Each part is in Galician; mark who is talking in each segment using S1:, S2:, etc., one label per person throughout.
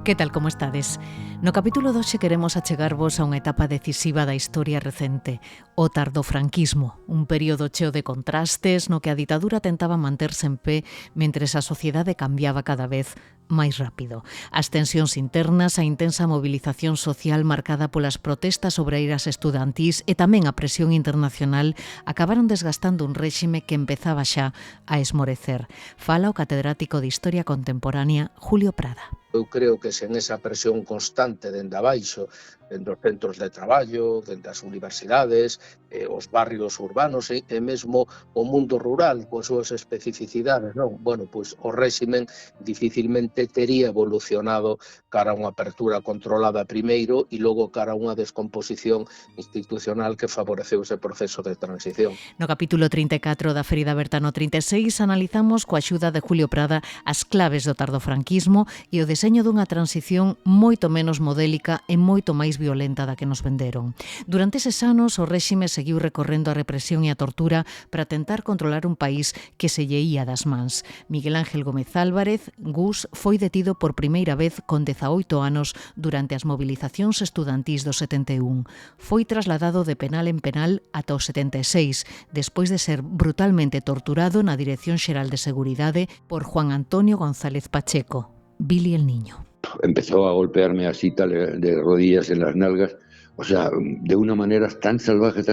S1: Que tal, como estades? No capítulo 2 queremos achegarvos a unha etapa decisiva da historia recente, o tardofranquismo, un período cheo de contrastes no que a ditadura tentaba manterse en pé mentres a sociedade cambiaba cada vez máis rápido. As tensións internas, a intensa movilización social marcada polas protestas obreiras estudantís e tamén a presión internacional acabaron desgastando un réxime que empezaba xa a esmorecer. Fala o catedrático de Historia Contemporánea Julio Prada.
S2: Eu creo que sen esa presión constante dende abaixo, dende os centros de traballo, dende as universidades, os barrios urbanos e mesmo o mundo rural coas súas especificidades, non? Bueno, pois o réximen dificilmente tería evolucionado cara a unha apertura controlada primeiro e logo cara a unha descomposición institucional que favoreceu ese proceso de transición.
S1: No capítulo 34 da Ferida Berta no 36 analizamos coa axuda de Julio Prada as claves do tardofranquismo e o deseño dunha transición moito menos modélica e moito máis violenta da que nos venderon. Durante eses anos, o réxime seguiu recorrendo a represión e a tortura para tentar controlar un país que se lle ía das mans. Miguel Ángel Gómez Álvarez, Gus, foi detido por primeira vez con 18 anos durante as movilizacións estudantís do 71. Foi trasladado de penal en penal ata o 76, despois de ser brutalmente torturado na Dirección Xeral de Seguridade por Juan Antonio González Pacheco, Billy el Niño.
S3: Empezó a golpearme así tal de rodillas en las nalgas, o sea, de una manera tan salvaje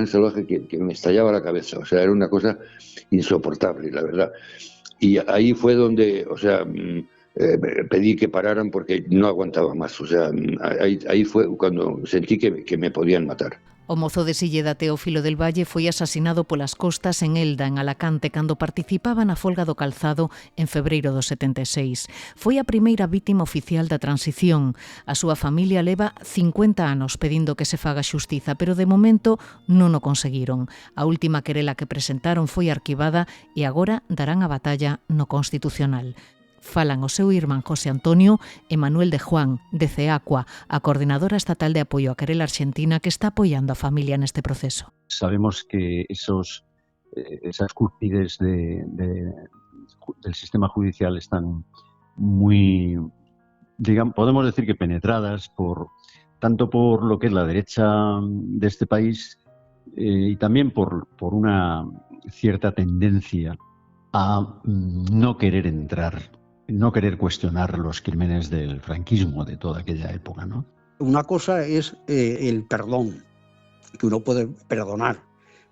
S3: que me estallaba la cabeza, o sea, era una cosa insoportable, la verdad. Y ahí fue donde, o sea, pedí que pararan porque no aguantaba más, o sea, ahí fue cuando sentí que me podían matar.
S1: O mozo de Silleda Teófilo del Valle foi asasinado polas costas en Elda, en Alacante, cando participaba na folga do calzado en febreiro do 76. Foi a primeira vítima oficial da transición. A súa familia leva 50 anos pedindo que se faga xustiza, pero de momento non o conseguiron. A última querela que presentaron foi arquivada e agora darán a batalla no Constitucional. Falan o seu irmán José Antonio e Manuel de Juan, de CEACUA, a Coordinadora Estatal de Apoio a Querela Argentina, que está apoiando a familia neste proceso.
S4: Sabemos que esas cúspides del sistema judicial están muy, podemos decir que penetradas tanto por lo que es la derecha de este país y también por una cierta tendencia a no querer entrar, no querer cuestionar los crímenes del franquismo de toda aquella época, ¿no?
S5: Una cosa es el perdón, que uno puede perdonar.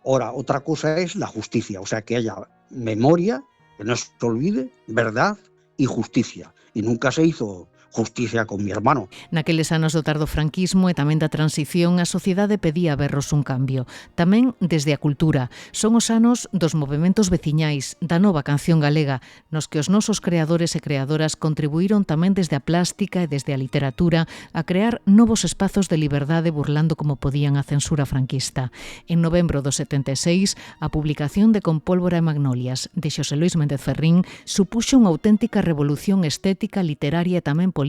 S5: Ahora, otra cosa es la justicia, o sea, que haya memoria, que no se olvide, verdad y justicia. Y nunca se hizo justicia con mi hermano.
S1: Naqueles anos do tardofranquismo e tamén da transición, a sociedade pedía a berros un cambio. Tamén desde a cultura. Son os anos dos movementos veciñais, da nova canción galega, nos que os nosos creadores e creadoras contribuíron tamén desde a plástica e desde a literatura a crear novos espazos de liberdade burlando como podían a censura franquista. En novembro do 76, a publicación de Con pólvora e magnolias de Xosé Luis Méndez Ferrín supuxo unha auténtica revolución estética, literaria e tamén política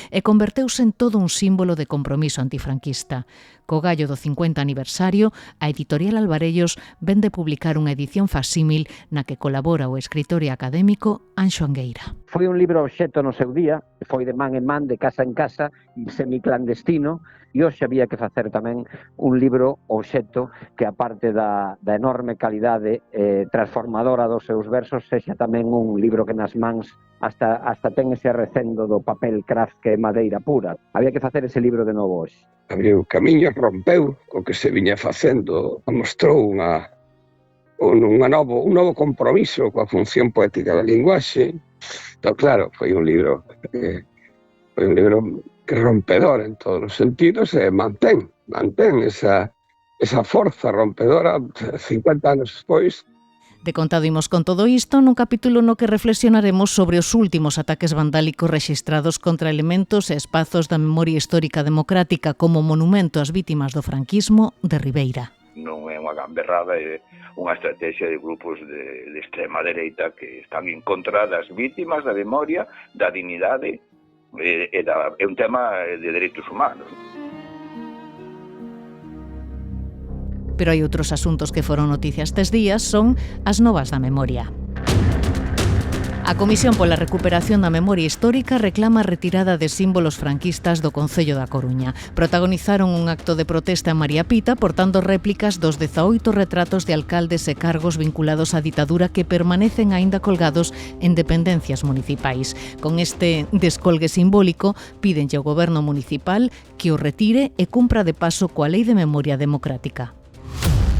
S1: e converteuse en todo un símbolo de compromiso antifranquista. Co gallo do 50 aniversario, a editorial Alvarellos vende publicar unha edición facsímil na que colabora o escritor e académico Anxo Angueira.
S6: Foi un libro obxecto no seu día, foi de man en man, de casa en casa, semiclandestino, e hoxe había que facer tamén un libro obxecto que, aparte da enorme calidade transformadora dos seus versos, sexa tamén un libro que nas mans hasta ten ese recendo do papel craft que é madeira pura. Había que facer ese libro de novo hoxe.
S7: Abriu camiño, rompeu co que se viña facendo, mostrou un novo compromiso coa función poética da linguaxe. Então, claro, foi un libro que rompedor en todos os sentidos e mantén esa forza rompedora 50 anos despois.
S1: De contado imos con todo isto nun capítulo no que reflexionaremos sobre os últimos ataques vandálicos rexistrados contra elementos e espazos da memoria histórica democrática como monumento ás vítimas do franquismo de Ribeira.
S8: Non é unha gamberrada, é unha estrategia de grupos de extrema dereita que están en contra das vítimas, da memoria, da dignidade, é un tema de dereitos humanos.
S1: Pero hai outros asuntos que foron noticia estes días, son as novas da memoria. A Comisión pola Recuperación da Memoria Histórica reclama a retirada de símbolos franquistas do Concello da Coruña. Protagonizaron un acto de protesta en María Pita portando réplicas dos 18 retratos de alcaldes e cargos vinculados á ditadura que permanecen aínda colgados en dependencias municipais. Con este descolgue simbólico, pídenlle ao Goberno municipal que o retire e cumpra de paso coa Lei de Memoria Democrática.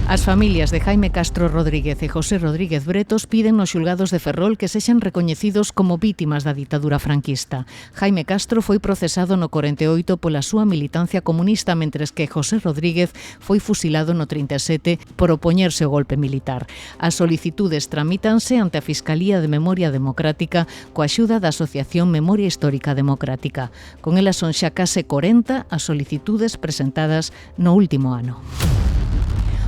S1: As familias de Jaime Castro Rodríguez e José Rodríguez Bretos piden nos xulgados de Ferrol que sexan recoñecidos como vítimas da ditadura franquista. Jaime Castro foi procesado no 48 pola súa militancia comunista, mentres que José Rodríguez foi fusilado no 37 por opoñerse ao golpe militar. As solicitudes tramítanse ante a Fiscalía de Memoria Democrática coa axuda da Asociación Memoria Histórica Democrática. Con elas son xa case 40 as solicitudes presentadas no último ano.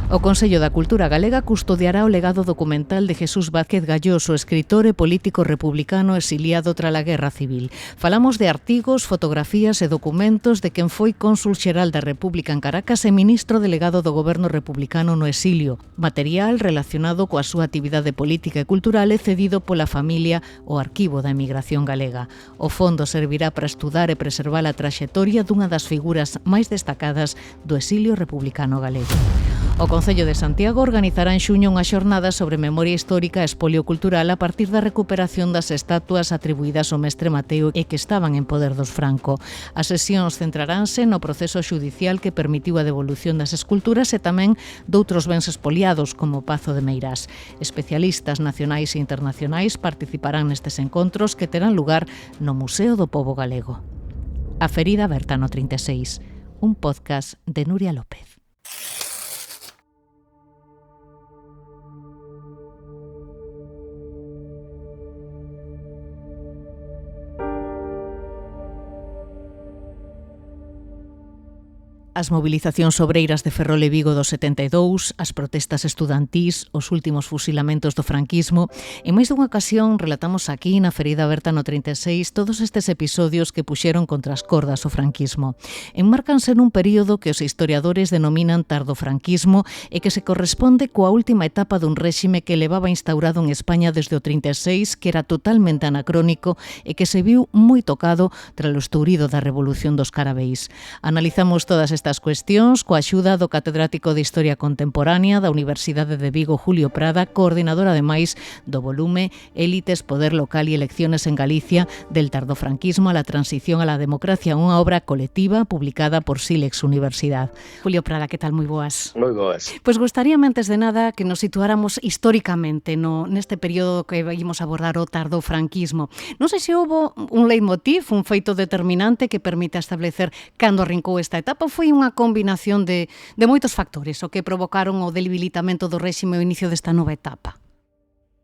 S1: O Consello da Cultura Galega custodiará o legado documental de Jesús Vázquez Galloso, escritor e político republicano exiliado tras a Guerra Civil. Falamos de artigos, fotografías e documentos de quen foi cónsul xeral da República en Caracas e ministro delegado do Goberno republicano no exilio. Material relacionado coa súa actividade política e cultural é cedido pola familia ao Arquivo da Emigración Galega. O fondo servirá para estudar e preservar a traxectoria dunha das figuras máis destacadas do exilio republicano galego. O Concello de Santiago organizará en xuño unha xornada sobre memoria histórica e espolio cultural a partir da recuperación das estatuas atribuídas ao mestre Mateo e que estaban en poder dos Franco. As sesións centraránse no proceso xudicial que permitiu a devolución das esculturas e tamén doutros bens espoliados como o Pazo de Meirás. Especialistas nacionais e internacionais participarán nestes encontros que terán lugar no Museo do Pobo Galego. A Ferida Aberta no 36, un podcast de Nuria López. As mobilizacións obreiras de Ferrol e Vigo do 72, as protestas estudantís, os últimos fusilamentos do franquismo. En máis dunha ocasión relatamos aquí na Ferida Aberta no 36 todos estes episodios que puxeron contra as cordas o franquismo. Enmárcanse nun período que os historiadores denominan tardofranquismo e que se corresponde coa última etapa dun réxime que levaba instaurado en España desde o 36, que era totalmente anacrónico e que se viu moi tocado tras o estourido da Revolución dos Carabeis. Analizamos todas estas cuestións coa axuda do catedrático de Historia Contemporánea da Universidade de Vigo, Julio Prada, coordinador ademais do volume Élites, Poder Local e Elecciones en Galicia, del tardofranquismo a la transición a la democracia, unha obra colectiva publicada por Silex Universidad. Julio Prada, que tal? Moi boas.
S2: Moi boas.
S1: Pois gustaríame antes de nada que nos situáramos históricamente neste período que íamos abordar o tardofranquismo. Non sei se houbo un leitmotiv, un feito determinante que permita establecer cando arrincou esta etapa, foi unha combinación de moitos factores o que provocaron o debilitamento do réxime ao inicio desta nova etapa.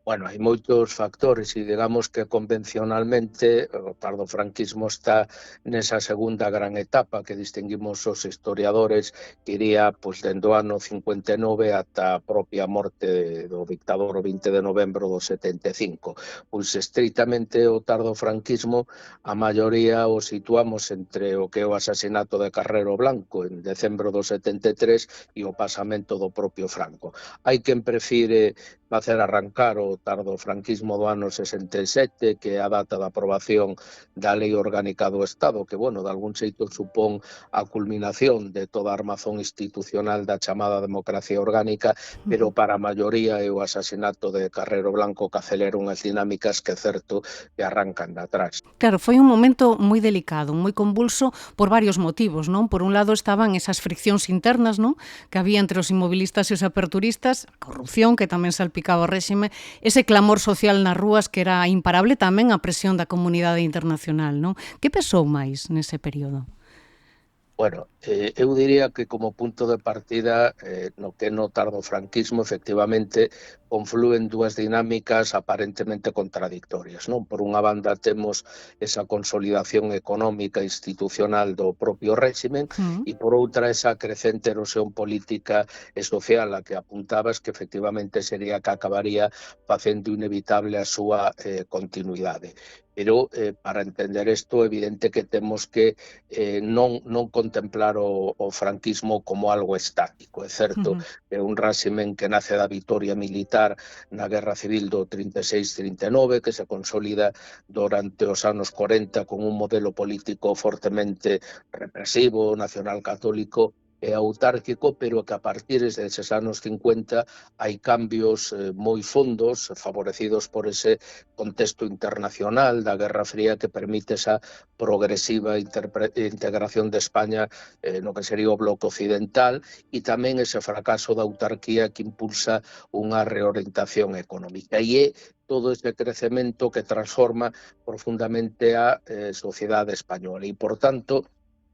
S2: Bueno, hai moitos factores e digamos que convencionalmente o tardofranquismo está nesa segunda gran etapa que distinguimos os historiadores que iría dende o ano 59 ata a propia morte do dictador o 20 de novembro do 75. Pois estritamente o tardofranquismo a maioría o situamos entre o que é o asasinato de Carrero Blanco en decembro do 73 e o pasamento do propio Franco. Hai quen prefire facer arrancar o tardofranquismo do ano 67, que é a data da aprobación da Lei Orgánica do Estado, que, de algún xeito supón a culminación de toda a armazón institucional da chamada democracia orgánica, pero para a maioría é o asasinato de Carrero Blanco que acelera unhas dinámicas que é certo que arrancan de atrás.
S1: Claro, foi un momento moi delicado, moi convulso por varios motivos, non? Por un lado estaban esas friccións internas, non? Que había entre os inmobilistas e os aperturistas, a corrupción que tamén salpicaba o réxime, ese clamor social nas rúas que era imparable, tamén a presión da comunidade internacional, non? Que pesou máis nese período?
S2: Bueno, eu diría que como punto de partida no que no tardofranquismo efectivamente conflúen dúas dinámicas aparentemente contradictorias, non? Por unha banda temos esa consolidación económica e institucional do propio réximen e por outra esa crecente erosión política e social a que apuntabas que efectivamente sería que acabaría facendo inevitable a súa continuidade. Pero para entender isto, é evidente que temos que non contemplar valorar o franquismo como algo estático. É certo, é un réximen que nace da vitoria militar na Guerra Civil do 36-39, que se consolida durante os anos 40 con un modelo político fortemente represivo, nacional católico e autárquico, pero que a partir deses anos 50 hai cambios moi fondos, favorecidos por ese contexto internacional da Guerra Fría, que permite esa progresiva integración de España no que sería o bloque occidental, e tamén ese fracaso da autarquía que impulsa unha reorientación económica. E é todo ese crecemento que transforma profundamente a sociedade española. E, por tanto,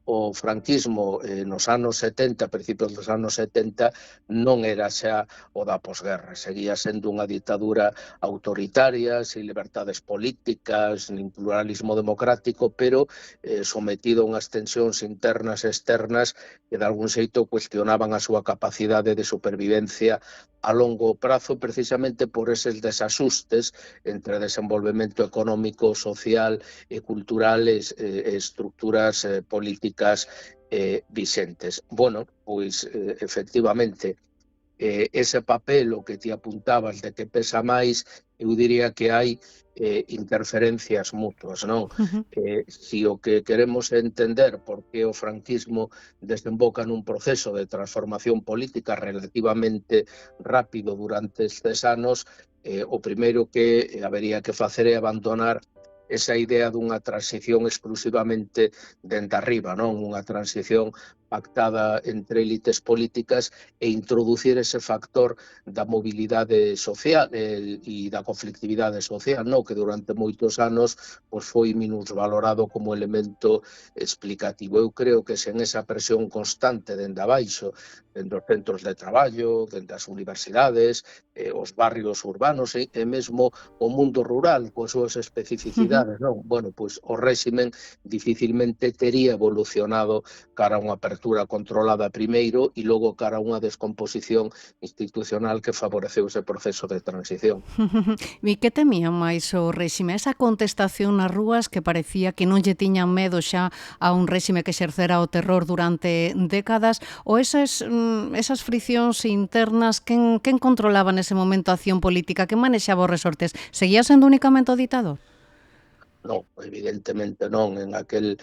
S2: o franquismo nos anos 70, principios dos anos 70, non era xa o da posguerra. Seguía sendo unha ditadura autoritaria, sin libertades políticas, nin pluralismo democrático, pero sometido a unhas tensións internas e externas que de algún xeito cuestionaban a súa capacidade de supervivencia a longo prazo, precisamente por eses desaxustes entre desenvolvemento económico, social e cultural e estructuras políticas vixentes. Bueno, pois efectivamente, ese papel o que ti apuntabas de que pesa máis, eu diría que hai interferencias mutuas, non? Si o que queremos entender por que o franquismo desemboca nun proceso de transformación política relativamente rápido durante estes anos, o primeiro que habería que facer é abandonar esa idea dunha transición exclusivamente dende arriba, non? Unha transición pactada entre élites políticas e introducir ese factor da mobilidade social e da conflictividade social, non? Que durante moitos anos foi minusvalorado como elemento explicativo. Eu creo que sen esa presión constante dende abaixo, dende os centros de traballo, dende as universidades, os barrios urbanos e mesmo o mundo rural coas súas especificidades, non? Bueno, pois o réximen dificilmente tería evolucionado cara a unha apertura controlada primeiro e logo cara a unha descomposición institucional que favoreceu ese proceso de transición.
S1: E que temía máis o réxime? Esa contestación nas rúas que parecía que non lle tiñan medo xa a un réxime que exercera o terror durante décadas, ou esas friccións internas, quen controlaba nese momento a acción política, que manexaba os resortes? Seguía sendo únicamente o ditador?
S2: Non, evidentemente non. En aquel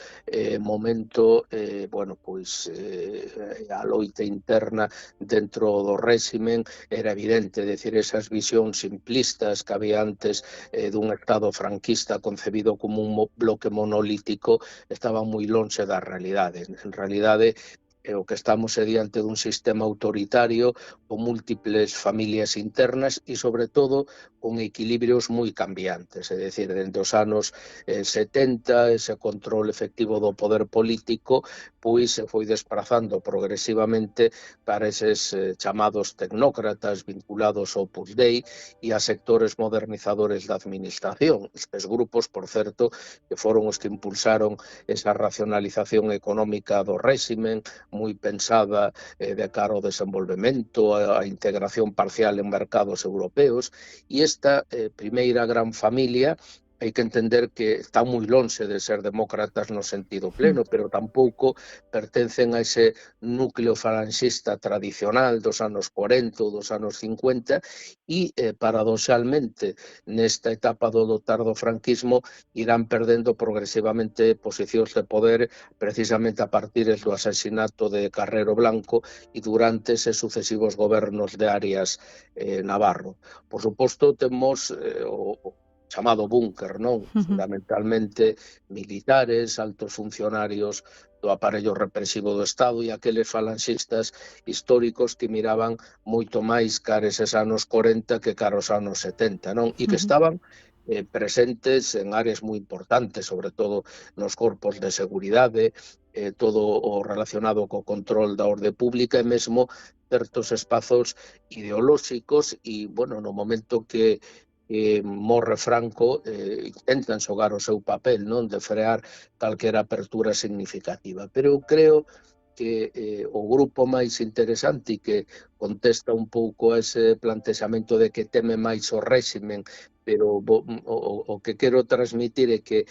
S2: momento, bueno, pois a loita interna dentro do réximen era evidente, decir, esas visións simplistas que había antes dun Estado franquista concebido como un bloque monolítico estaban moi lonxe da realidade. En realidade, o que estamos é diante dun sistema autoritario con múltiples familias internas e, sobre todo, con equilibrios moi cambiantes. É dicir, dentro dos anos 70, ese control efectivo do poder político pois se foi desprazando progresivamente para eses chamados tecnócratas vinculados ao Opus Dei e a sectores modernizadores da administración. Estes grupos, por certo, que foron os que impulsaron esa racionalización económica do réximen, moi pensada de cara ao desenvolvemento, a integración parcial en mercados europeos, e esta primeira gran familia hai que entender que están moi lonxe de ser demócratas no sentido pleno, pero tampouco pertencen a ese núcleo falanxista tradicional dos anos 40 ou dos anos 50 e, paradoxalmente, nesta etapa do tardo franquismo irán perdendo progresivamente posicións de poder precisamente a partir do asasinato de Carrero Blanco e durante eses sucesivos gobernos de Arias Navarro. Por suposto, temos o chamado búnker, non? Fundamentalmente militares, altos funcionarios do aparello represivo do Estado e aqueles falanxistas históricos que miraban moito máis cara eses anos 40 que cara aos anos 70, non? E que estaban presentes en áreas moi importantes, sobre todo nos corpos de seguridade, todo o relacionado co control da orde pública e mesmo certos espazos ideolóxicos e, bueno, no momento que morre Franco, intentan xogar o seu papel, non, de frear calquera apertura significativa. Pero eu creo que o grupo máis interesante e que contesta un pouco a ese plantexamento de que teme máis o réximen pero o que quero transmitir é que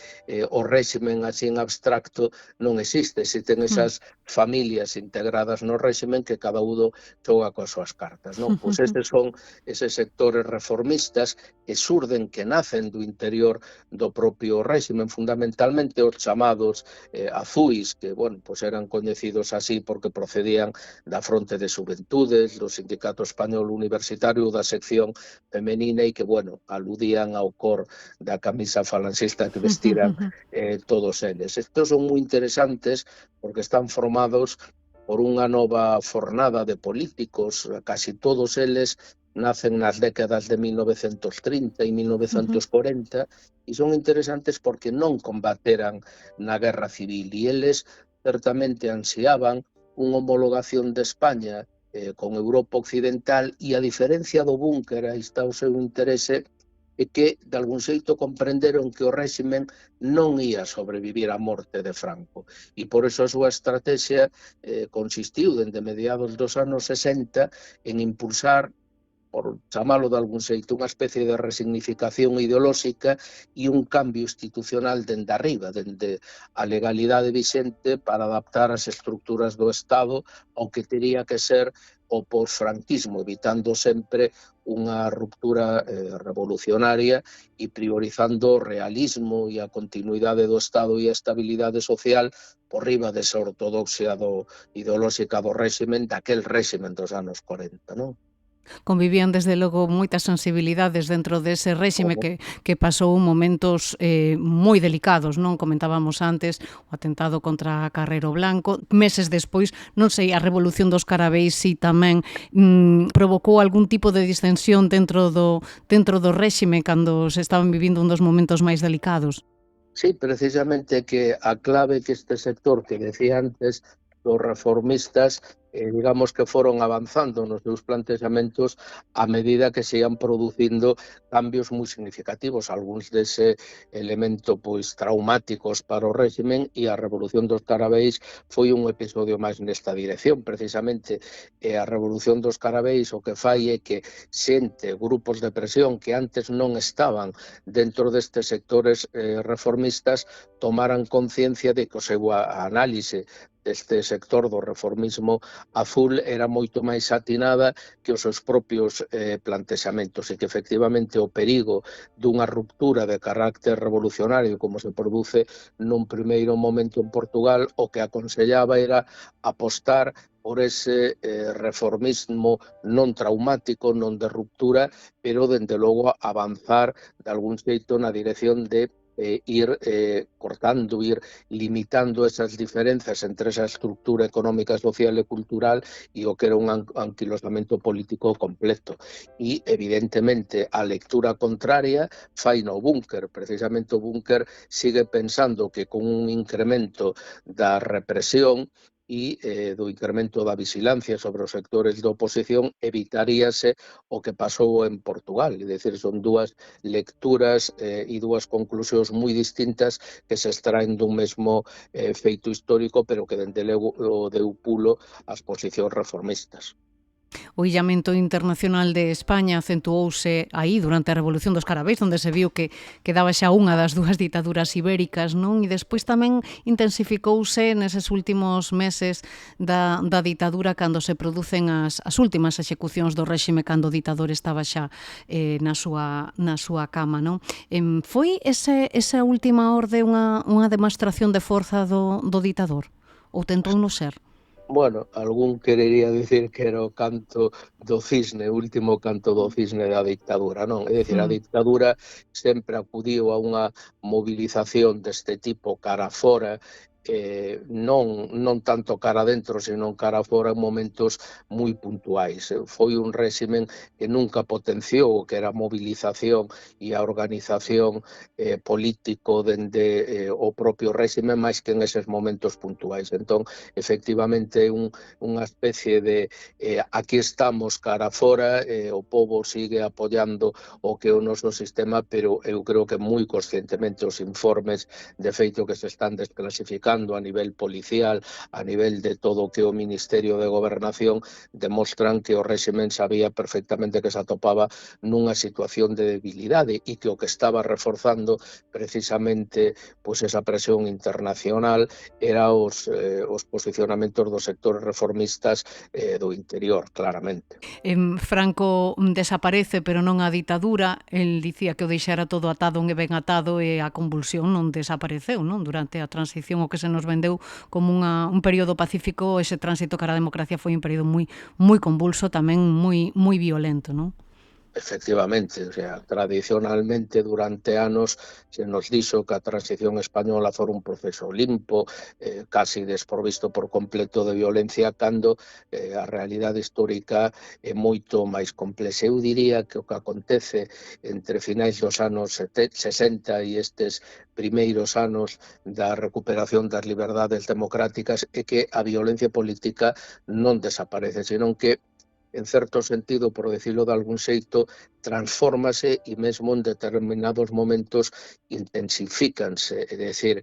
S2: o réximen así en abstracto non existe, existen esas familias integradas no réximen que cada uno xoga coas súas cartas, non? Pois eses son eses sectores reformistas que surden, que nacen do interior do propio réximen, fundamentalmente os chamados azuis, que, bueno, pois eran coñecidos así porque procedían da Fronte de Xuventudes, do Sindicato Español Universitario, da sección femenina e que, bueno, aludían ao cor da camisa falanxista que vestiran todos eles. Estos son moi interesantes porque están formados por unha nova fornada de políticos, casi todos eles nacen nas décadas de 1930 e 1940 e son interesantes porque non combateran na Guerra Civil e eles certamente ansiaban unha homologación de España con Europa Occidental e a diferencia do búnker, aí está o seu interese, é que de algún xeito comprenderon que o réximen non ia sobrevivir á morte de Franco e por eso a súa estrategia consistiu dende mediados dos anos 60 en impulsar, por chamalo de algún xeito, unha especie de resignificación ideolóxica e un cambio institucional dende arriba, dende a legalidade vixente para adaptar as estructuras do Estado ao que teria que ser o posfranquismo, evitando sempre unha ruptura revolucionaria e priorizando o realismo e a continuidade do Estado e a estabilidade social por riba desa ortodoxia ideolóxica do réximen, daquel réximen dos anos 40, non?
S1: Convivían desde logo moitas sensibilidades dentro dese réxime que pasou momentos moi delicados, non? Comentábamos antes o atentado contra Carrero Blanco, meses despois, non sei, a Revolución dos Carabeis si tamén provocou algún tipo de distensión dentro do réxime cando se estaban vivindo un dos momentos máis delicados.
S2: Sí, precisamente que a clave que este sector que decía antes dos reformistas digamos que foron avanzando nos seus plantexamentos a medida que se ian producindo cambios moi significativos, algúns dese elemento pois traumáticos para o réximen e a Revolución dos Carabeis foi un episodio máis nesta dirección, precisamente a Revolución dos Carabeis o que fai é que xente, grupos de presión que antes non estaban dentro destes sectores reformistas tomaran conciencia de que o seu análise deste sector do reformismo azul era moito máis atinada que os seus propios plantexamentos e que efectivamente o perigo dunha ruptura de carácter revolucionario como se produce nun primeiro momento en Portugal o que aconsellaba era apostar por ese reformismo non traumático, non de ruptura, pero dende logo avanzar de algún xeito na dirección de ir cortando, ir limitando esas diferenzas entre esa estructura económica, social e cultural e o que era un anquilosamento político completo. E, evidentemente, a lectura contraria fai no búnker. Precisamente o búnker sigue pensando que con un incremento da represión e do incremento da vigilancia sobre os sectores da oposición evitaríase o que pasou en Portugal. É dicir, son dúas lecturas e dúas conclusións moi distintas que se extraen dun mesmo feito histórico, pero que dende logo deu pulo ás posicións reformistas.
S1: O illamento internacional de España acentuouse aí durante a Revolución dos Carabeis, onde se viu que quedaba xa unha das dúas ditaduras ibéricas, non? E despois tamén intensificouse neses últimos meses da ditadura cando se producen as últimas execucións do réxime cando o ditador estaba xa na súa cama, non? Foi esa última orde unha demostración de forza do ditador? Ou tentou non ser?
S2: Bueno, algún querería dicir que era o canto do cisne, o último canto do cisne da dictadura, non? É dicir, a dictadura sempre acudiu a unha movilización deste tipo cara fora, non tanto cara dentro, sino cara fora en momentos moi puntuais. Foi un réximen que nunca potenciou o que era a movilización e a organización político dende o propio réximen máis que en eses momentos puntuais. Entón, efectivamente, unha especie de aquí estamos cara fora, o pobo sigue apoiando o que é o noso sistema, pero eu creo que moi conscientemente os informes de feito que se están desclasificando aplicando a nivel policial, a nivel de todo o que o Ministerio de Gobernación, demostran que o réximen sabía perfectamente que se atopaba nunha situación de debilidade e que o que estaba reforzando precisamente pois esa presión internacional era os posicionamentos dos sectores reformistas do interior, claramente.
S1: Franco desaparece, pero non a ditadura. El dicía que o deixara todo atado e ben atado, e a convulsión non desapareceu, non? Durante a transición, o que se nos vendeu como un período pacífico, ese tránsito cara a democracia foi un período moi convulso, tamén moi violento, non?
S2: Efectivamente, o sea, tradicionalmente durante anos se nos dixo que a transición española fora un proceso limpo, casi desprovisto por completo de violencia, cando a realidade histórica é moito máis complexa. Eu diría que o que acontece entre finais dos anos 60 e estes primeiros anos da recuperación das liberdades democráticas é que a violencia política non desaparece, senón que en certo sentido, por decirlo de algún xeito, transfórmase e mesmo en determinados momentos intensifícanse. É dicir,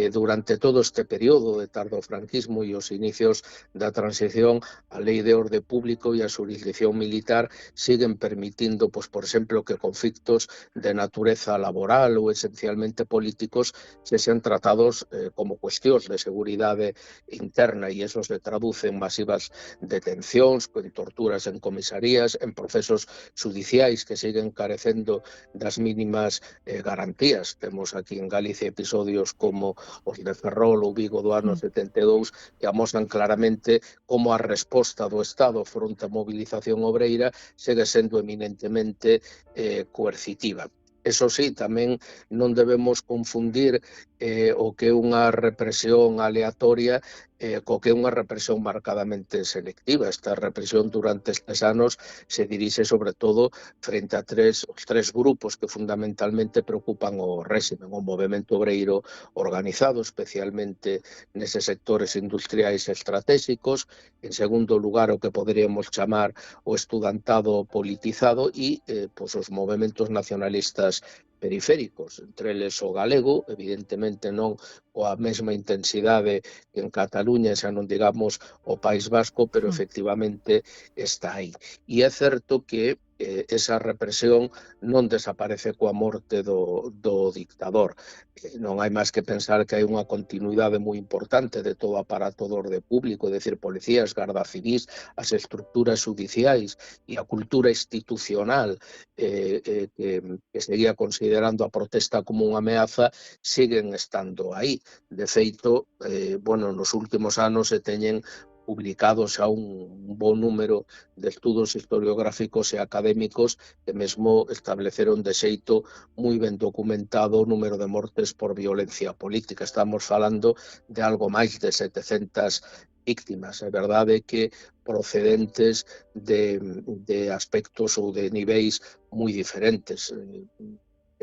S2: durante todo este período de tardofranquismo e os inicios da transición, a Lei de Orde Público e a xurisdicción militar siguen permitindo, pois, por exemplo, que conflictos de natureza laboral ou esencialmente políticos se sean tratados como cuestións de seguridade interna, e eso se traduce en masivas detencións, en torturas en comisarías, en procesos judiciais que siguen carecendo das mínimas garantías. Temos aquí en Galicia episodios como os de Ferrol ou Vigo do ano 72 que amosan claramente como a resposta do Estado fronte á mobilización obreira segue sendo eminentemente coercitiva. Eso sí, tamén non debemos confundir o que é unha represión aleatoria co que é unha represión marcadamente selectiva. Esta represión durante estes anos se dirixe sobre todo frente a os tres grupos que fundamentalmente preocupan o réximen: o movemento obreiro organizado, especialmente neses sectores industriais estratégicos; en segundo lugar, o que poderíamos chamar o estudantado politizado; e pois os movementos nacionalistas periféricos, entre eles o galego, evidentemente non coa mesma intensidade que en Cataluña, xa non digamos o País Vasco, pero efectivamente está aí. E é certo que esa represión non desaparece coa morte do dictador. Non hai máis que pensar que hai unha continuidade moi importante de todo o aparato do orde público, é dicir, policías, garda civís, as estructuras judiciais e a cultura institucional que seguía considerando a protesta como unha ameaza, siguen estando aí. De feito, nos últimos anos se teñen publicados a un bon número de estudos historiográficos e académicos que mesmo estableceron de xeito moi ben documentado o número de mortes por violencia política. Estamos falando de algo máis de 700 víctimas. É verdade que procedentes de aspectos ou de niveis moi diferentes.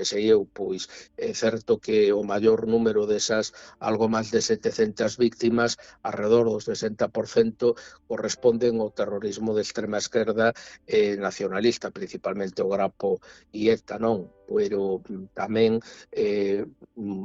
S2: Que sei eu, pois é certo que o maior número desas, algo máis de 700 víctimas, alrededor do 60%, corresponden ao terrorismo de extrema esquerda nacionalista, principalmente o Grapo e ETA, non? Pero tamén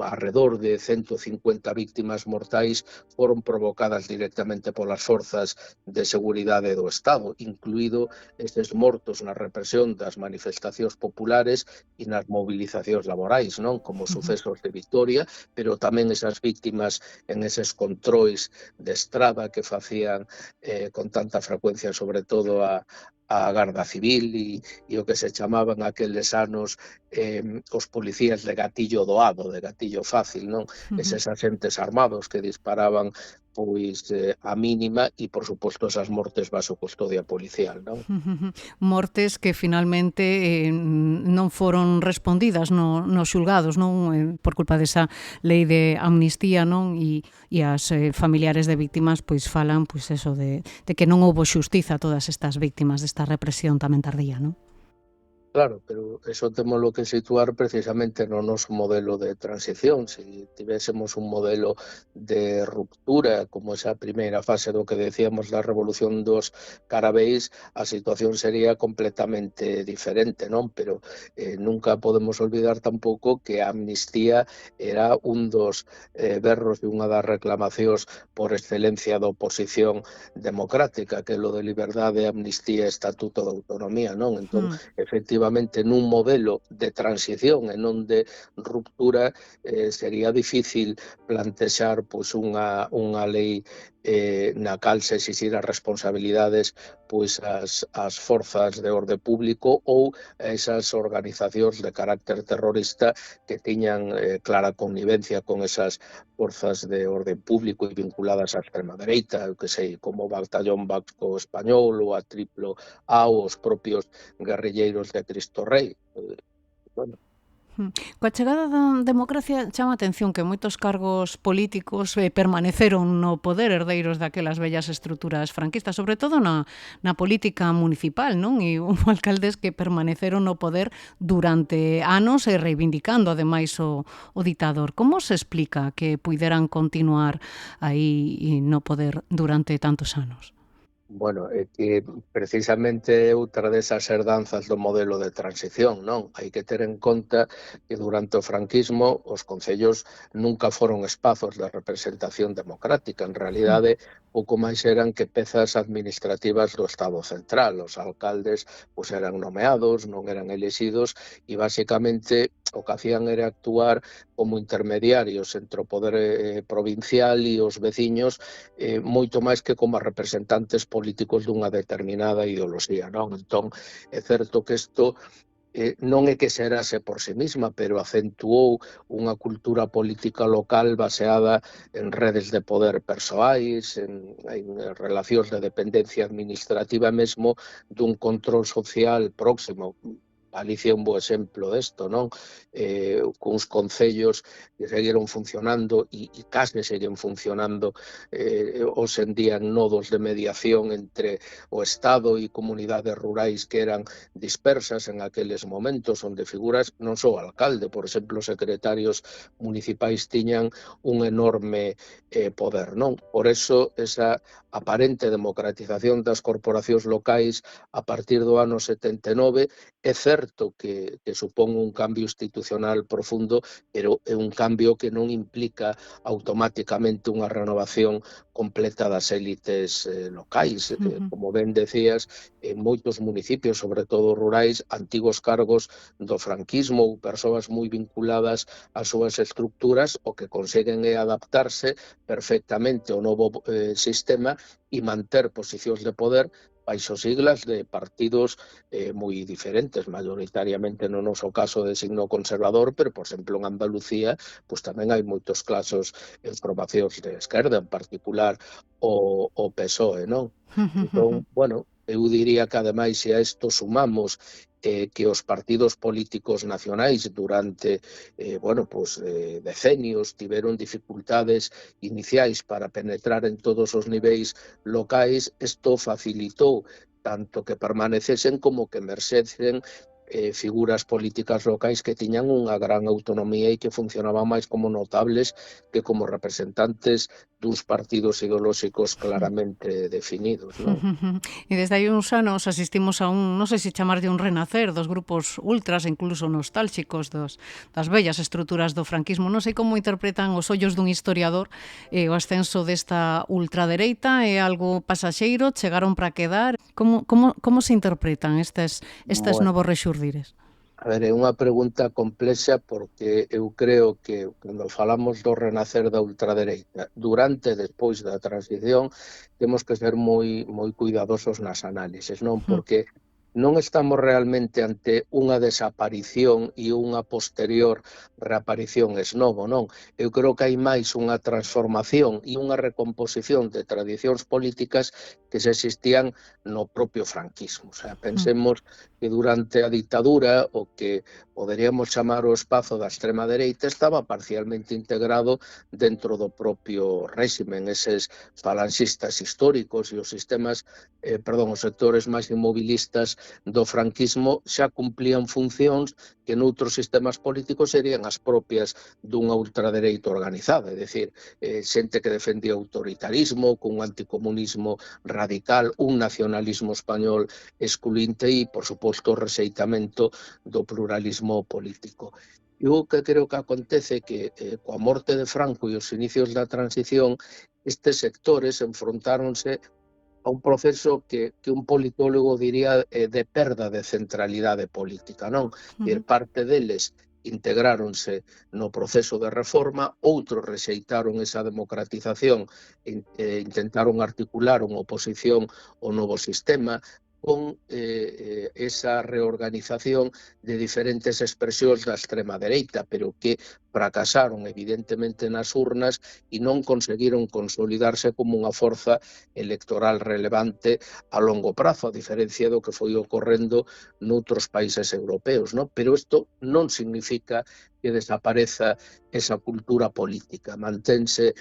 S2: alrededor de 150 víctimas mortais foron provocadas directamente polas forzas de seguridade do Estado, incluído estes mortos na represión das manifestacións populares e nas movilizacións laborais, non? Como sucesos de Vitoria, pero tamén esas víctimas en eses controis de estrada que facían con tanta frecuencia, sobre todo a Garda Civil e o que se chamaban aqueles anos os policías de gatillo doado, de gatillo fácil, non? Eses agentes armados que disparaban pois a mínima e, por suposto, esas mortes baixo custodia policial, non?
S1: Mortes que finalmente non foron respondidas nos xulgados, non? Por culpa desa lei de amnistía, non? E as familiares de víctimas pois falan pois eso de que non houbo xustiza a todas estas víctimas desta represión tamén tardía, non?
S2: Claro, pero eso temos lo que situar precisamente no noso modelo de transición. Se tivésemos un modelo de ruptura, como esa primeira fase do que decíamos da revolución dos carabeis, a situación sería completamente diferente, non? Pero nunca podemos olvidar tampouco que a amnistía era un dos berros e unha das reclamacións por excelencia da oposición democrática, que é lo de liberdade, amnistía, estatuto de autonomía, non? Entón, efectivamente, nun modelo de transición e non de ruptura, sería difícil plantexar pois, unha lei na cal se exixira responsabilidades pois, as forzas de orde público ou esas organizacións de carácter terrorista que tiñan clara connivencia con esas forzas de orde público e vinculadas á extrema dereita, que sei, como o Batallón Vasco Español ou a Triplo A ou os propios guerrilleiros de Cristo Rei. Bueno,
S1: Coa chegada da democracia chama a atención que moitos cargos políticos permaneceron no poder, herdeiros daquelas vellas estruturas franquistas, sobre todo na política municipal, non? E houve alcaldes que permaneceron no poder durante anos e reivindicando ademais o ditador. Como se explica que puideran continuar aí no poder durante tantos anos?
S2: Bueno, é que precisamente é outra desas herdanzas do modelo de transición, non? Hai que ter en conta que durante o franquismo os concellos nunca foron espazos de representación democrática. En realidade, pouco máis eran que pezas administrativas do Estado central. Os alcaldes pois, eran nomeados, non eran elexidos e, basicamente, o que hacían era actuar como intermediarios entre o poder provincial e os veciños, moito máis que como representantes políticos dunha determinada ideoloxía, non? Entón, é certo que isto non é que xerase por sí mesma, pero acentuou unha cultura política local baseada en redes de poder persoais, en relacións de dependencia administrativa mesmo dun control social próximo. Galicia é un bo exemplo desto, non? Cuns concellos que seguiron funcionando e case seguen funcionando hoxe en día en nodos de mediación entre o Estado e comunidades rurais que eran dispersas en aqueles momentos, onde figuras non só o alcalde, por exemplo, secretarios municipais tiñan un enorme poder, non? Por eso, esa aparente democratización das corporacións locais a partir do ano 79 é certo que supón un cambio institucional profundo, pero é un cambio que non implica automáticamente unha renovación completa das élites locais. Como ben decías, en moitos municipios, sobre todo rurais, antigos cargos do franquismo ou persoas moi vinculadas ás súas estructuras, o que conseguen é adaptarse perfectamente ao novo sistema e manter posicións de poder baixo siglas de partidos moi diferentes, maioritariamente no noso caso de signo conservador, pero, por exemplo, en Andalucía, pues tamén hai moitos casos en formacións de esquerda, en particular o PSOE, non? Entón, bueno, eu diría que, ademais, se a isto sumamos que os partidos políticos nacionais durante decenios tiveron dificultades iniciais para penetrar en todos os niveis locais, isto facilitou tanto que permanecesen como que emerxesen figuras políticas locais que tiñan unha gran autonomía e que funcionaban máis como notables que como representantes duns partidos ideolóxicos claramente definidos, non?
S1: E desde hai uns anos asistimos a un, non sei se chamarlle un renacer dos grupos ultras, incluso nostálxicos das bellas estruturas do franquismo. Non sei como interpretan os ollos dun historiador o ascenso desta ultradereita, é algo pasaxeiro, chegaron para quedar. Como se interpretan estes novos rexurdires?
S2: A ver, é unha pregunta complexa porque eu creo que cando falamos do renacer da ultradereita durante e despois da transición temos que ser moi cuidadosos nas análises, non? Porque non estamos realmente ante unha desaparición e unha posterior reaparición ex novo, non? Eu creo que hai máis unha transformación e unha recomposición de tradicións políticas que se existían no propio franquismo. O sea, pensemos que durante a ditadura o que poderíamos chamar o espazo da extrema dereita estaba parcialmente integrado dentro do propio réximen. Eses falanxistas históricos e os sistemas, os sectores máis inmobilistas do franquismo xa cumplían funcións que noutros sistemas políticos serían as propias dunha ultradereita organizada, é dicir, xente que defendía o autoritarismo, cun anticomunismo radical, un nacionalismo español excluinte e, por suposto, o rexeitamento do pluralismo político. E o que creo que acontece que coa morte de Franco e os inicios da transición, estes sectores enfrontáronse a un proceso que un politólogo diría de perda de centralidade política, non? Parte deles integráronse no proceso de reforma, outros rexeitaron esa democratización e intentaron articular unha oposición ao novo sistema con esa reorganización de diferentes expresións da extrema dereita, pero que fracasaron evidentemente nas urnas e non conseguiron consolidarse como unha forza electoral relevante a longo prazo, a diferencia do que foi ocorrendo noutros países europeos, non? Pero isto non significa que desapareza esa cultura política, mantense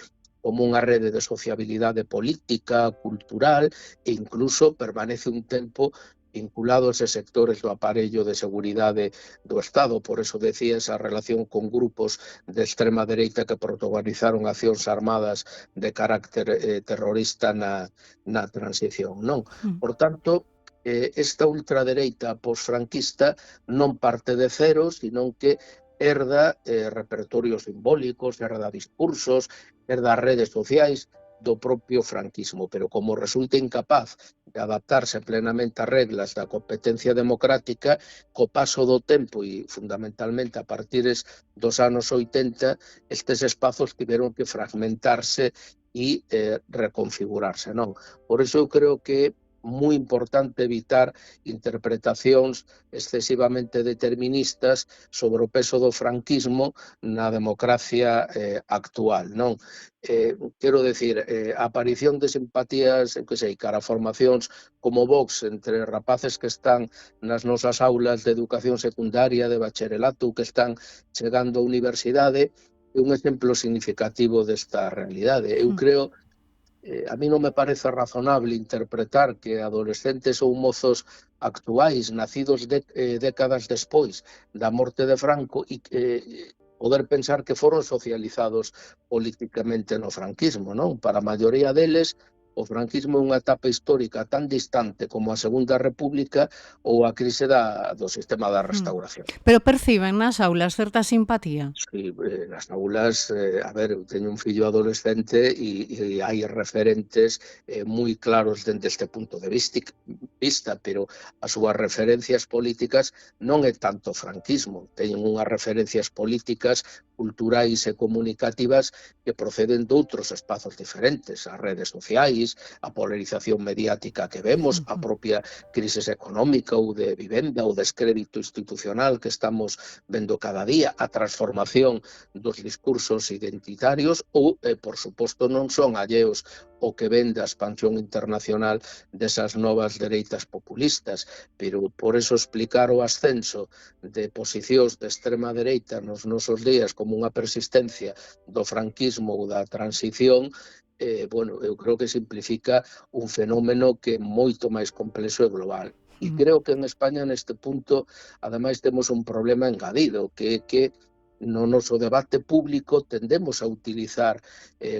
S2: como unha rede de sociabilidade política, cultural, e incluso permanece un tempo vinculado a eses sectores do aparello de seguridade do Estado. Por eso decía esa relación con grupos de extrema dereita que protagonizaron accións armadas de carácter terrorista na transición, non? Por tanto, esta ultradereita posfranquista non parte de cero, sino que herda repertorios simbólicos, herda discursos, herda redes sociais do propio franquismo, pero como resulta incapaz de adaptarse plenamente ás reglas da competencia democrática, co paso do tempo e fundamentalmente a partir dos anos 80, estes espazos tiveron que fragmentarse e reconfigurarse, non? Por iso eu creo que moi importante evitar interpretacións excesivamente deterministas sobre o peso do franquismo na democracia actual, non? Quero decir, a aparición de simpatías, que sei, cara a formacións como Vox entre rapaces que están nas nosas aulas de educación secundaria, de bacharelato, que están chegando á universidade, é un exemplo significativo desta realidade. Eu creo a mí non me parece razonable interpretar que adolescentes ou mozos actuais, nacidos décadas despois da morte de Franco, e poder pensar que foron socializados políticamente no franquismo, non? Para a maioría deles, o franquismo é unha etapa histórica tan distante como a Segunda República ou a crise do sistema da restauración.
S1: Pero perciben nas aulas certa simpatía?
S2: Sí, nas aulas, a ver, eu teño un fillo adolescente e hai referentes moi claros dende este punto de vista, pero as súas referencias políticas non é tanto franquismo, teñen unhas referencias políticas, culturais e comunicativas que proceden de outros espazos diferentes, as redes sociais, a polarización mediática que vemos, a propia crisis económica ou de vivenda ou descrédito institucional que estamos vendo cada día, a transformación dos discursos identitarios ou, por suposto, non son alleos o que ven da expansión internacional desas novas dereitas populistas, pero por eso explicar o ascenso de posicións de extrema dereita nos nosos días como unha persistencia do franquismo ou da transición, bueno, eu creo que simplifica un fenómeno que é moito máis complexo e global. E creo que en España neste punto, ademais, temos un problema engadido, que é que no noso debate público tendemos a utilizar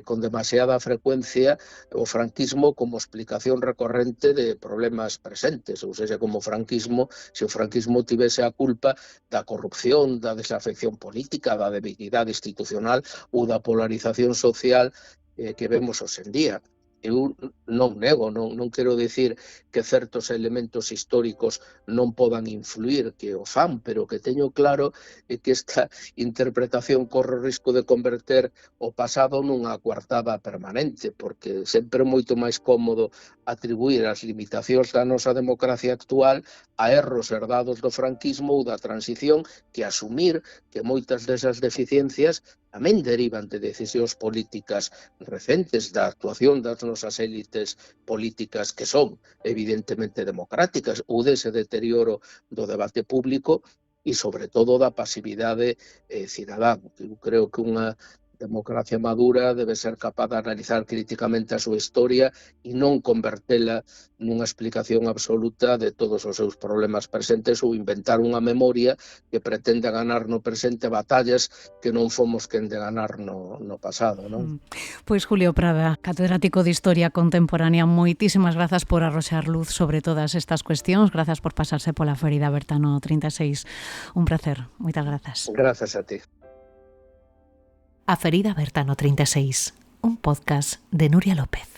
S2: con demasiada frecuencia o franquismo como explicación recorrente de problemas presentes, ou seja, como franquismo, se o franquismo tivese a culpa da corrupción, da desafección política, da debilidade institucional ou da polarización social que vemos hoxe en día. Eu non nego, non quero dicir que certos elementos históricos non podan influir, que o fan, pero que teño claro é que esta interpretación corre o risco de converter o pasado nunha coartada permanente, porque sempre é moito máis cómodo atribuir as limitacións da nosa democracia actual a erros herdados do franquismo ou da transición que asumir que moitas desas deficiencias tamén derivan de decisións políticas recentes, da actuación das nosas élites políticas que son evidentemente democráticas ou dese deterioro do debate público e, sobre todo, da pasividade cidadá. Eu creo que unha democracia madura debe ser capaz de analizar críticamente a súa historia e non convertela nunha explicación absoluta de todos os seus problemas presentes ou inventar unha memoria que pretende ganar no presente batallas que non fomos quen de ganar no pasado, non?
S1: Pois Julio Prada, catedrático de Historia Contemporánea, moitísimas grazas por arroxar luz sobre todas estas cuestións, grazas por pasarse pola Ferida Bertano 36. Un placer, moitas grazas.
S2: Grazas a ti.
S1: A Ferida Bertano 36, un podcast de Nuria López.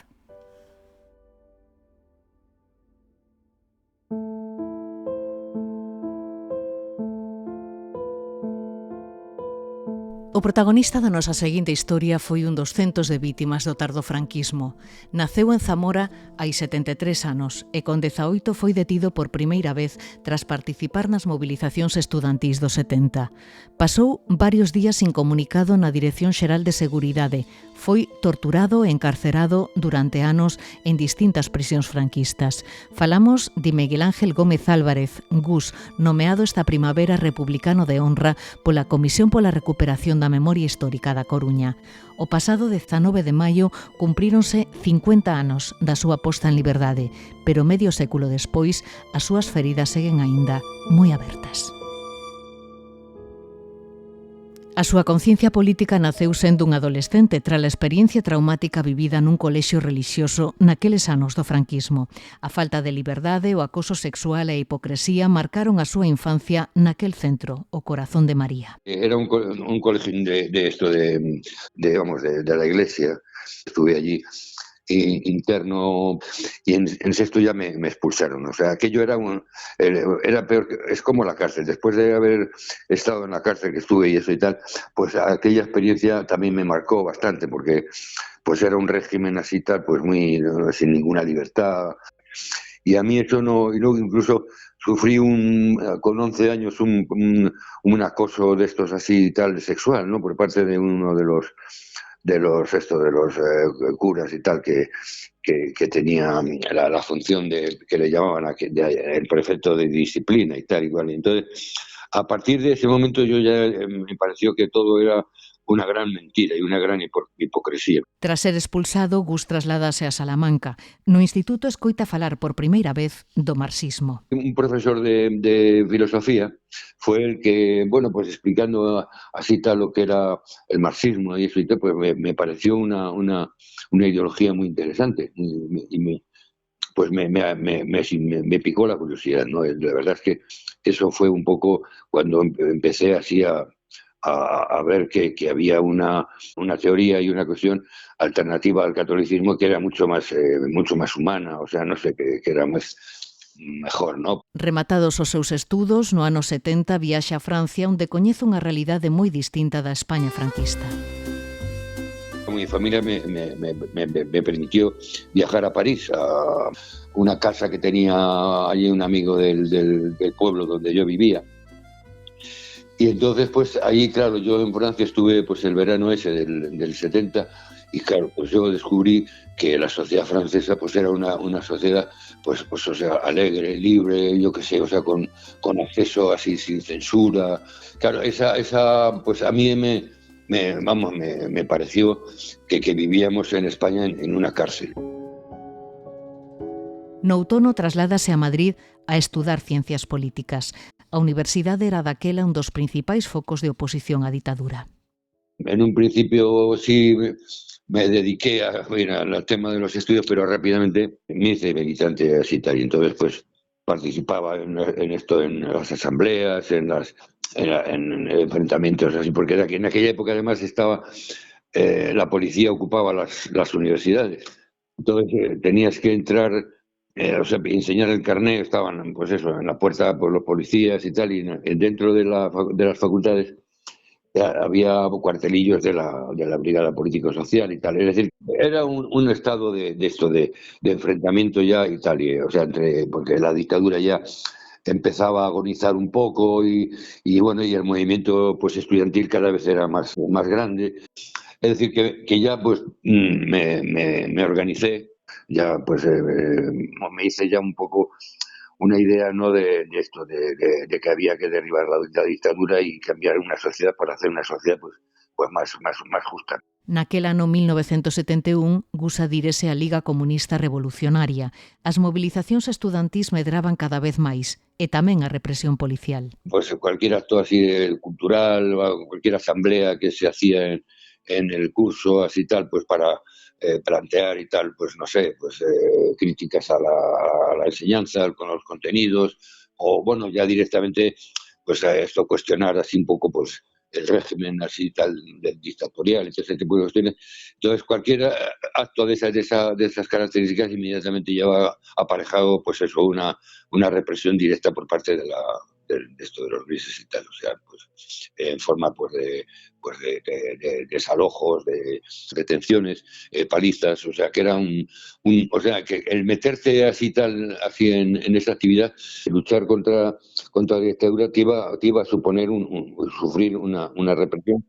S1: O protagonista da nosa seguinte historia foi un dos centos de vítimas do tardofranquismo. Naceu en Zamora hai 73 anos e con 18 foi detido por primeira vez tras participar nas movilizacións estudantís dos 70. Pasou varios días incomunicado na Dirección Xeral de Seguridade. Foi torturado e encarcerado durante anos en distintas prisións franquistas. Falamos de Miguel Ángel Gómez Álvarez, Gus, nomeado esta primavera republicano de honra pola Comisión pola Recuperación da Memoria Histórica da Coruña. O pasado 19 de maio cumpríronse 50 anos da súa posta en liberdade, pero medio século despois as súas feridas seguen aínda moi abertas. A súa conciencia política naceu sendo un adolescente tras a experiencia traumática vivida nun colexio relixioso naqueles anos do franquismo. A falta de liberdade, o acoso sexual e a hipocresía marcaron a súa infancia naquel centro, o Corazón de María.
S3: Era un colegio de la iglesia. Estuve allí interno y en sexto ya me expulsaron. O sea, aquello era peor, es como la cárcel. Después de haber estado en la cárcel que estuve y eso y tal, pues aquella experiencia también me marcó bastante porque pues era un régimen así tal, pues muy sin ninguna libertad. Y a mí eso no, y luego incluso sufrí con 11 años un acoso de estos así tal sexual, ¿no? Por parte de uno de los curas y tal que tenía la función que le llamaban el prefecto de disciplina y tal igual. Entonces, a partir de ese momento yo ya me pareció que todo era unha gran mentira e unha gran hipocresía.
S1: Tras ser expulsado, Gus trasladase a Salamanca. No instituto escoita falar por primeira vez do marxismo.
S3: Un profesor de filosofía fue el que, bueno, pues explicando así tal lo que era el marxismo y eso y tal, pues me pareció una ideología muy interesante y me picó la curiosidad, ¿no? La verdad es que eso fue un poco cuando empecé así a ver que había una teoría y una cuestión alternativa al catolicismo que era mucho más humana, o sea, no sé, que era mejor, ¿no?
S1: Rematados os seus estudos, no ano 70 viaxa a Francia onde coñece unha realidade moi distinta da España franquista.
S3: Mi familia me permitió viajar a París, a una casa que tenía allí un amigo del pueblo donde yo vivía. Y entonces, pues ahí, claro, yo en Francia estuve pues el verano ese del 70 y claro, pues yo descubrí que la sociedad francesa pues era una sociedad pues o sea, alegre, libre, yo qué sé, o sea, con acceso así sin censura. Claro, esa pues a mí me pareció que vivíamos en España en una cárcel.
S1: No outono trasládase a Madrid a estudar ciencias políticas. A universidade era daquela un dos principais focos de oposición á ditadura.
S3: En un principio sí me dediqué al tema de los estudios, pero rápidamente me hice militante así tal, y entonces pues participaba en esto, en las asambleas, en enfrentamientos así, porque en aquella época además estaba la policía ocupaba las universidades, entonces tenías que entrar, o sea, enseñar el carné, estaban pues eso, en la puerta por los policías y tal, y dentro de las facultades había cuartelillos de la Brigada Político-Social y tal. Es decir, era un estado de enfrentamiento ya y tal, o sea, porque la dictadura ya empezaba a agonizar un poco y bueno, y el movimiento pues estudiantil cada vez era más grande. Es decir, que ya pues me organicé, ya pues me hice ya un poco una idea, ¿no?, de esto, de que había que derribar la dictadura y cambiar una sociedad para hacer una sociedad pues pues más justa.
S1: Naquel ano 1971, Gus adírese á Liga Comunista Revolucionaria. As mobilizacións estudantís medraban cada vez máis, e tamén a represión policial.
S3: Pues cualquier acto así cultural, cualquier asamblea que se hacía en el curso, así tal, pues para plantear y tal, pues no sé, pues críticas a la enseñanza, con los contenidos, o bueno, ya directamente, pues a esto cuestionar así un poco, pues el régimen así tal dictatorial, ese tipo de cuestiones. Entonces cualquier acto de esas características inmediatamente lleva aparejado pues eso, una represión directa por parte de esto de los grises y tal, o sea, pues en forma pues de desalojos, de retenciones, palizas, o sea que era o sea que el meterse así así en esa actividad, luchar contra la dictadura te iba a suponer sufrir una represión.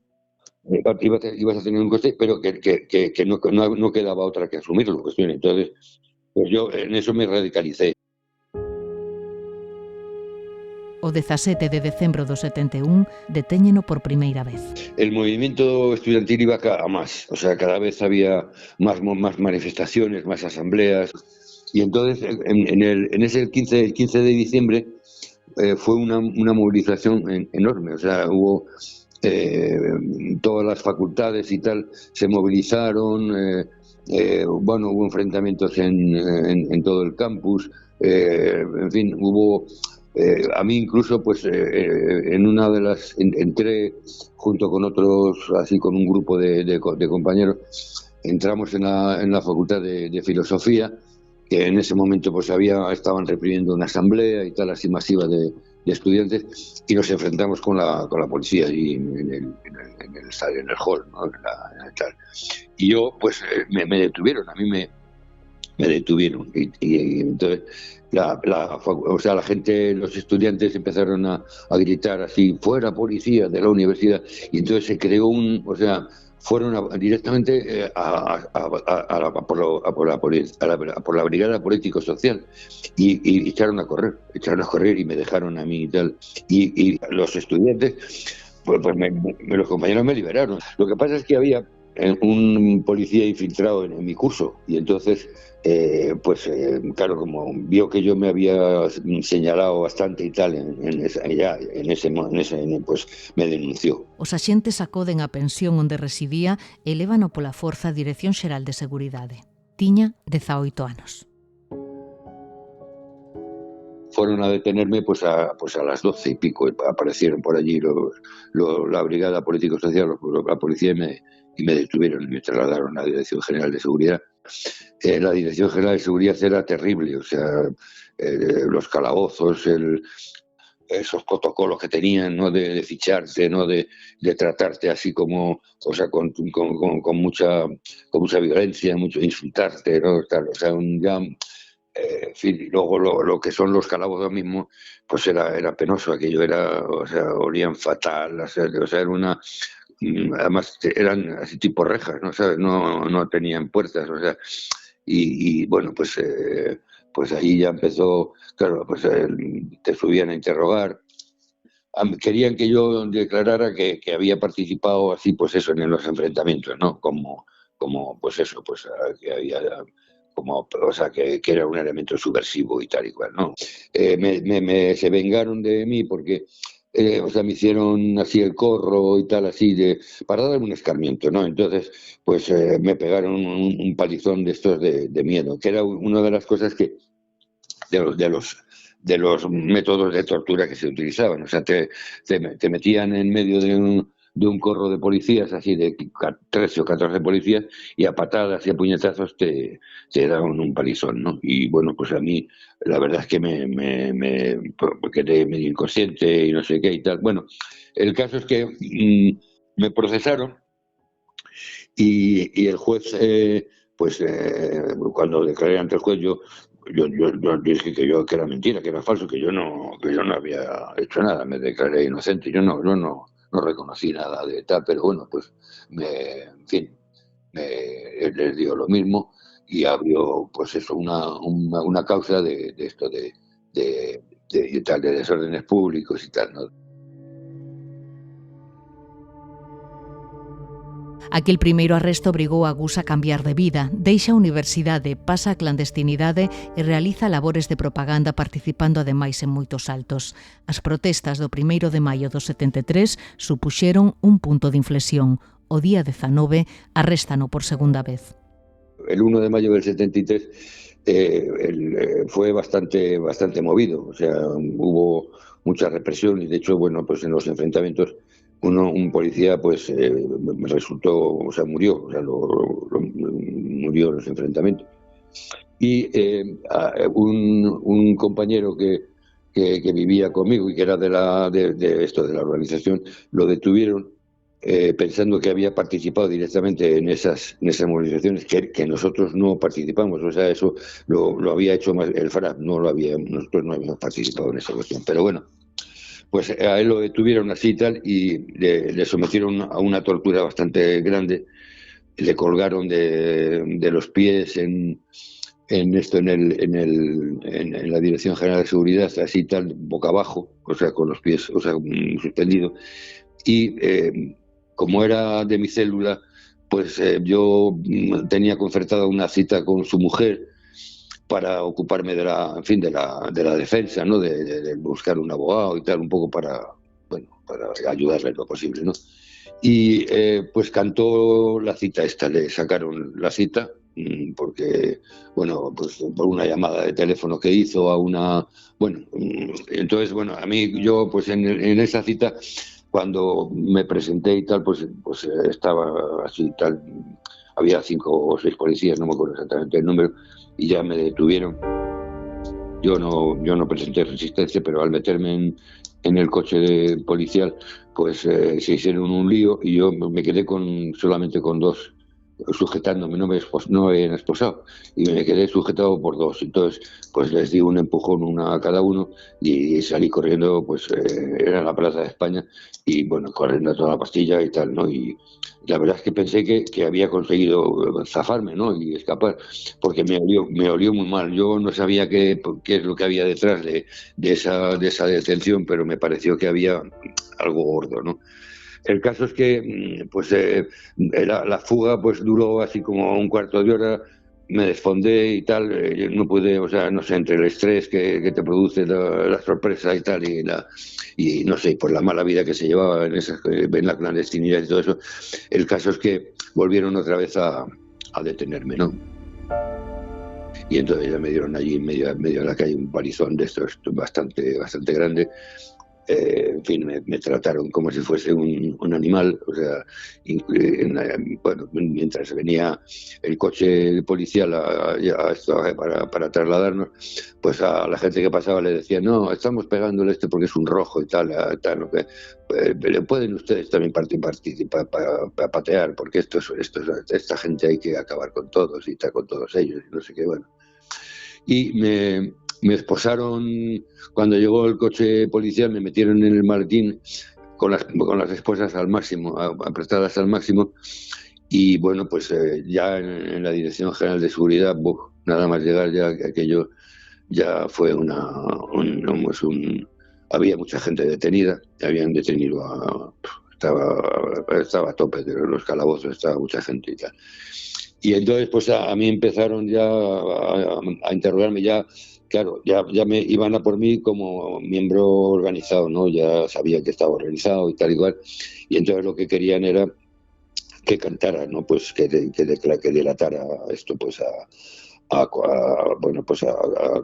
S3: Ibas a tener un coste, pero que no quedaba otra que asumirlo. Entonces, pues yo en eso me radicalicé.
S1: O 17 de decembro do 71 detéñeno por primeira vez.
S3: El movimiento estudiantil iba a más, o sea, cada vez había más manifestaciones, más asambleas, y entonces en ese 15 de diciembre fue una movilización enorme, o sea, hubo todas las facultades y tal se movilizaron, bueno, hubo enfrentamientos en todo el campus, en fin, hubo a mí incluso pues en una de las entré junto con otros, así con un grupo de compañeros, entramos en la facultad de filosofía, que en ese momento pues estaban reprimiendo una asamblea y tal así masiva de estudiantes, y nos enfrentamos con la policía allí en el hall, ¿no? Y yo pues me detuvieron, a mí me detuvieron y entonces la gente, los estudiantes empezaron a gritar así, fuera policía de la universidad, y entonces se creó fueron directamente por la brigada político-social y echaron a correr y me dejaron a mí y tal, y los estudiantes pues los compañeros me liberaron. Lo que pasa es que había un policía infiltrado en mi curso, y entonces claro, como vio que yo me había señalado bastante y tal pues me denunció.
S1: Os axentes acoden á pensión onde residía e lévano pola forza á Dirección Xeral de Seguridade. Tiña 18 anos.
S3: Fueron a detenerme pues a las 12 y pico, aparecieron por allí la brigada político-social, la policía, y me detuvieron y me trasladaron a la Dirección General de Seguridad. La Dirección General de Seguridad era terrible, o sea, los calabozos, esos protocolos que tenían, ¿no? de ficharte, ¿no? de tratarte así como, o sea, con mucha violencia, mucho insultarte, ¿no? Tal, o sea, en fin, y luego lo que son los calabozos mismos, pues era penoso, aquello o sea, olían fatal, o sea, era además eran así tipo rejas, ¿no? ¿Sabes? No tenían puertas, o sea, y bueno, pues ahí ya empezó, claro, pues te subían a interrogar. Querían que yo declarara que había participado así, pues eso, en los enfrentamientos, ¿no? Como pues eso, pues que había o sea, que era un elemento subversivo y tal y cual, ¿no? Se vengaron de mí porque o sea, me hicieron así el corro y tal, así, para darme un escarmiento, ¿no? Entonces, pues me pegaron un palizón de estos de miedo, que era una de las cosas de los métodos de tortura que se utilizaban. O sea, te metían en medio de un corro de policías, así de 13 o 14 policías, y a patadas y a puñetazos te daban un palizón, ¿no? Y bueno, pues a mí la verdad es que me quedé medio inconsciente y no sé qué y tal. Bueno, el caso es que me procesaron y el juez, cuando declaré ante el juez, yo dije que era mentira, que era falso, que yo no había hecho nada, me declaré inocente, yo no reconocí nada de tal, pero bueno, pues en fin, les dio lo mismo y abrió pues eso, una causa de esto de desórdenes públicos y tal, ¿no?
S1: Aquel primeiro arresto obrigou a Gus a cambiar de vida. Deixa a universidade, pasa a clandestinidade e realiza labores de propaganda participando ademais en moitos saltos. As protestas do 1º de maio do 73 supuxeron un punto de inflexión. O día 19 arréstano por segunda vez.
S3: El 1 de mayo del 73 fue bastante movido, o sea, hubo mucha represión y de hecho, bueno, pues en los enfrentamientos un policía pues resultó, o sea, murió, o sea, murió en los enfrentamientos. Y un compañero que vivía conmigo y que era de la organización, lo detuvieron pensando que había participado directamente en esas movilizaciones que nosotros no participamos, o sea, eso lo había hecho más el FRAP, nosotros no habíamos participado en esa cuestión, pero bueno, pues a él lo detuvieron así y tal y le sometieron a una tortura bastante grande, le colgaron de los pies en la Dirección General de Seguridad, así tal, boca abajo, o sea, con los pies, o sea, suspendido, y como era de mi célula, pues yo tenía concertada una cita con su mujer para ocuparme de la defensa, ¿no? De buscar un abogado y tal, un poco para ayudarle lo posible, ¿no? Y pues cantó la cita esta, le sacaron la cita porque, bueno, pues por una llamada de teléfono que hizo a una... Bueno, entonces, bueno, a mí, yo pues en esa cita, cuando me presenté y tal, pues estaba así tal, había 5 o 6 policías, no me acuerdo exactamente el número, y ya me detuvieron. Yo no presenté resistencia, pero al meterme en el coche policial, pues se hicieron un lío y yo me quedé solamente con 2 sujetándome, no me habían esposado y me quedé sujetado por 2, entonces pues les di un empujón una a cada uno y salí corriendo, pues era la Plaza de España y bueno, corriendo a toda la pastilla y tal, ¿no? Y la verdad es que pensé que había conseguido zafarme, ¿no? Y escapar, porque me olió muy mal. Yo no sabía qué es lo que había detrás de esa detención, pero me pareció que había algo gordo, ¿no? El caso es que pues la fuga pues duró así como un cuarto de hora, me desfondé y tal, no pude, o sea, no sé, entre el estrés que te produce la sorpresa y tal, y no sé, por la mala vida que se llevaba en la clandestinidad y todo eso, el caso es que volvieron otra vez a detenerme, ¿no? Y entonces ya me dieron allí en medio de la calle un palizón de estos bastante grande. En fin, me trataron como si fuese un animal, o sea, bueno, mientras venía el coche policial para trasladarnos, pues a la gente que pasaba le decía, no, estamos pegándole porque es un rojo y tal, ¿no? Le pueden ustedes también participar para patear, porque esta gente hay que acabar con todos y estar con todos ellos, y no sé qué, bueno. Y me esposaron, cuando llegó el coche policial, me metieron en el maletín con las esposas al máximo, apretadas al máximo, y bueno, pues ya en la Dirección General de Seguridad, nada más llegar ya aquello ya fue había mucha gente detenida, habían detenido estaba a tope de los calabozos, estaba mucha gente y tal. Y entonces pues a mí empezaron ya a interrogarme ya. Claro, ya me iban a por mí como miembro organizado, ¿no? Ya sabía que estaba organizado y tal igual. Y entonces lo que querían era que cantara, ¿no? Pues que delatara esto, pues a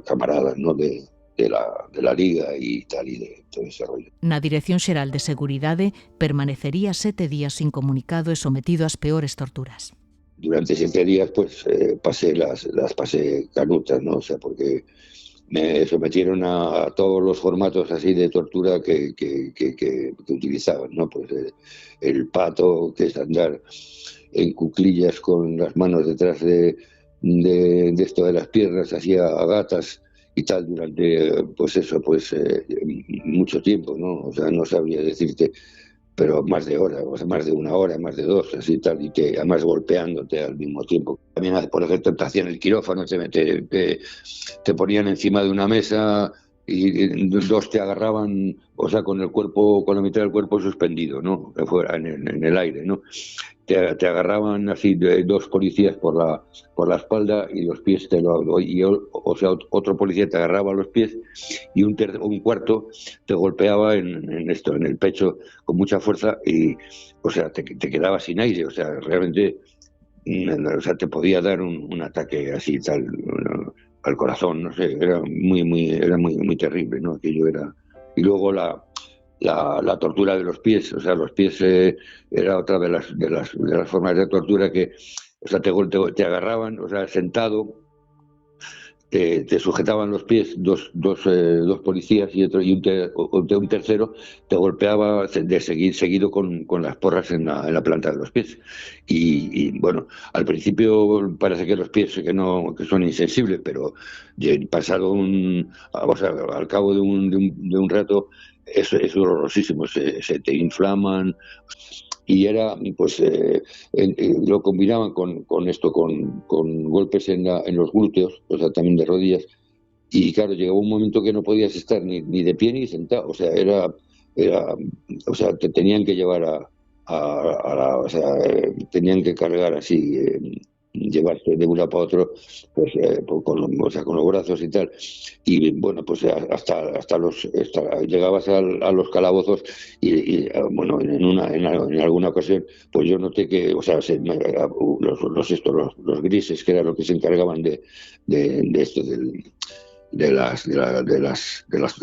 S3: camaradas, ¿no? De la Liga y tal, y de todo ese rollo.
S1: Na Dirección Xeral de Seguridade permanecería 7 días incomunicado e sometido ás peores torturas.
S3: Durante 7 días, pues pasé pasé canutas, ¿no? O sea, porque me sometieron a todos los formatos así de tortura que utilizaban, ¿no? Pues el pato, que es andar en cuclillas con las manos detrás de esto de las piernas, hacía gatas y tal durante, pues eso, mucho tiempo, ¿no? O sea, no sabría decirte, pero más de hora, o sea, más de 1 hora, más de 2, así tal, y que además golpeándote al mismo tiempo. También, por ejemplo, te hacían el quirófano, te ponían encima de una mesa y dos te agarraban, o sea, con el cuerpo, con la mitad del cuerpo suspendido, ¿no? Fuera, en el aire, ¿no? Te agarraban así dos policías por la espalda y los pies o sea, otro policía te agarraba los pies y un cuarto te golpeaba en el pecho con mucha fuerza y, o sea, te quedabas sin aire, o sea, realmente, o sea, te podía dar un ataque así tal al corazón, no sé, era muy terrible, ¿no? Aquello era. Y luego la tortura de los pies, o sea, los pies era otra de las formas de tortura que, o sea, te agarraban, o sea, sentado, te sujetaban los pies dos policías y un tercero te golpeaba seguido con las porras en la planta de los pies. Y bueno, al principio parece que los pies que son insensibles, pero pasado al cabo de un rato es horrorosísimo, se te inflaman. Y era, pues, lo combinaban con esto, con golpes en los glúteos, o sea, también de rodillas. Y claro, llegaba un momento que no podías estar ni de pie ni sentado, o sea, o sea, te tenían que llevar o sea, tenían que cargar así, llevarte de una para otro, pues, o sea, con los brazos y tal. Y bueno, pues llegabas a los calabozos y bueno, en alguna ocasión, pues yo noté que, o sea, los grises, que era lo que se encargaban de esto de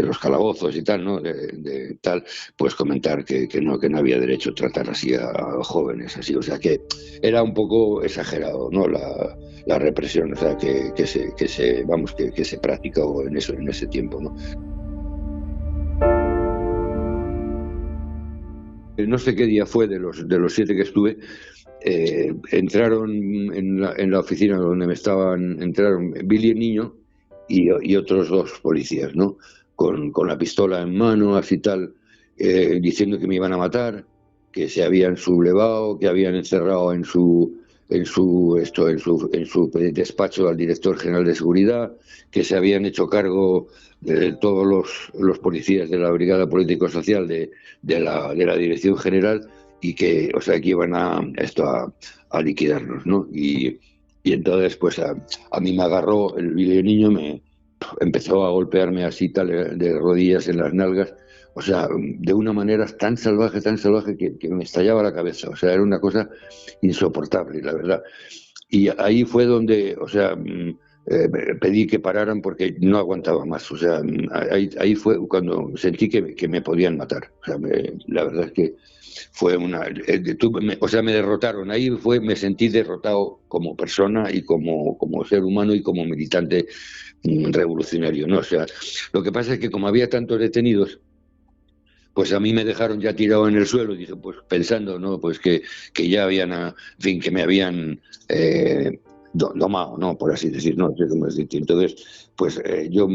S3: los calabozos y tal, ¿no? Tal, pues comentar que no había derecho a tratar así a jóvenes, así, o sea, que era un poco exagerado, ¿no? La represión, o sea, que se practicó en ese tiempo, ¿no? No sé qué día fue de los 7 que estuve. Entraron en la oficina donde entraron Billy el niño y otros 2 policías, ¿no? Con la pistola en mano, así tal, diciendo que me iban a matar, que se habían sublevado, que habían encerrado en su despacho al director general de seguridad, que se habían hecho cargo de todos los policías de la Brigada Político-Social de la Dirección General y que, o sea, que iban a liquidarnos, ¿no? Y entonces, pues a mí me agarró el niño, me empezó a golpearme así tal de rodillas en las nalgas, o sea, de una manera tan salvaje que me estallaba la cabeza, o sea, era una cosa insoportable, la verdad. Y ahí fue donde, o sea, pedí que pararan porque no aguantaba más, o sea, ahí fue cuando sentí que me podían matar, o sea, la verdad es que fue o sea, me derrotaron. Ahí me sentí derrotado como persona y como ser humano y como militante revolucionario, ¿no? O sea, lo que pasa es que como había tantos detenidos, pues a mí me dejaron ya tirado en el suelo, dije, pues pensando, ¿no? Pues que ya habían, en fin, que me habían domado, ¿no? Por así decir, no sé cómo decir. Entonces, pues yo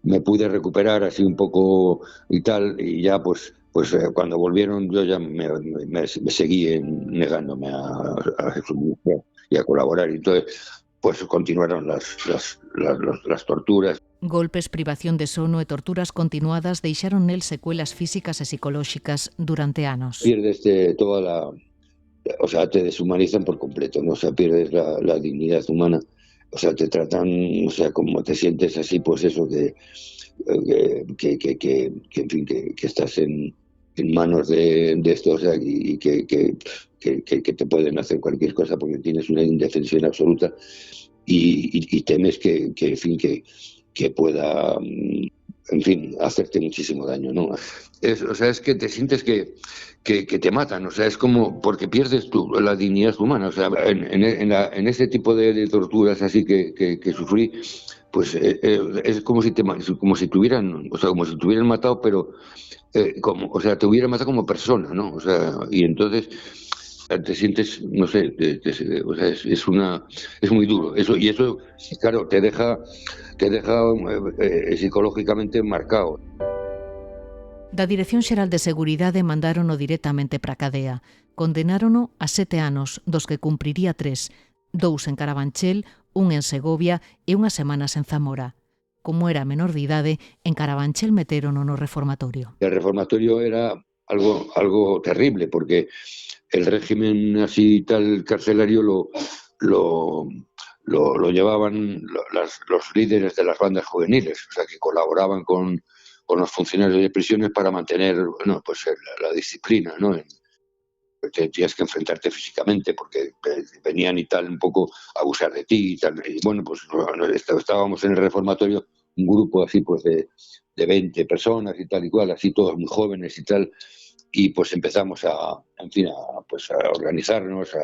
S3: me pude recuperar así un poco y tal, y ya pues cuando volvieron yo ya me seguí negándome a y a colaborar. Y entonces, pues continuaron las torturas.
S1: Golpes, privación de sono e torturas continuadas deixaron nel secuelas físicas e psicolóxicas durante anos.
S3: Pierdes o sea, te deshumanizan por completo, ¿no? O sea, pierdes la dignidad humana. O sea, te tratan, o sea, como te sientes así, pues eso, que en fin, que estás en manos de esto, o sea, y que te pueden hacer cualquier cosa porque tienes una indefensión absoluta y temes que en fin, que pueda, en fin, hacerte muchísimo daño, ¿no? O sea, es que te sientes que te matan, o sea, es como porque pierdes la dignidad humana, o sea, en ese tipo de torturas así que sufrí, pues es como si te hubieran, o sea, como si te hubieran matado, pero o sea, te hubieran matado como persona, ¿no? O sea, y entonces te sientes, no sé, o sea, es muy duro, y eso, claro, te deja psicológicamente marcado.
S1: Da Dirección Xeral de Seguridade mandárono directamente para a cadea. Condenárono a 7 anos, dos que cumpriría 3, 2 en Carabanchel, un en Segovia e unhas semanas en Zamora. como era menor de idade, en Carabanchel metérono no reformatorio.
S3: El reformatorio era algo terrible, porque el régimen así tal carcelario lo llevaban los líderes de las bandas juveniles, o sea, que colaboraban con los funcionarios de prisiones para mantener, bueno, pues la disciplina, ¿no? Te tienes que enfrentarte físicamente porque venían y tal un poco a abusar de ti y tal. Y bueno, pues estábamos en el reformatorio, un grupo así pues de 20 personas y tal y cual, así todos muy jóvenes y tal, y pues empezamos a organizarnos,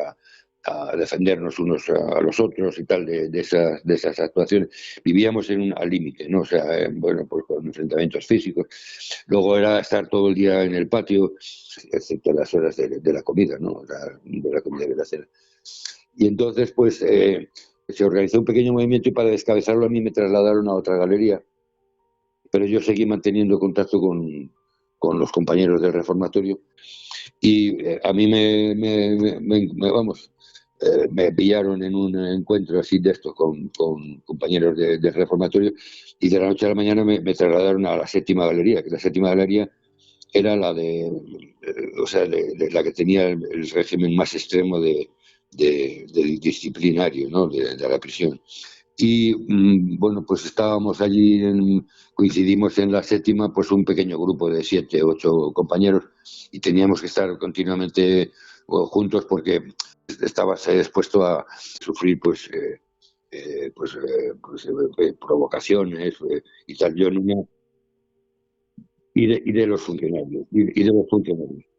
S3: a defendernos unos a los otros y tal de esas actuaciones. Vivíamos al límite, ¿no? O sea, bueno, pues con enfrentamientos físicos. Luego era estar todo el día en el patio, excepto las horas de la comida, ¿no? De la comida y de la cena. Y entonces, pues, se organizó un pequeño movimiento y para descabezarlo a mí me trasladaron a otra galería. Pero yo seguí manteniendo contacto con los compañeros del reformatorio y a mí me pillaron en un encuentro así de estos con compañeros del reformatorio y de la noche a la mañana me trasladaron a la séptima galería, que la séptima galería era la de la que tenía el régimen más extremo de disciplinario, ¿no? de la prisión. Y bueno, pues estábamos allí, coincidimos en la séptima, pues un pequeño grupo de 7, 8 compañeros y teníamos que estar continuamente juntos porque estabas expuesto a sufrir provocaciones y tal. Yo no. Y de los funcionarios,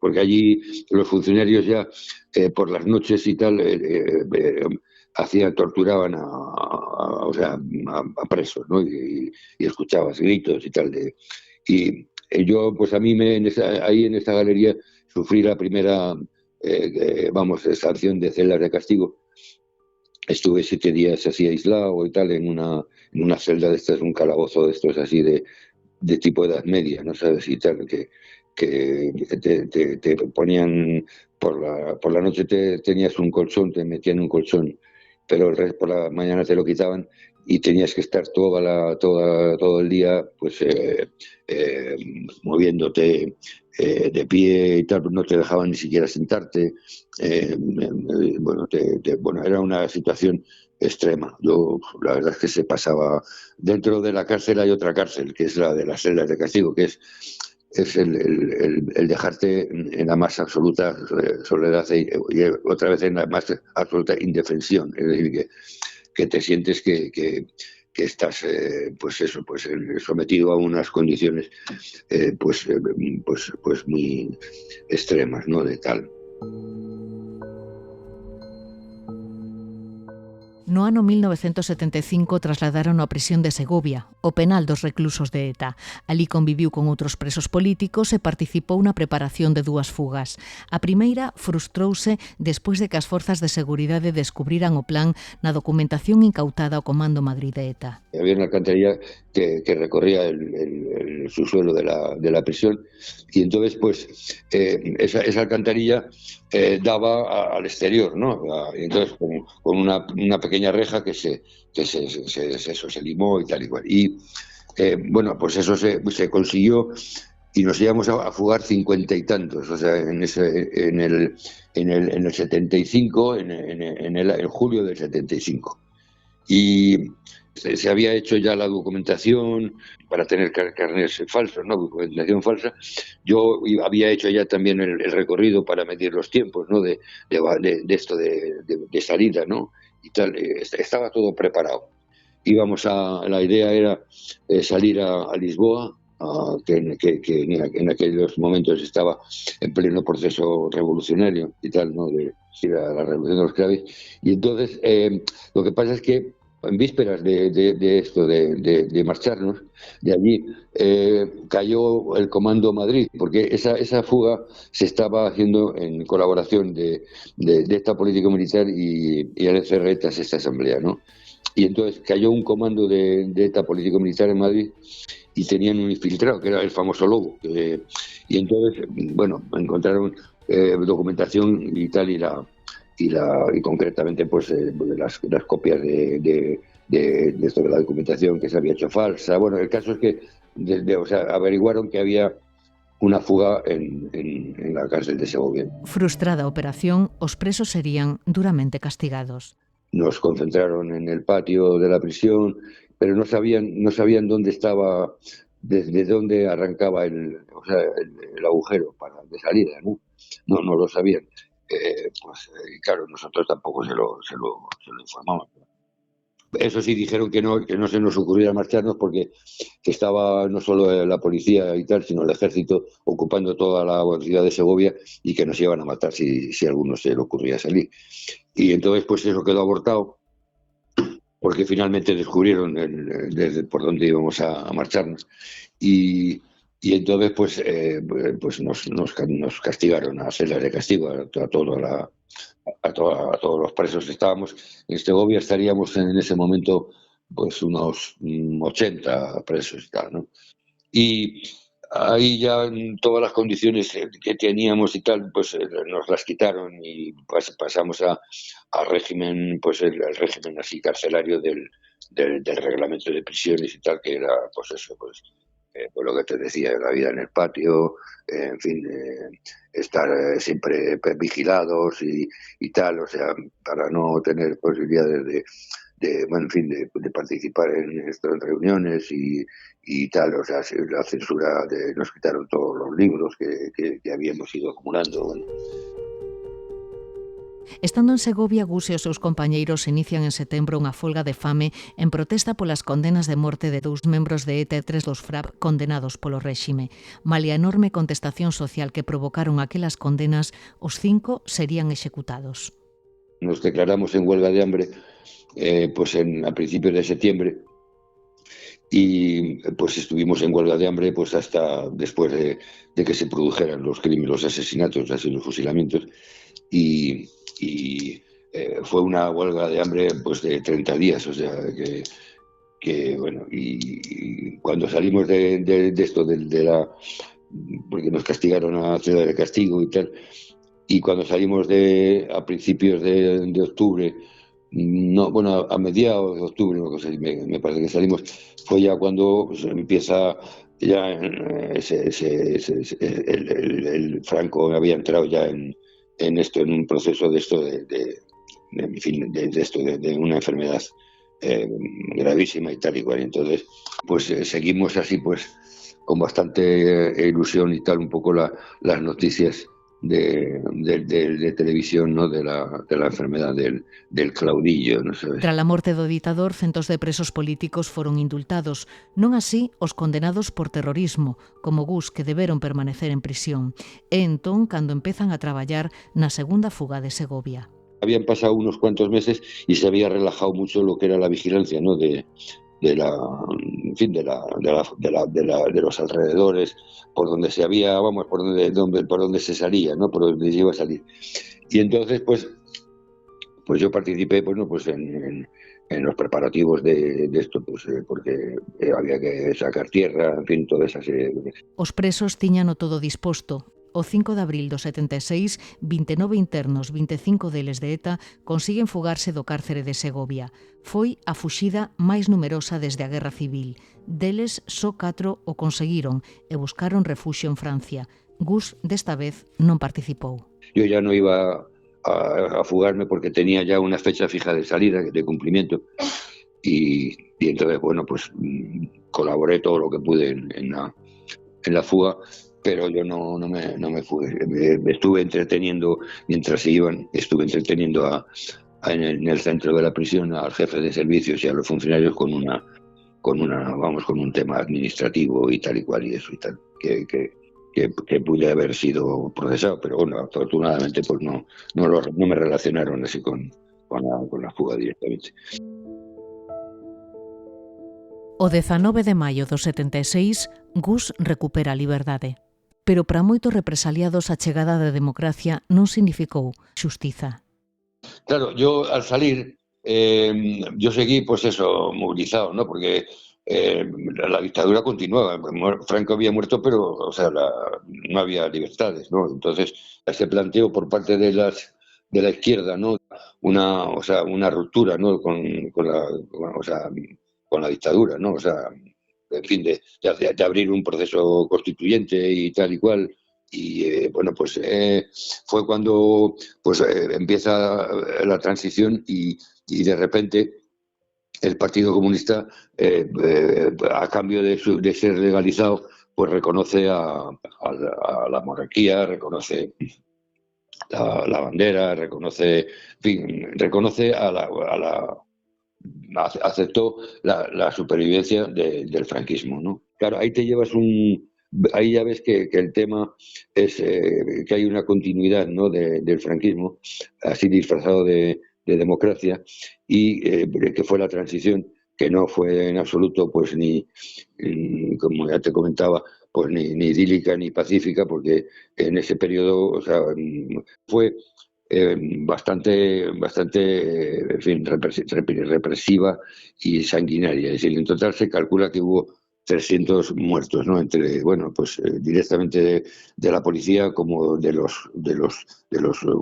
S3: porque allí los funcionarios ya por las noches y tal torturaban a presos, ¿no? Y escuchabas gritos y tal. Y yo, pues a mí ahí en esta galería sufrí la primera, sanción de celdas de castigo. Estuve 7 días así aislado y tal en una celda de estas, un calabozo de estos así de tipo Edad Media, ¿no sabes? Y tal, que te ponían por la noche tenías un colchón, te metían un colchón, pero el resto por la mañana te lo quitaban y tenías que estar todo el día pues moviéndote de pie y tal, no te dejaban ni siquiera sentarte. Era una situación extrema. Yo, la verdad es que se pasaba. Dentro de la cárcel hay otra cárcel, que es la de las celdas de castigo, que es el dejarte en la más absoluta soledad y otra vez en la más absoluta indefensión. Es decir, que te sientes que estás sometido a unas condiciones muy extremas, ¿no? De tal.
S1: No ano 1975 trasladaron á prisión de Segovia, o penal dos reclusos de ETA. Alí conviviu con outros presos políticos e participou na preparación de 2 fugas. A primeira frustrouse despois de que as forzas de seguridade descubriran o plan na documentación incautada ao Comando Madrid de ETA.
S3: Había una alcantarilla que recorría el subsuelo de la prisión y entonces pues esa alcantarilla daba al exterior, ¿no? Y entonces con una pequeña reja que se limó y tal y cual. Y pues eso se consiguió y nos íbamos a fugar 50 y tantos, o sea, en el 75, en julio del 75. Y se había hecho ya la documentación para tener carnets falsos, ¿no? Documentación falsa. Yo había hecho ya también el recorrido para medir los tiempos, ¿no? De esto de salida, ¿no? Y tal, estaba todo preparado. La idea era salir a Lisboa, que en aquellos momentos estaba en pleno proceso revolucionario y tal, ¿no? De ir a la revolución de los claves. Y entonces lo que pasa es que en vísperas de marcharnos de allí, cayó el Comando Madrid, porque esa fuga se estaba haciendo en colaboración de esta política militar y el ECRETA, esta asamblea, ¿no? Y entonces cayó un comando de esta política militar en Madrid y tenían un infiltrado, que era el famoso Lobo. Y entonces, encontraron documentación y tal, y concretamente pues las copias de esto de la documentación que se había hecho falsa. Bueno, el caso es que o sea, averiguaron que había una fuga en la cárcel de Segovia.
S1: Frustrada a operación, os presos serían duramente castigados.
S3: Nos concentraron en el patio de la prisión, pero no sabían dónde estaba, desde dónde arrancaba el agujero de salida, ¿no? No lo sabían. Claro, nosotros tampoco se lo informamos. Eso sí, dijeron que no se nos ocurriera marcharnos porque estaba no solo la policía y tal, sino el ejército ocupando toda la ciudad de Segovia y que nos iban a matar si a alguno se le ocurría salir. Y entonces pues eso quedó abortado porque finalmente descubrieron por dónde íbamos a marcharnos. Y entonces pues nos castigaron a celdas de castigo a todos los presos. Estábamos en Segovia, estaríamos en ese momento pues unos 80 presos y tal, ¿no? Y ahí ya todas las condiciones que teníamos y tal, pues nos las quitaron y pasamos al régimen, pues el régimen así carcelario del reglamento de prisiones y tal, que era pues eso, pues lo que te decía, la vida en el patio, en fin, estar siempre vigilados y tal, o sea, para no tener posibilidades de participar en estas reuniones y tal, o sea, la censura, nos quitaron todos los libros que habíamos ido acumulando, bueno.
S1: Estando en Segovia, Gus e os seus compañeiros inician en setembro unha folga de fame en protesta polas condenas de morte de 2 membros de ETA e 3 dos FRAP condenados polo réxime. Malia a enorme contestación social que provocaron aquelas condenas, os 5 serían executados.
S3: Nos declaramos en huelga de hambre a principios de septiembre y pues estuvimos en huelga de hambre pues hasta después de que se produjeran los crímenes, los asesinatos, así los fusilamientos y fue una huelga de hambre pues de 30 días, o sea que bueno, y cuando salimos de esto porque nos castigaron a celda de castigo y tal, y cuando salimos a principios de octubre, no, bueno, a mediados de octubre, me parece que salimos, fue ya cuando pues, empieza ya el Franco había entrado ya en un proceso de esto de una enfermedad gravísima y tal y cual. Entonces, pues seguimos así, pues con bastante ilusión y tal, un poco las noticias de televisión, ¿no? de la enfermedad del claudillo, ¿no sabes?
S1: Tras a morte do ditador, centos de presos políticos foron indultados, non así os condenados por terrorismo, como Gus, que deberon permanecer en prisión. E entón, cando empezan a traballar na segunda fuga de Segovia.
S3: Habían pasado unos cuantos meses y se había relajado mucho lo que era la vigilancia, ¿no? de los alrededores, por donde se había, vamos, por donde se salía, ¿no? Por donde se iba a salir. Y entonces, pues yo participé, bueno, pues en los preparativos de esto, pues porque había que sacar tierra, en fin, toda esa serie de...
S1: Os presos tiñan o todo disposto. O 5 de abril do 76, 29 internos, 25 deles de ETA, consiguen fugarse do cárcere de Segovia. Foi a fuxida máis numerosa desde a Guerra Civil. Deles, só 4 o conseguiron e buscaron refuxio en Francia. Gus, desta vez, non participou.
S3: Yo ya no iba a fugarme porque tenía ya una fecha fija de salida, de cumplimiento, y entonces, bueno, pues colaboré todo lo que pude en la fuga, pero yo no me fugué. Me estuve entreteniendo, mientras se iban, en el centro de la prisión al jefe de servicios y a los funcionarios con un tema administrativo y tal y cual y eso y tal, que pude haber sido procesado, pero bueno, afortunadamente pues no me relacionaron así con la fuga directamente.
S1: O 19 de maio do 76, Gus recupera a liberdade. Pero para moitos represaliados a chegada da democracia non significou xustiza.
S3: Claro, yo al salir, yo seguí pues eso, movilizado, ¿no? Porque la dictadura continuaba. Franco había muerto, pero o sea, no había libertades, ¿no? Entonces, se planteó por parte de la izquierda, ¿no? Una ruptura, ¿no? con la dictadura, ¿no? O sea, en fin, de abrir un proceso constituyente y tal y cual. Y bueno, pues fue cuando pues empieza la transición y de repente el Partido Comunista, a cambio de ser legalizado, pues reconoce a la monarquía, reconoce la bandera, reconoce aceptó la supervivencia del franquismo, ¿no? Claro, ahí ahí ya ves que el tema es que hay una continuidad, ¿no? del franquismo, así disfrazado de democracia, y que fue la transición, que no fue en absoluto, pues ni como ya te comentaba, pues ni idílica ni pacífica, porque en ese periodo, o sea, fue bastante, en fin, represiva y sanguinaria. Es decir, en total se calcula que hubo 300 muertos, ¿no? Entre, bueno, pues directamente de la policía como de los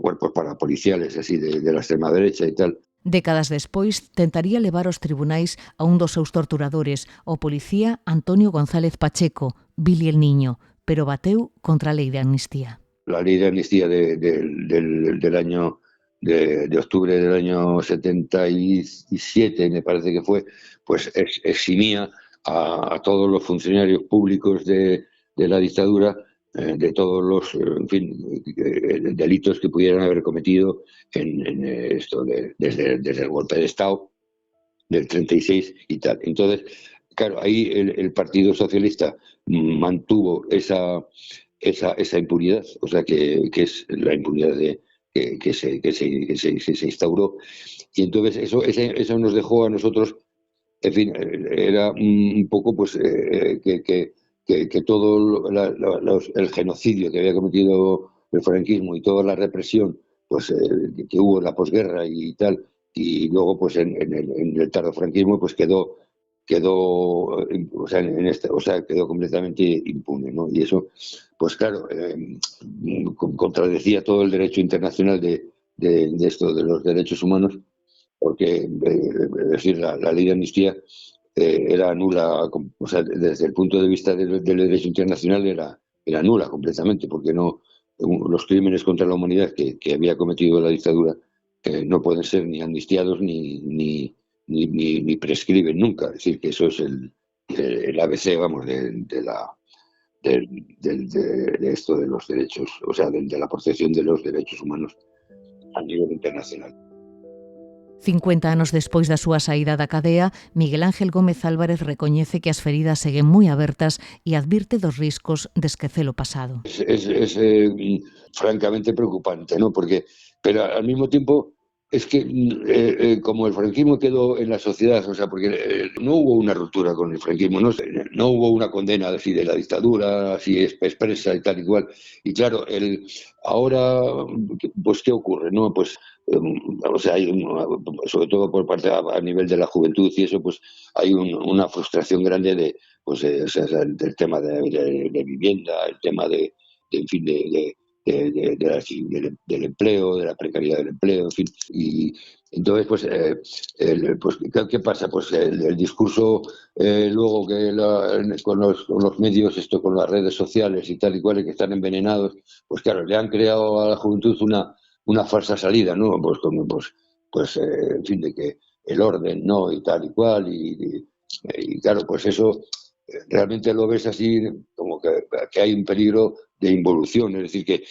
S3: cuerpos parapoliciales, así, de la extrema derecha y tal.
S1: Décadas despois, tentaría levar aos tribunais a un dos seus torturadores, o policía Antonio González Pacheco, Billy el Niño, pero bateu contra a lei de amnistía.
S3: La ley de amnistía del año de octubre del año 77, me parece que fue, pues eximía a todos los funcionarios públicos de la dictadura de todos los, en fin, delitos que pudieran haber cometido en esto desde el golpe de Estado del 36 y tal. Entonces, claro, ahí el Partido Socialista mantuvo esa impunidad, o sea, que es la impunidad que se instauró. Y entonces eso nos dejó a nosotros, en fin, era un poco pues que todo el genocidio que había cometido el franquismo y toda la represión pues que hubo en la posguerra y tal, y luego pues en el tardofranquismo pues quedó quedó completamente impune, ¿no? Y eso, pues claro, contradecía todo el derecho internacional de esto de los derechos humanos, porque es decir, la ley de amnistía era nula, o sea, desde el punto de vista del derecho internacional era nula completamente, porque no los crímenes contra la humanidad que había cometido la dictadura no pueden ser ni amnistiados ni prescriben nunca. Es decir, que eso es el ABC, vamos, de esto de los derechos, o sea, de la protección de los derechos humanos a nivel internacional.
S1: 50 anos despois da súa saída da cadea, Miguel Ángel Gómez Álvarez recoñece que as feridas seguen moi abertas e advirte dos riscos de esquecer o pasado.
S3: Es francamente preocupante, ¿no? Pero al mismo tiempo es que como el franquismo quedó en la sociedad, o sea, porque no hubo una ruptura con el franquismo, no hubo una condena así de la dictadura, así expresa y tal y cual. Y claro, ahora, pues, ¿qué ocurre? ¿No? Pues, o sea, hay sobre todo por parte a nivel de la juventud y eso, pues hay una frustración grande o sea, del tema de vivienda, el tema en fin, del empleo, de la precariedad del empleo, en fin. Y entonces, pues ¿qué pasa? Pues el discurso luego con los medios, con las redes sociales y tal y cual, que están envenenados, pues claro, le han creado a la juventud una falsa salida, ¿no? Pues en fin, de que el orden, ¿no? Y tal y cual, y claro, pues eso realmente lo ves así como que hay un peligro de involución, es decir, que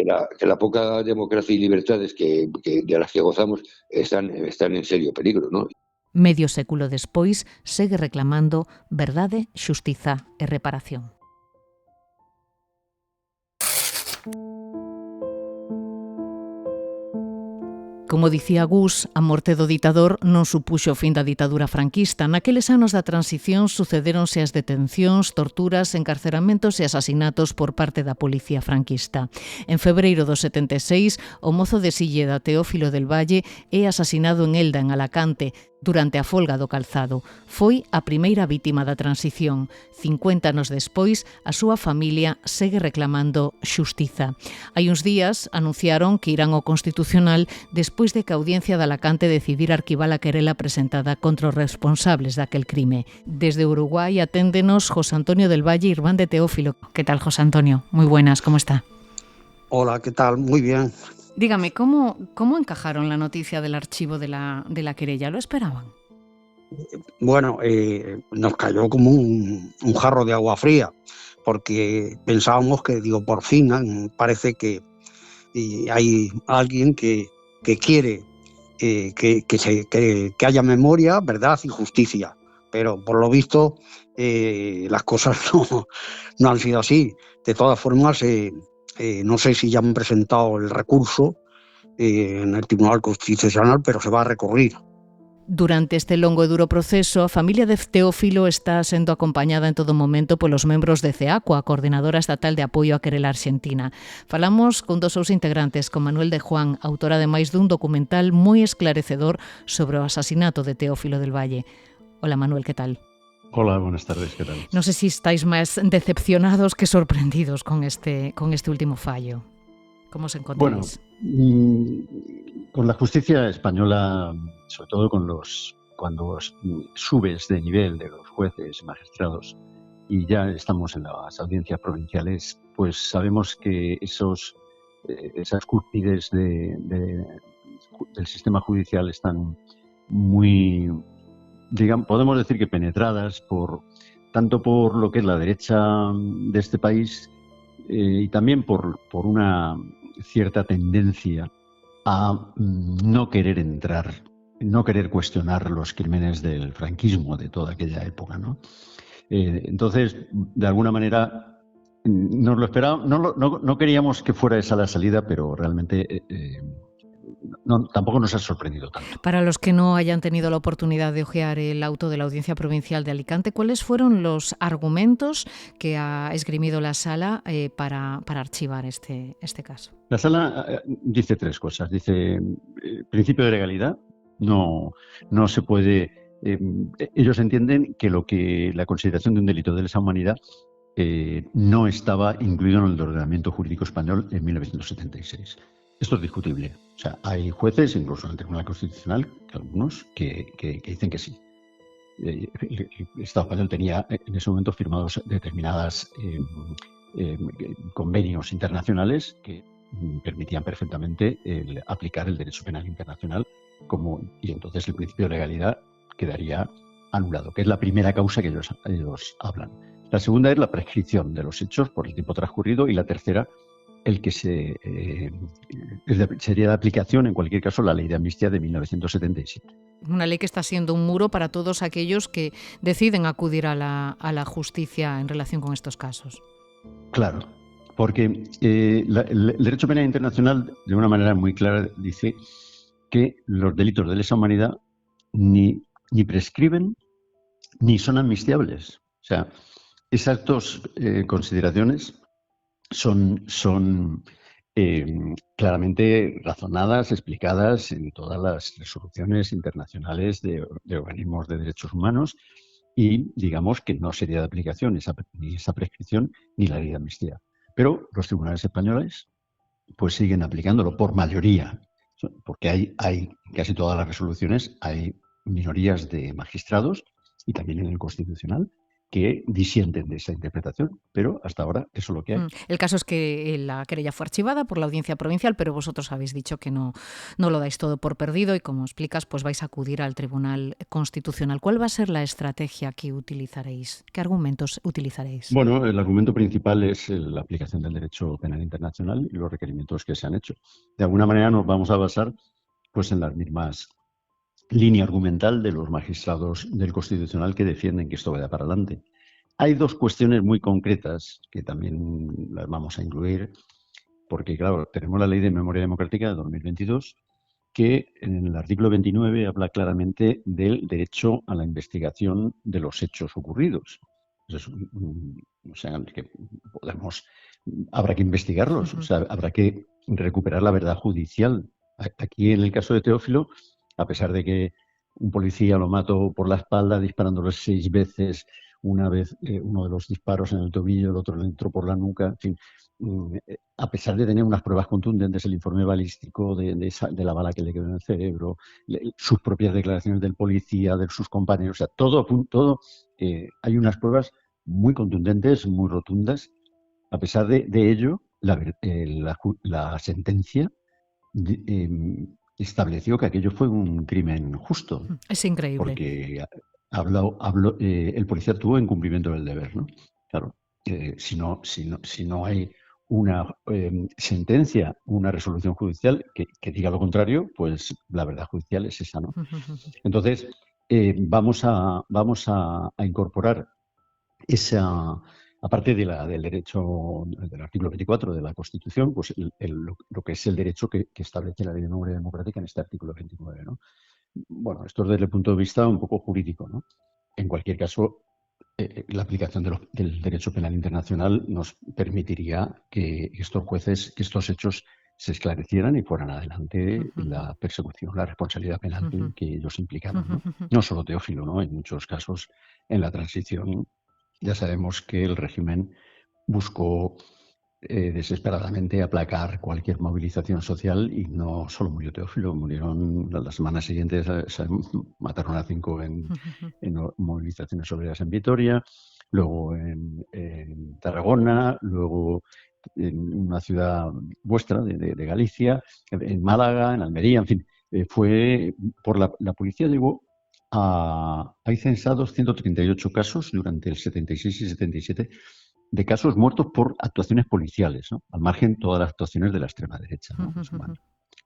S3: la poca democracia y libertades de las que gozamos están en serio peligro, ¿no?
S1: Medio século despois, segue reclamando verdade, xustiza e reparación. Como dicía Gus, a morte do ditador non supuxo o fin da ditadura franquista. Naqueles anos da transición sucedéronse as detencións, torturas, encarceramentos e asasinatos por parte da policía franquista. En febreiro do 76, o mozo de Silleda, Teófilo del Valle, é asasinado en Elda, en Alacante. durante a folga do calzado. Foi a primeira vítima da transición. 50 anos despois, a súa familia segue reclamando xustiza. Hai uns días anunciaron que irán ao Constitucional despois de que a Audiencia de Alacante decidir arquivar a querela presentada contra os responsables daquel crime. Desde Uruguai aténdenos José Antonio del Valle, irmán de Teófilo. ¿Qué tal, José Antonio? Muy buenas, ¿cómo está?
S5: Hola, ¿qué tal? Muy bien.
S1: Dígame, ¿cómo encajaron la noticia del archivo de la querella? ¿Lo esperaban?
S5: Bueno, nos cayó como un jarro de agua fría, porque pensábamos que, por fin parece que hay alguien que quiere que haya memoria, verdad y justicia. Pero por lo visto las cosas no han sido así. De todas formas, no sé si ya han presentado el recurso en el Tribunal Constitucional, pero se va a recurrir.
S1: Durante este longo e duro proceso, a familia de Teófilo está sendo acompañada en todo momento polos membros de CEACO, a Coordinadora Estatal de Apoio á Querela Arxentina. Falamos con dos seus integrantes, con Manuel de Juan, autora de máis dun documental moi esclarecedor sobre o asasinato de Teófilo del Valle. Hola, Manuel, ¿qué tal?
S4: Hola, buenas tardes, ¿qué tal?
S1: No sé si estáis máis decepcionados que sorprendidos con este último fallo. ¿Cómo os encontráis?
S4: Bueno, con la justicia española, sobre todo cuando subes de nivel de los jueces y magistrados y ya estamos en las audiencias provinciales, pues sabemos que esas cúspides del sistema judicial están muy, podemos decir que penetradas tanto por lo que es la derecha de este país y también por una cierta tendencia a no querer no querer cuestionar los crímenes del franquismo de toda aquella época, ¿no? Entonces, de alguna manera, nos lo esperábamos, no queríamos que fuera esa la salida, pero realmente tampoco nos ha sorprendido tanto.
S1: Para los que no hayan tenido la oportunidad de hojear el auto de la Audiencia Provincial de Alicante, ¿cuáles fueron los argumentos que ha esgrimido la Sala para archivar este caso?
S4: La Sala dice tres cosas. Dice, principio de legalidad, no se puede... ellos entienden que la consideración de un delito de lesa humanidad no estaba incluido en el ordenamiento jurídico español en 1976. Esto es discutible. O sea, hay jueces, incluso en el Tribunal Constitucional, algunos, que dicen que sí. El Estado español tenía en ese momento firmados determinadas convenios internacionales que permitían perfectamente aplicar el derecho penal internacional y entonces el principio de legalidad quedaría anulado, que es la primera causa que ellos hablan. La segunda es la prescripción de los hechos por el tiempo transcurrido y la tercera el que sería de aplicación, en cualquier caso, la Ley de Amnistía de 1977.
S1: Una ley que está siendo un muro para todos aquellos que deciden acudir a la justicia en relación con estos casos.
S4: Claro, porque el derecho penal internacional, de una manera muy clara, dice que los delitos de lesa humanidad ni prescriben ni son amnistiables. O sea, esas dos consideraciones son claramente razonadas, explicadas en todas las resoluciones internacionales de organismos de derechos humanos y digamos que no sería de aplicación ni esa prescripción ni la ley de amnistía. Pero los tribunales españoles pues siguen aplicándolo por mayoría, porque hay casi todas las resoluciones, hay minorías de magistrados y también en el Constitucional que disienten de esa interpretación, pero hasta ahora eso es lo que hay.
S1: El caso es que la querella fue archivada por la Audiencia Provincial, pero vosotros habéis dicho que no lo dais todo por perdido y, como explicas, pues vais a acudir al Tribunal Constitucional. ¿Cuál va a ser la estrategia que utilizaréis? ¿Qué argumentos utilizaréis?
S4: Bueno, el argumento principal es la aplicación del derecho penal internacional y los requerimientos que se han hecho. De alguna manera nos vamos a basar pues en las mismas línea argumental de los magistrados del Constitucional que defienden que esto vaya para adelante. Hay dos cuestiones muy concretas que también las vamos a incluir, porque claro, tenemos la Ley de Memoria Democrática de 2022, que en el artículo 29 habla claramente del derecho a la investigación de los hechos ocurridos. O sea, que habrá que investigarlos, o sea, habrá que recuperar la verdad judicial. Aquí, en el caso de Teófilo, a pesar de que un policía lo mató por la espalda disparándole 6 veces, una vez uno de los disparos en el tobillo, el otro le entró por la nuca, en fin. A pesar de tener unas pruebas contundentes, el informe balístico de la bala que le quedó en el cerebro, sus propias declaraciones del policía, de sus compañeros, o sea, todo hay unas pruebas muy contundentes, muy rotundas. A pesar de ello, la sentencia estableció que aquello fue un crimen justo.
S1: Es increíble.
S4: Porque el policía actuó en cumplimiento del deber, ¿no? Claro, si no hay una sentencia, una resolución judicial que diga lo contrario, pues la verdad judicial es esa, ¿no? Entonces, vamos a incorporar esa, aparte del derecho del artículo 24 de la Constitución, pues lo que es el derecho que establece la Ley de Memoria Democrática en este artículo 29, ¿no? Bueno, esto es desde el punto de vista un poco jurídico, ¿no? En cualquier caso, la aplicación del derecho penal internacional nos permitiría que estos jueces, que estos hechos se esclarecieran y fueran adelante la persecución, la responsabilidad penal que ellos implicaban, ¿no? No solo Teófilo, ¿no? En muchos casos, en la transición, ya sabemos que el régimen buscó desesperadamente aplacar cualquier movilización social y no solo murió Teófilo, murieron las semanas siguientes, mataron a 5 en movilizaciones obreras en Vitoria, luego en Tarragona, luego en una ciudad vuestra de Galicia, en Málaga, en Almería, en fin, fue por la policía llegó hay censados 138 casos durante el 76 y 77 de casos muertos por actuaciones policiales, ¿no? Al margen todas las actuaciones de la extrema derecha, ¿no? Bueno,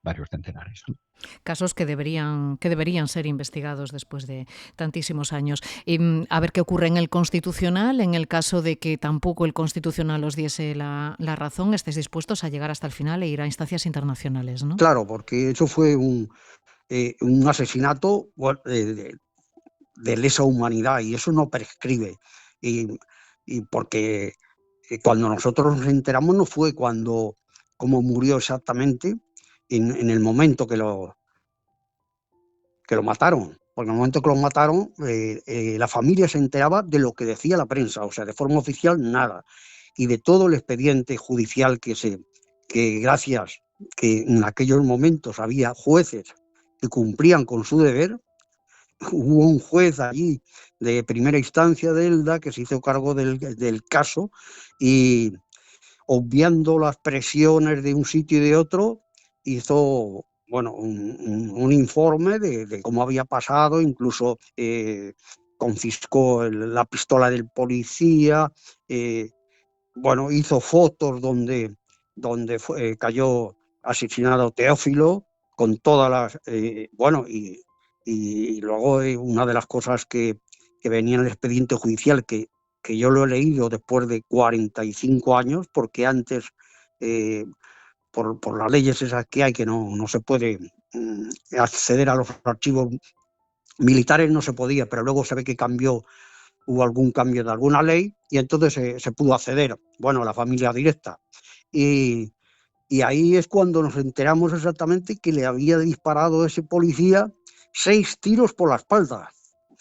S4: varios centenares, ¿no?
S1: Casos que deberían ser investigados después de tantísimos años. A ver qué ocurre en el Constitucional, en el caso de que tampoco el Constitucional os diese la razón, estéis dispuestos a llegar hasta el final e ir a instancias internacionales, ¿no?
S5: Claro, porque eso fue un asesinato de lesa humanidad y eso no prescribe. Y porque cuando nosotros nos enteramos no fue cómo murió exactamente en el momento que lo mataron. Porque en el momento que lo mataron, la familia se enteraba de lo que decía la prensa, o sea, de forma oficial nada. Y de todo el expediente judicial que gracias que en aquellos momentos había jueces que cumplían con su deber, hubo un juez allí de primera instancia de Elda que se hizo cargo del caso y, obviando las presiones de un sitio y de otro, hizo un informe de cómo había pasado, incluso confiscó la pistola del policía, hizo fotos donde cayó asesinado Teófilo, con todas las... y luego una de las cosas que venía en el expediente judicial, que yo lo he leído después de 45 años, porque antes, por las leyes esas que hay, que no se puede acceder a los archivos militares, no se podía, pero luego se ve que hubo algún cambio de alguna ley y entonces se pudo acceder, a la familia directa. Y ahí es cuando nos enteramos exactamente que le había disparado ese policía 6 tiros por la espalda.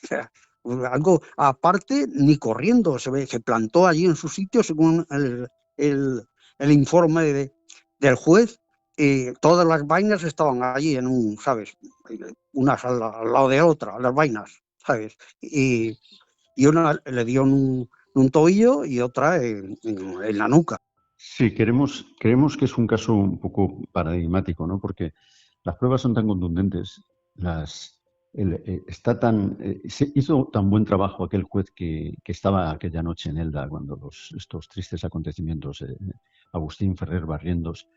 S5: O sea, algo aparte, ni corriendo, se plantó allí en su sitio, según el informe del juez. Todas las vainas estaban allí ¿sabes? Unas al lado de otras, las vainas, ¿sabes? Y una le dio en un tobillo y otra en la nuca.
S4: Sí, creemos que es un caso un poco paradigmático, ¿no? Porque las pruebas son tan contundentes, se hizo tan buen trabajo aquel juez que estaba aquella noche en Elda cuando estos tristes acontecimientos, Agustín Ferrer Barrientos,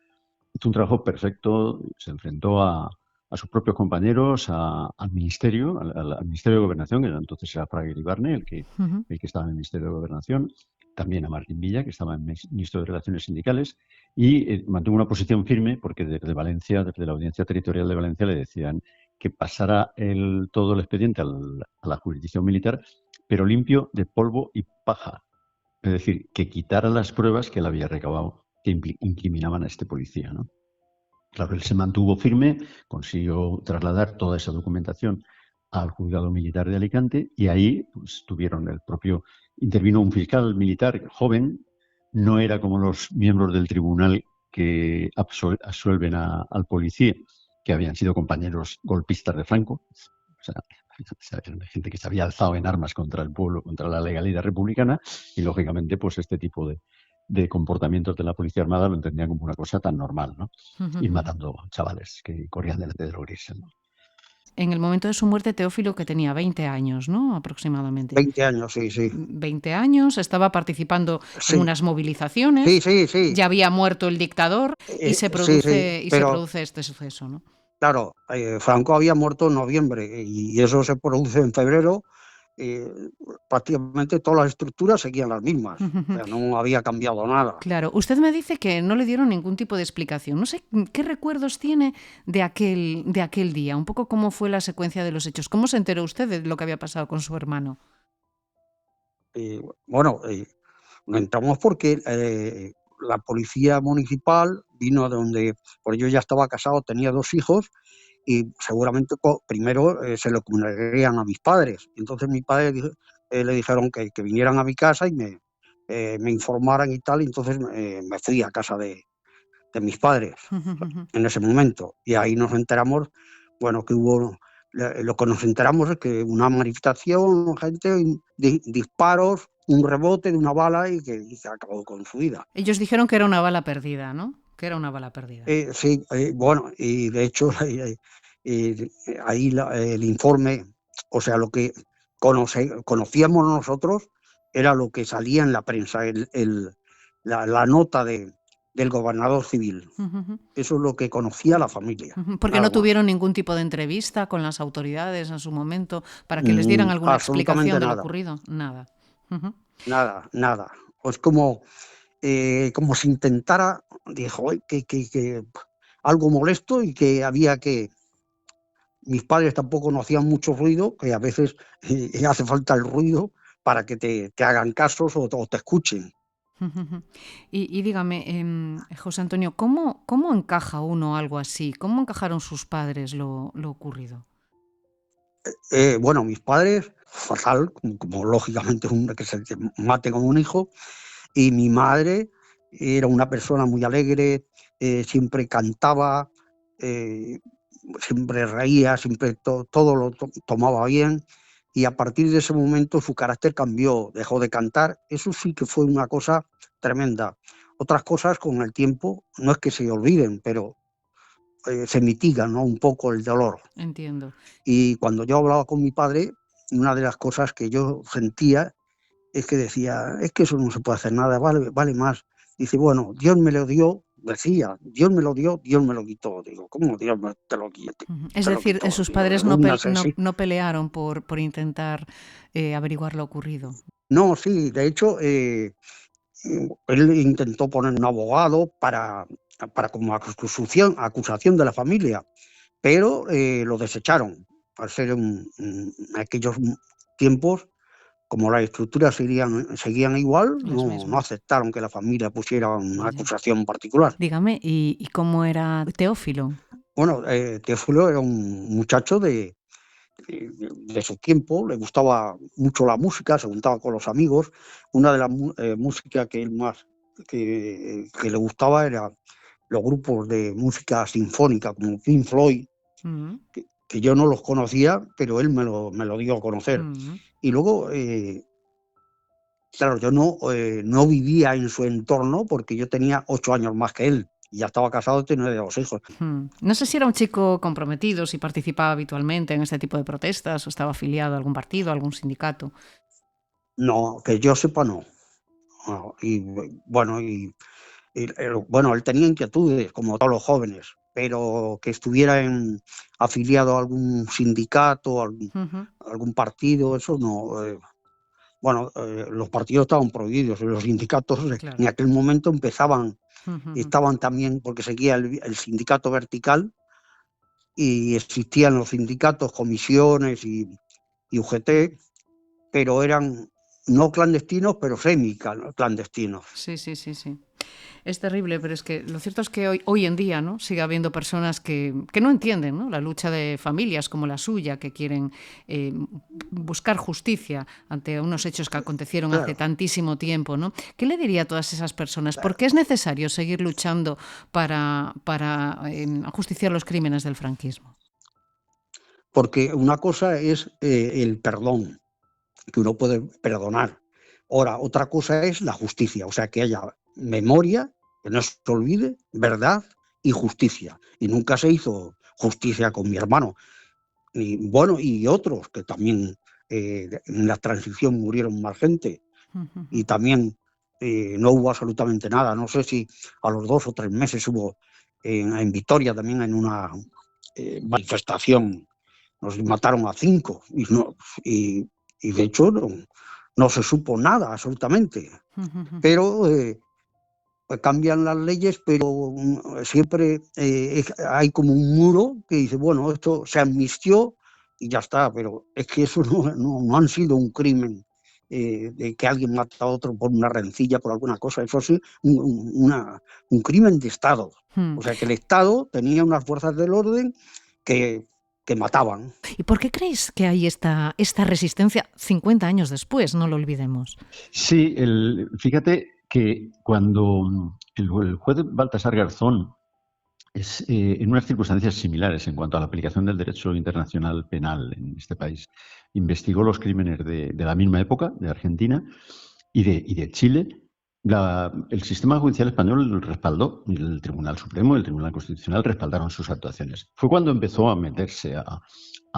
S4: hizo un trabajo perfecto, se enfrentó a sus propios compañeros, al Ministerio, al Ministerio de Gobernación, que entonces era Fraga Iribarne, el que estaba en el Ministerio de Gobernación, también a Martín Villa, que estaba en el Ministerio de Relaciones Sindicales, y mantuvo una posición firme porque desde Valencia, desde la Audiencia Territorial de Valencia, le decían que pasara todo el expediente a la jurisdicción militar, pero limpio de polvo y paja. Es decir, que quitara las pruebas que él había recabado que incriminaban a este policía, ¿no? Claro, él se mantuvo firme, consiguió trasladar toda esa documentación al juzgado militar de Alicante y ahí pues, intervino un fiscal militar joven, no era como los miembros del tribunal que absuelven al policía, que habían sido compañeros golpistas de Franco, o sea, gente que se había alzado en armas contra el pueblo, contra la legalidad republicana, y lógicamente pues este tipo de comportamientos de la policía armada lo entendían como una cosa tan normal, ¿no? Ir matando chavales que corrían delante de los grises, ¿no?
S1: En el momento de su muerte, Teófilo, que tenía 20 años, ¿no? Aproximadamente.
S5: 20 años, sí, sí.
S1: 20 años, estaba participando
S5: Sí.
S1: en unas movilizaciones.
S5: Sí.
S1: Ya había muerto el dictador y se produce,
S5: sí,
S1: se produce este suceso, ¿no?
S5: Claro, Franco había muerto en noviembre y eso se produce en febrero. Prácticamente todas las estructuras seguían las mismas, o sea, no había cambiado nada.
S1: Claro, usted me dice que no le dieron ningún tipo de explicación. No sé qué recuerdos tiene de aquel día, un poco cómo fue la secuencia de los hechos. ¿Cómo se enteró usted de lo que había pasado con su hermano?
S5: Bueno, entramos porque la policía municipal vino a donde, porque yo ya estaba casado, tenía 2 hijos y seguramente primero se lo comunicarían a mis padres. Entonces mis padres le dijeron que vinieran a mi casa y me informaran y tal, y entonces me fui a casa de mis padres en ese momento. Y ahí nos enteramos, bueno, que hubo, lo que nos enteramos es que una manifestación, gente, disparos, un rebote de una bala y que acabó con su vida.
S1: Ellos dijeron que era una bala perdida, ¿no? Que era una bala perdida.
S5: Sí, bueno, y de hecho ahí el informe, o sea, lo que conocíamos nosotros era lo que salía en la prensa, la nota del gobernador civil. Eso es lo que conocía la familia.
S1: Porque no tuvieron ningún tipo de entrevista con las autoridades en su momento para que les dieran alguna explicación de lo ocurrido. Nada.
S5: Nada. Pues como se intentara, dijo que algo molesto y que había que... Mis padres tampoco no hacían mucho ruido, que a veces hace falta el ruido para que te hagan casos o te escuchen.
S1: Y dígame, José Antonio, ¿cómo encaja uno algo así? ¿Cómo encajaron sus padres lo ocurrido?
S5: Bueno, mis padres, fatal, como lógicamente que se mate con un hijo, y mi madre era una persona muy alegre, siempre cantaba, siempre reía, siempre todo lo tomaba bien, y a partir de ese momento su carácter cambió, dejó de cantar. Eso sí que fue una cosa tremenda. Otras cosas con el tiempo no es que se olviden, pero se mitiga, ¿no?, un poco el dolor.
S1: Entiendo.
S5: Y cuando yo hablaba con mi padre, una de las cosas que yo sentía es que decía, es que eso no se puede hacer nada, vale más. Dice, bueno, Dios me lo dio, decía, Dios me lo dio, Dios me lo quitó. Digo, ¿cómo Dios te lo quitó?
S1: Es decir, sus padres no pelearon por intentar averiguar lo ocurrido.
S5: No, sí, de hecho, él intentó poner un abogado para como acusación de la familia, pero lo desecharon. Al ser en aquellos tiempos, como las estructuras seguían igual, no aceptaron que la familia pusiera una acusación particular.
S1: Dígame, ¿y cómo era Teófilo?
S5: Bueno, Teófilo era un muchacho de su tiempo, le gustaba mucho la música, se juntaba con los amigos. Una de las músicas que él más que le gustaba era los grupos de música sinfónica como Pink Floyd, que yo no los conocía, pero él me lo dio a conocer. Y luego, claro, yo no vivía en su entorno porque yo tenía 8 años más que él. Y ya estaba casado y tenía 2 hijos.
S1: No sé si era un chico comprometido, si participaba habitualmente en este tipo de protestas o estaba afiliado a algún partido, a algún sindicato.
S5: No, que yo sepa, no. Y bueno, él tenía inquietudes, como todos los jóvenes, pero que estuviera afiliado a algún sindicato, algún partido, eso no. Bueno, los partidos estaban prohibidos, los sindicatos claro. En aquel momento empezaban, estaban también, porque seguía el sindicato vertical y existían los sindicatos, comisiones y UGT, pero eran no clandestinos, pero semi-clandestinos.
S1: Sí, sí, sí, sí. Es terrible, pero es que lo cierto es que hoy en día, ¿no?, sigue habiendo personas que no entienden, ¿no?, la lucha de familias como la suya, que quieren buscar justicia ante unos hechos que acontecieron hace tantísimo tiempo, ¿no? ¿Qué le diría a todas esas personas? ¿Por qué es necesario seguir luchando para ajusticiar los crímenes del franquismo?
S5: Porque una cosa es el perdón, que uno puede perdonar. Ahora, otra cosa es la justicia, o sea, que haya memoria, que no se olvide, verdad y justicia. Y nunca se hizo justicia con mi hermano. Y bueno, y otros que también en la transición murieron más gente. Y también no hubo absolutamente nada. No sé si a los 2 o 3 meses hubo en Vitoria también en una manifestación. Nos mataron a 5 y de hecho no se supo nada absolutamente. Pero cambian las leyes, pero siempre hay como un muro que dice, bueno, esto se amnistió y ya está, pero es que eso no han sido un crimen de que alguien mata a otro por una rencilla, por alguna cosa, eso sí, un crimen de Estado. O sea, que el Estado tenía unas fuerzas del orden que mataban.
S1: ¿Y por qué creéis que hay esta resistencia 50 años después? No lo olvidemos.
S4: Sí, fíjate que cuando el juez Baltasar Garzón, en unas circunstancias similares en cuanto a la aplicación del derecho internacional penal en este país, investigó los crímenes de la misma época, de Argentina y de Chile, el sistema judicial español respaldó, el Tribunal Supremo y el Tribunal Constitucional respaldaron sus actuaciones. Fue cuando empezó a meterse a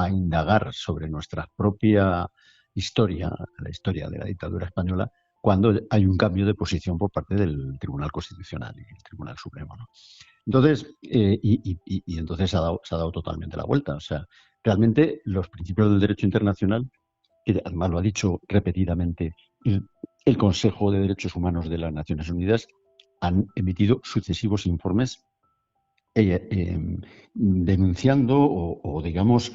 S4: indagar sobre nuestra propia historia, la historia de la dictadura española, cuando hay un cambio de posición por parte del Tribunal Constitucional y el Tribunal Supremo, ¿no? Entonces, entonces se ha dado totalmente la vuelta. O sea, realmente los principios del derecho internacional, que además lo ha dicho repetidamente el Consejo de Derechos Humanos de las Naciones Unidas, han emitido sucesivos informes denunciando o, digamos,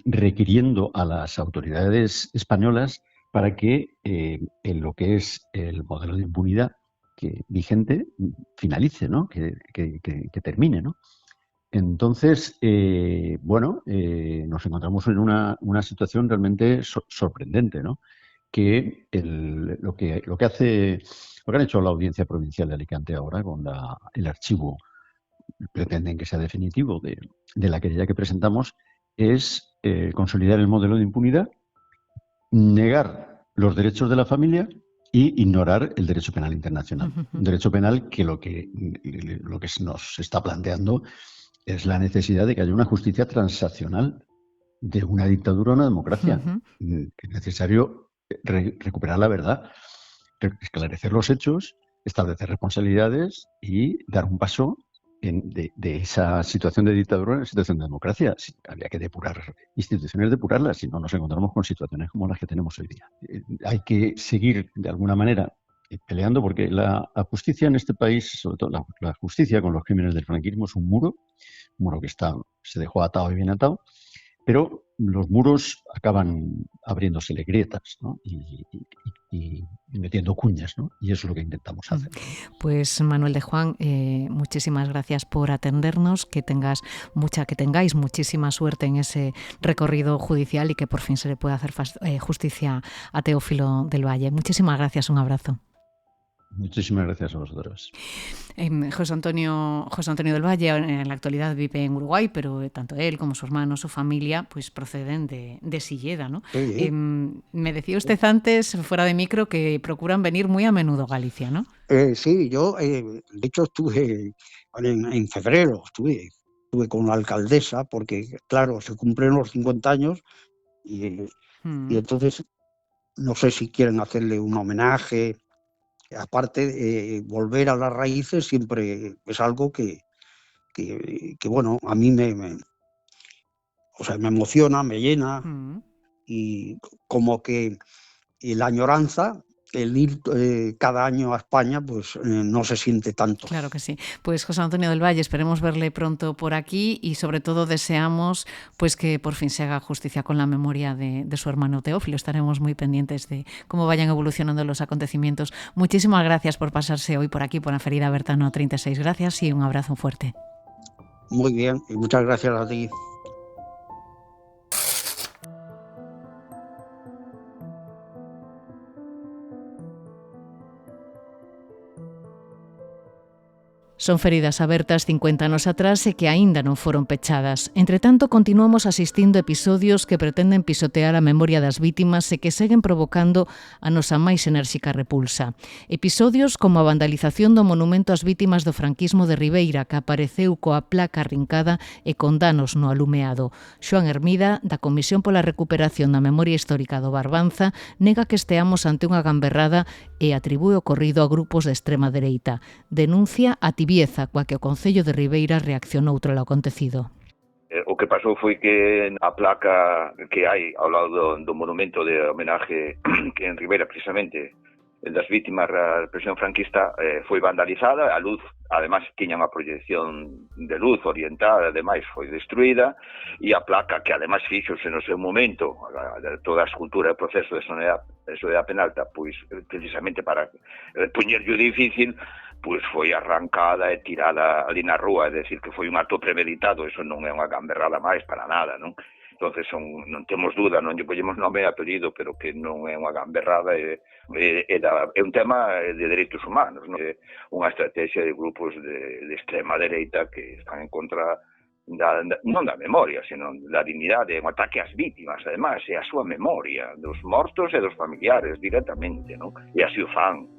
S4: requiriendo a las autoridades españolas para que en lo que es el modelo de impunidad vigente finalice, ¿no? Que termine, ¿no? Entonces, nos encontramos en una situación realmente sorprendente, ¿no? Que lo que han hecho la Audiencia Provincial de Alicante ahora con el archivo, pretenden que sea definitivo, de la querella que presentamos, es consolidar el modelo de impunidad, negar los derechos de la familia y ignorar el derecho penal internacional. Un derecho penal que lo que nos está planteando es la necesidad de que haya una justicia transaccional de una dictadura a una democracia. Es necesario recuperar la verdad, esclarecer los hechos, establecer responsabilidades y dar un paso de esa situación de dictadura a una situación de democracia. Habría que depurarlas, si no nos encontramos con situaciones como las que tenemos hoy día. Hay que seguir de alguna manera peleando porque la justicia en este país, sobre todo la justicia con los crímenes del franquismo, es un muro que se dejó atado y bien atado, pero los muros acaban abriéndosele grietas, ¿no? y metiendo cuñas, ¿no? Y eso es lo que intentamos hacer.
S1: Pues Manuel de Juan, muchísimas gracias por atendernos, que tengáis muchísima suerte en ese recorrido judicial y que por fin se le pueda hacer justicia a Teófilo del Valle. Muchísimas gracias, un abrazo.
S4: Muchísimas gracias a vosotros.
S1: José Antonio del Valle en la actualidad vive en Uruguay, pero tanto él como su hermano, su familia, pues proceden de Silleda, ¿no?
S5: Sí.
S1: Me decía usted antes, fuera de micro, que procuran venir muy a menudo a Galicia, ¿no?
S5: Sí, yo de hecho estuve en febrero, estuve con la alcaldesa porque, claro, se cumplen los 50 años y entonces no sé si quieren hacerle un homenaje. Aparte, volver a las raíces siempre es algo que bueno, a mí me emociona, me llena y como que la añoranza el ir cada año a España pues no se siente tanto.
S1: Claro que sí. Pues José Antonio del Valle, esperemos verle pronto por aquí y sobre todo deseamos pues que por fin se haga justicia con la memoria de su hermano Teófilo. Estaremos muy pendientes de cómo vayan evolucionando los acontecimientos. Muchísimas gracias por pasarse hoy por aquí, por la Ferida Bertano 36. Gracias y un abrazo fuerte.
S5: Muy bien, y muchas gracias a ti.
S1: Son feridas abertas 50 anos atrás e que aínda non foron pechadas. Entre tanto, continuamos asistindo a episodios que pretenden pisotear a memoria das vítimas e que seguen provocando a nosa máis enérxica repulsa. Episodios como a vandalización do monumento ás vítimas do franquismo de Ribeira, que apareceu coa placa arrincada e con danos no alumeado. Xoán Hermida, da Comisión pola Recuperación da Memoria Histórica do Barbanza, nega que esteamos ante unha gamberrada e atribúe o ocorrido a grupos de extrema dereita. Denuncia a tibieza coa que o Concello de Ribeira reaccionou tralo acontecido.
S8: O que pasou foi que a placa que hai ao lado do monumento de homenaje que en Ribeira, precisamente, das vítimas da represión franquista, foi vandalizada, a luz, además, tiña unha proyección de luz orientada, ademais, foi destruída, e a placa, que además fixose no seu momento, toda a escultura e proceso de soledad penalta, pois, precisamente para poñerlle o difícil, pois foi arrancada e tirada ali na rúa, é dicir, que foi un acto premeditado, eso non é unha gamberrada máis para nada, non? Entonces non temos dúda, non lle poñemos nome e apelido, pero que non é unha gamberrada, é un tema de dereitos humanos, non? É unha estrategia de grupos de extrema dereita que están en contra non da memoria, senón da dignidade, un ataque ás vítimas, además, e a súa memoria, dos mortos e dos familiares directamente, non? E así o fan.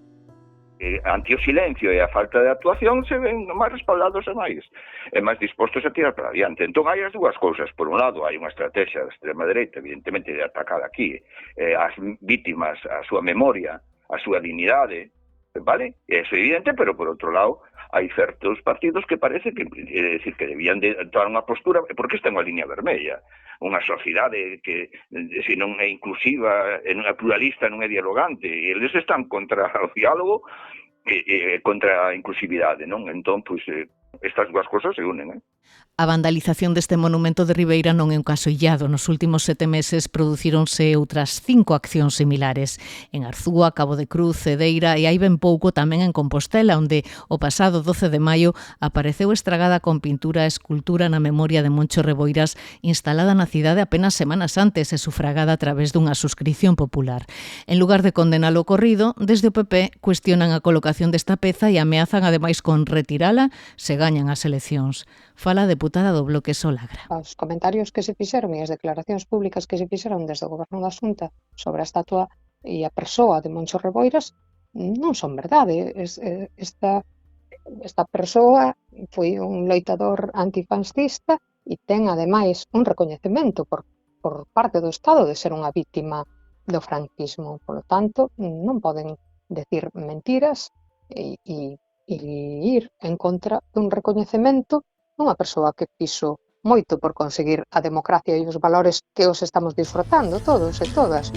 S8: Ante o silencio e a falta de actuación se ven máis respaldados e máis dispostos a tirar para adiante. Entón hai as dúas cousas. Por un lado, hai unha estrategia da extrema dereita, evidentemente, de atacar aquí as vítimas, a súa memoria, a súa dignidade, vale? Eso é evidente, pero por outro lado, hai certos partidos que parece que, é dicir, que debían de tomar unha postura, porque esta é unha línea vermella. Unha sociedade que, se non é inclusiva, non é pluralista, non é dialogante, e eles están contra o diálogo e contra a inclusividade, non? Entón, pois, estas dúas cosas se unen,
S1: A vandalización deste monumento de Ribeira non é un caso illado. Nos últimos 7 meses producíronse outras 5 accións similares. En Arzúa, Cabo de Cruz, Cedeira e hai ben pouco tamén en Compostela, onde o pasado 12 de maio apareceu estragada con pintura e escultura na memoria de Moncho Reboiras, instalada na cidade apenas semanas antes e sufragada a través dunha suscripción popular. En lugar de condenar o ocorrido, desde o PP cuestionan a colocación desta peza e ameazan ademais con retirala se gañan as eleccións. Fala a deputada do Bloque Solagra.
S9: Os comentarios que se fixeron e as declaracións públicas que se fixeron desde o Goberno da Xunta sobre a estatua e a persoa de Moncho Reboiras non son verdade. Esta persoa foi un loitador antifascista e ten, ademais, un recoñecemento por parte do Estado de ser unha vítima do franquismo. Por lo tanto, non poden decir mentiras e ir en contra dun recoñecemento unha persoa que fixo moito por conseguir a democracia e os valores que os estamos disfrutando todos e todas.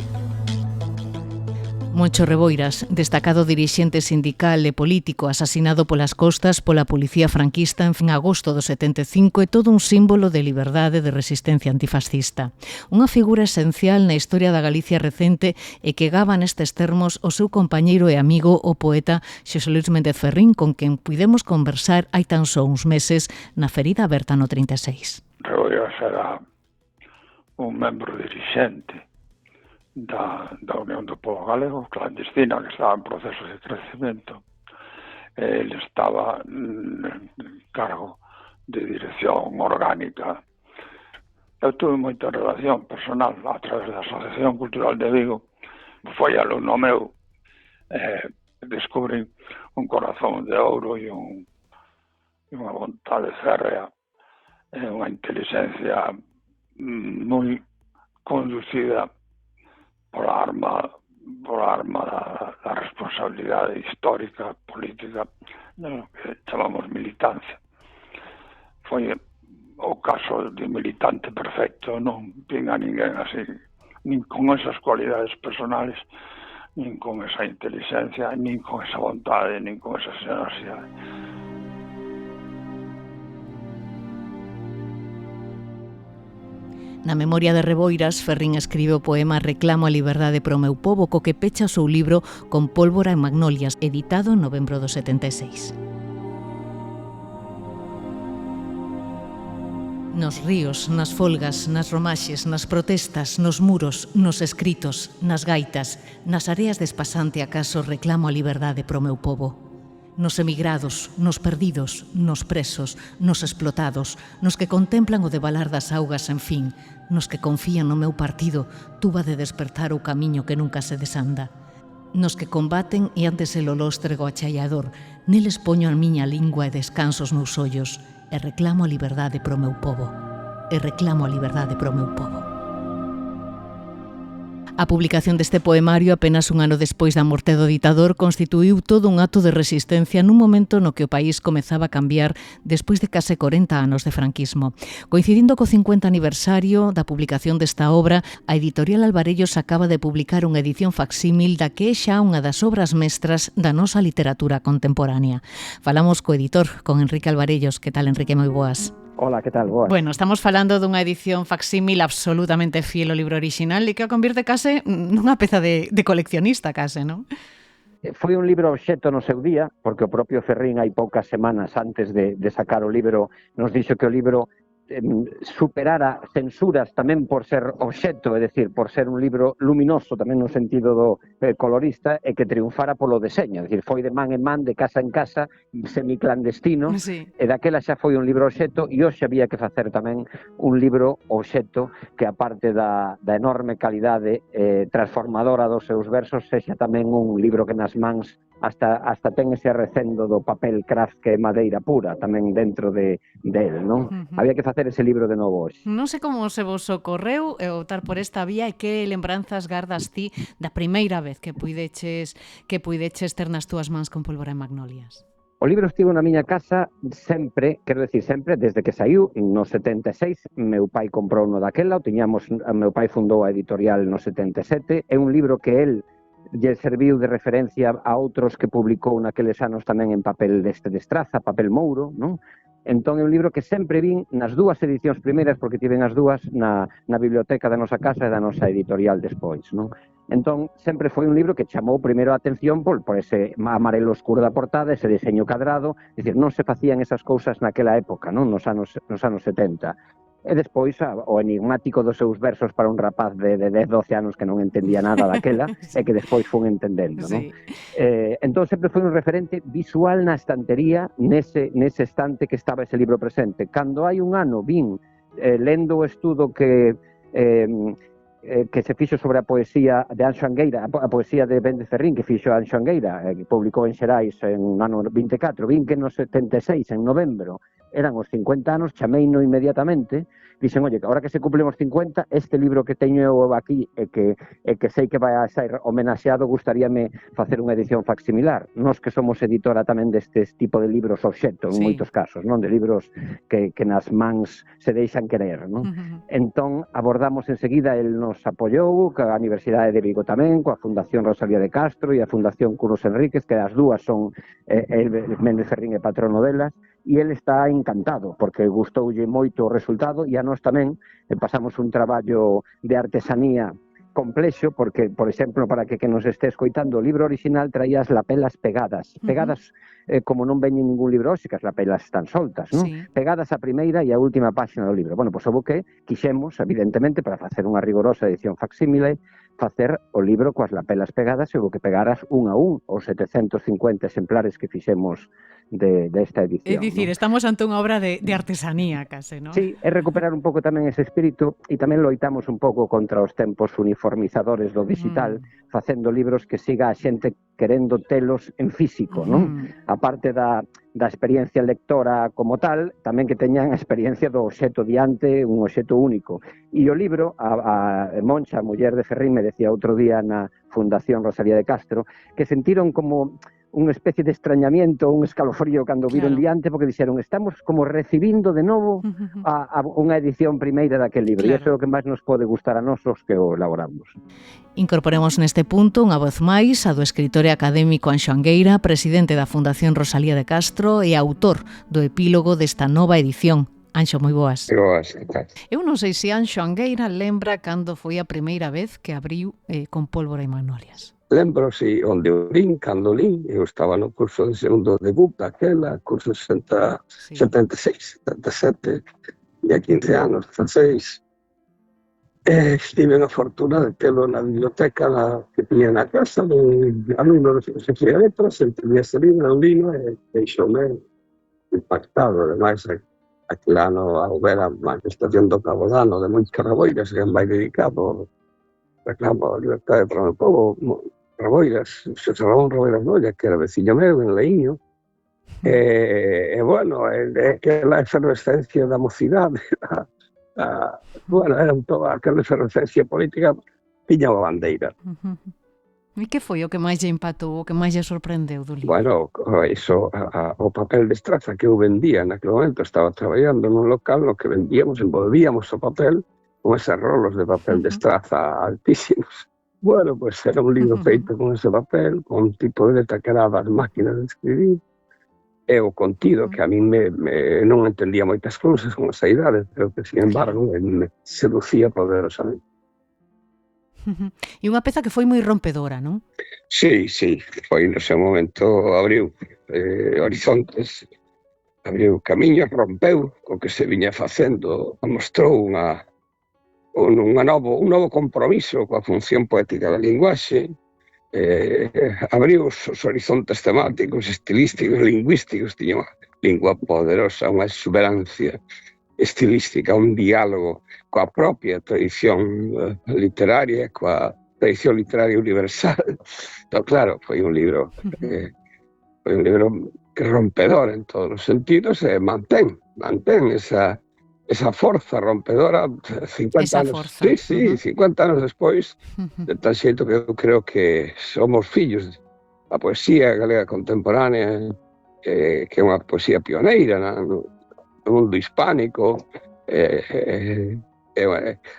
S1: Moncho Reboiras, destacado dirixente sindical e político asasinado polas costas pola policía franquista en agosto do 75 e todo un símbolo de liberdade e de resistencia antifascista. Unha figura esencial na historia da Galicia recente e que gaba nestes termos o seu compañeiro e amigo, o poeta Xosé Luis Méndez Ferrín, con quen pudemos conversar hai tan só uns meses na Ferida Bertano 36.
S10: Reboiras era un membro dirixente da Unión do Pobo Galego, clandestina, que estaba en proceso de crecemento. Ele estaba en cargo de dirección orgánica. Eu tuve moita relación personal a través da Asociación Cultural de Vigo. Foi alumno meu. Descubrí un corazón de ouro e unha vontade férrea, unha inteligencia moi conducida pola arma da responsabilidade histórica, política, no que chamamos militancia. Foi o caso de militante perfecto, non vin a ninguén así, nin con esas cualidades personales, nin con esa inteligencia, nin con esa vontade, nin con esa xenerosidade.
S1: Na memoria de Reboiras, Ferrín escribe o poema Reclamo a liberdade pro meu pobo, co que pecha o seu libro Con pólvora e magnolias, editado en novembro do 76. Nos ríos, nas folgas, nas romaxes, nas protestas, nos muros, nos escritos, nas gaitas, nas areas despasante acaso reclamo a liberdade pro meu pobo. Nos emigrados, nos perdidos, nos presos, nos explotados, nos que contemplan o devalar das augas en fin, nos que confían no meu partido, tuba de despertar o camiño que nunca se desanda. Nos que combaten e antes el olóstrego achaiador, neles poño a miña lingua e descanso os meus ollos, e reclamo a liberdade pro meu pobo. E reclamo a liberdade pro meu pobo. A publicación deste poemario, apenas un ano despois da morte do ditador, constituíu todo un acto de resistencia nun momento no que o país comezaba a cambiar despois de case 40 anos de franquismo. Coincidindo co 50 aniversario da publicación desta obra, a editorial Alvarellos acaba de publicar unha edición facsímil da que é xa unha das obras mestras da nosa literatura contemporánea. Falamos co editor, con Enrique Alvarellos. Que tal, Enrique? Moi boas.
S6: Hola, que tal? Boas.
S1: Bueno, estamos falando dunha edición facsímil absolutamente fiel ao libro original e que o convierte case nunha peza de coleccionista, case, non?
S6: Foi un libro obxecto no seu día, porque o propio Ferrín hai poucas semanas antes de sacar o libro nos dixo que o libro superara censuras tamén por ser obxecto, é dicir, por ser un libro luminoso tamén no sentido do colorista, e que triunfara polo deseño, é dicir, foi de man en man, de casa en casa, semiclandestino,
S1: sí.
S6: E daquela xa foi un libro obxecto, e hoxe había que facer tamén un libro obxecto que, aparte da enorme calidade transformadora dos seus versos, sexa tamén un libro que nas mans hasta ten ese recendo do papel craft, que é madeira pura tamén dentro del, non? Había que facer ese libro de novo hoxe.
S1: Non sei como se vos ocorreu optar por esta vía e que lembranzas gardas ti da primeira vez que puideches ter nas túas mans Con pólvora e magnolias.
S6: O libro estivo na miña casa sempre, quero decir sempre, desde que saiu no 76, meu pai comprou no daquela, meu pai fundou a editorial no 77, é un libro que el lle serviu de referencia a outros que publicou naqueles anos tamén en papel de estraza, papel mouro, non? Entón é un libro que sempre vin nas dúas edicións primeiras, porque tiven as dúas na biblioteca da nosa casa e da nosa editorial despois, non? Entón sempre foi un libro que chamou primeiro a atención por ese amarelo oscuro da portada, ese diseño cadrado, é dicir, non se facían esas cousas naquela época, non? Nos anos 70. E despois o enigmático dos seus versos para un rapaz de 10-12 anos que non entendía nada daquela e que despois fun entendendo, non? Entón sempre foi un referente visual na estantería, nese estante que estaba ese libro presente. Cando hai un ano vin lendo o estudo que se fixo sobre a poesía de Anxo Angueira, a poesía de Ben de Ferrín que fixo Anxo Angueira, que publicou en Xerais en ano 24, vin que no 76, en novembro, eran os 50 anos, chameino inmediatamente, dixen, oye, agora que se cumplen os 50, este libro que teño eu aquí e que sei que vai a ser homenaxeado, gustaríame facer unha edición facsimilar. Nos que somos editora tamén destes tipo de libros obxecto, en moitos casos, non? De libros que nas mans se deixan querer, non? Entón, abordamos enseguida, el nos apoiou, a Universidade de Vigo tamén, coa Fundación Rosalía de Castro e a Fundación Curros Enríquez, que as dúas son, Méndez Ferrín e patrono delas, e ele está encantado, porque gustoulle moito o resultado, e a nós tamén pasamos un traballo de artesanía complexo, porque, por exemplo, para que nos este escoitando, o libro original traía as lapelas pegadas, como non veñen ningún libro hoxe, que as lapelas están soltas, non? Pegadas a primeira e a última páxina do libro. Bueno, pois o que quixemos, evidentemente, para facer unha rigorosa edición facsímile, facer o libro coas lapelas pegadas e o que pegaras un a un os 750 exemplares que fixemos desta edición.
S1: É dicir, estamos ante unha obra de artesanía, case, non?
S6: Sí, é recuperar un pouco tamén ese espírito, e tamén loitamos un pouco contra os tempos uniformizadores do digital, facendo libros que siga a xente querendo telos en físico, non? A parte da experiencia lectora como tal, tamén que teñan a experiencia do obxecto diante, un obxecto único. E o libro, a Moncha, a muller de Ferrín, me decía outro día na Fundación Rosalía de Castro, que sentiron como unha especie de extrañamiento, un escalofrío cando viron diante, porque dixeron, estamos como recibindo de novo a unha edición primeira daquel libro, e iso é o que máis nos pode gustar a nós os que o elaboramos.
S1: Incorporemos neste punto unha voz máis a do escritor e académico Anxo Angueira, presidente da Fundación Rosalía de Castro e autor do epílogo desta nova edición. Anxo, moi boas.
S7: Boas, que tal?
S1: Eu non sei se Anxo Angueira lembra cando foi a primeira vez que abriu Con pólvora e magnolias.
S7: Lembro, si, onde o lín, cando lín, eu estaba no curso de segundo de BUP daquela, curso 76, 77, e a 15 anos, 16. Estive na fortuna de telo na biblioteca que tiña na casa de alumno de filosofía e letras, entendía ese libro, un libro, e deixoume impactado. Ademais, aquel ano ao ver a manifestación do Cabo Dano de moitos carraboiras, que vai dedicado reclamo a liberdade para o povo, Raboiras, se Ramón Raboiras Noia, que era veciño meu en Leíño, e bueno, aquela efervescencia da mocidade, bueno, era toda aquela efervescencia política, tiña unha bandeira.
S1: E que foi o que máis lle impactou, o que máis lle sorprendeu do libro?
S7: Bueno, iso, o papel de estraza que eu vendía naquele momento, estaba traballando nun local no que vendíamos, envolvíamos o papel con eses rolos de papel de estraza altísimos. Bueno, pues era un libro feito con ese papel, con un tipo de letra que era das máquinas de escribir, e o contido, que a mí non entendía moitas cousas con esa idade, pero que, sin embargo, me seducía poderosamente.
S1: E unha peza que foi moi rompedora, non?
S7: Sí, foi nese momento, abriu horizontes, abriu camiños, rompeu co que se viña facendo, mostrou un novo compromiso coa función poética da linguaxe, abriu os horizontes temáticos, estilísticos, lingüísticos, tiña unha lingua poderosa, unha exuberancia estilística, un diálogo coa propia tradición literaria, coa tradición literaria universal. Então, claro, foi un libro que rompedor en todos os sentidos, e mantén esa forza rompedora 50 anos. Sí, 50 anos despois, de tal xeito que eu creo que somos fillos da poesía galega contemporánea, que é unha poesía pioneira no mundo hispánico, é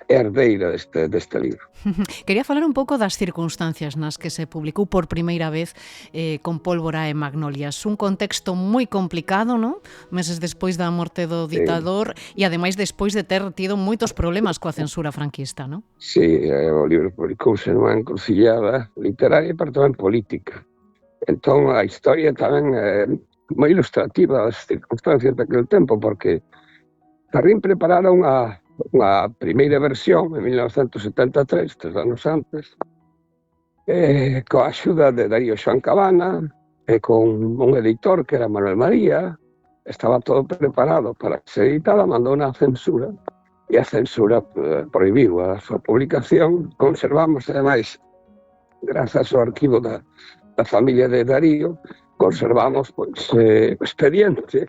S7: herdeira deste libro.
S1: Quería falar un pouco das circunstancias nas que se publicou por primeira vez Con pólvora e magnolias. Un contexto moi complicado, non? Meses despois da morte do ditador e, ademais, despois de ter tido moitos problemas coa censura franquista, non?
S7: Sí, o libro publicouse nunha encrucillada literaria, pero tamén política. Entón, a historia tamén é moi ilustrativa das circunstancias daquele tempo, porque Carrín preparara unha primeira versión en 1973, 3 anos antes, coa axuda de Darío Xoán Cabana e con un editor que era Manuel María. Estaba todo preparado para ser editada, mandou unha censura e a censura prohibiu a súa publicación. Conservamos, ademais, grazas ao arquivo da familia de Darío, conservamos o expediente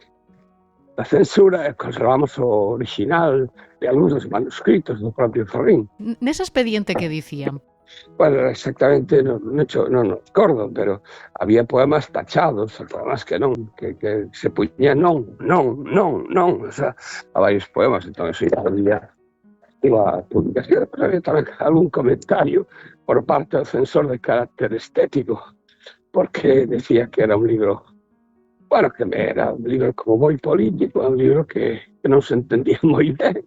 S7: da censura e conservamos o original de algúns dos manuscritos do propio Carrín.
S1: Nese expediente que dicían?
S7: Bueno, exactamente non recordo, pero había poemas tachados, poemas que non, que se puñían non, o sea, a varios poemas, entón eso había a publicación, pero había tamén algún comentario por parte do censor de carácter estético, porque decía que era un libro, bueno, que era un libro como moi político, un libro que non se entendía moi ben.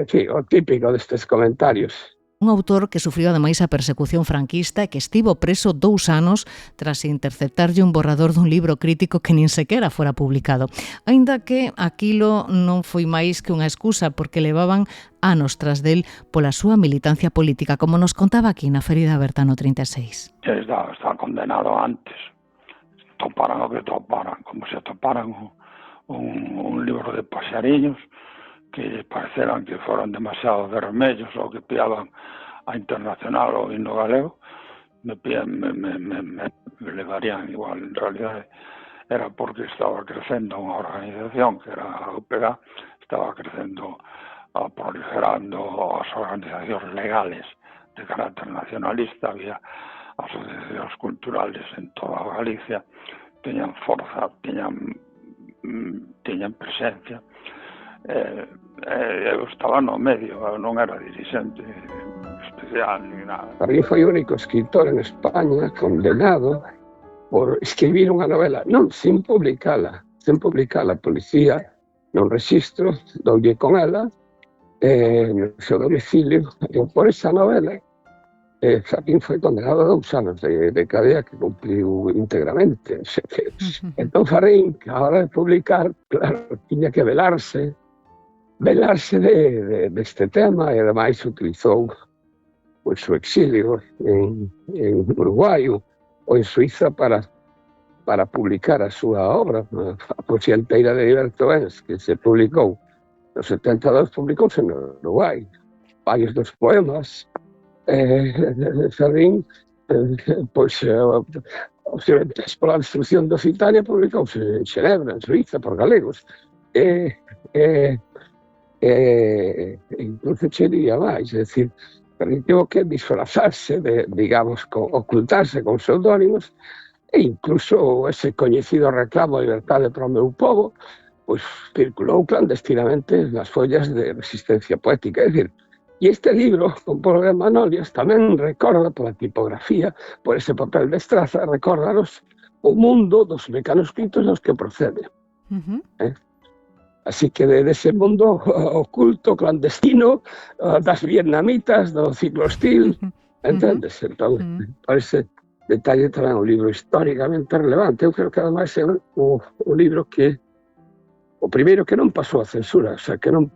S7: Sí, o típico destes comentarios.
S1: Un autor que sufriu ademais a persecución franquista e que estivo preso 2 anos tras interceptarlle un borrador dun libro crítico que nin sequera fora publicado. Aínda que aquilo non foi máis que unha excusa, porque levaban anos tras del pola súa militancia política, como nos contaba aquí na Ferida Aberta no 36.
S10: Está condenado antes. Toparan o que toparan, como se toparan un libro de paxariños que pareceran que foran demasiado vermellos ou que piaban a Internacional ou himno galego, me levarían igual. En realidad era porque estaba crecendo unha organización que era a UPG, estaba crecendo, proliferando as organizacións legales de carácter nacionalista. asociacións culturales en toda Galicia teñan forza, teñan presencia. Eu estaba no medio, eu non era dirixente especial ni nada.
S7: Tamén foi o único escritor en España condenado por escribir unha novela, non sin publicala. A policía non registro, doulle con ela, no seu domicilio, por esa novela. Farín foi condenado a 2 anos de cadea que cumpliu íntegramente. Entón Farín, que a hora de publicar, claro, tiña que velarse deste tema, e ademais utilizou o seu exilio en Uruguai ou en Suiza para publicar a súa obra, a poesía enteira de Heriberto Benz, que se publicou no 72, publicouse no Uruguai. Varios dos poemas, Farín, pois, despois pola destrucción de Occitania, publicouse en Xenebra, en Suiza, por galegos. Incluso chería máis, é dicir, Farín tivo que disfrazarse, digamos, ocultarse con pseudónimos, e incluso ese coñecido reclamo de liberdade para o meu povo, pois circulou clandestinamente nas follas de resistencia poética. É dicir, e este libro, con Pólvora e Magnolias, tamén recorda pola tipografía, por ese papel de estraza, recordaros o mundo dos mecanoscritos nos que procede. Así que dese mundo oculto, clandestino, das vietnamitas, do ciclostil, entendes? Entón, por ese detalle tamén un libro históricamente relevante. Eu creo que ademais é un libro que o primeiro que non pasou a censura, o sea, que non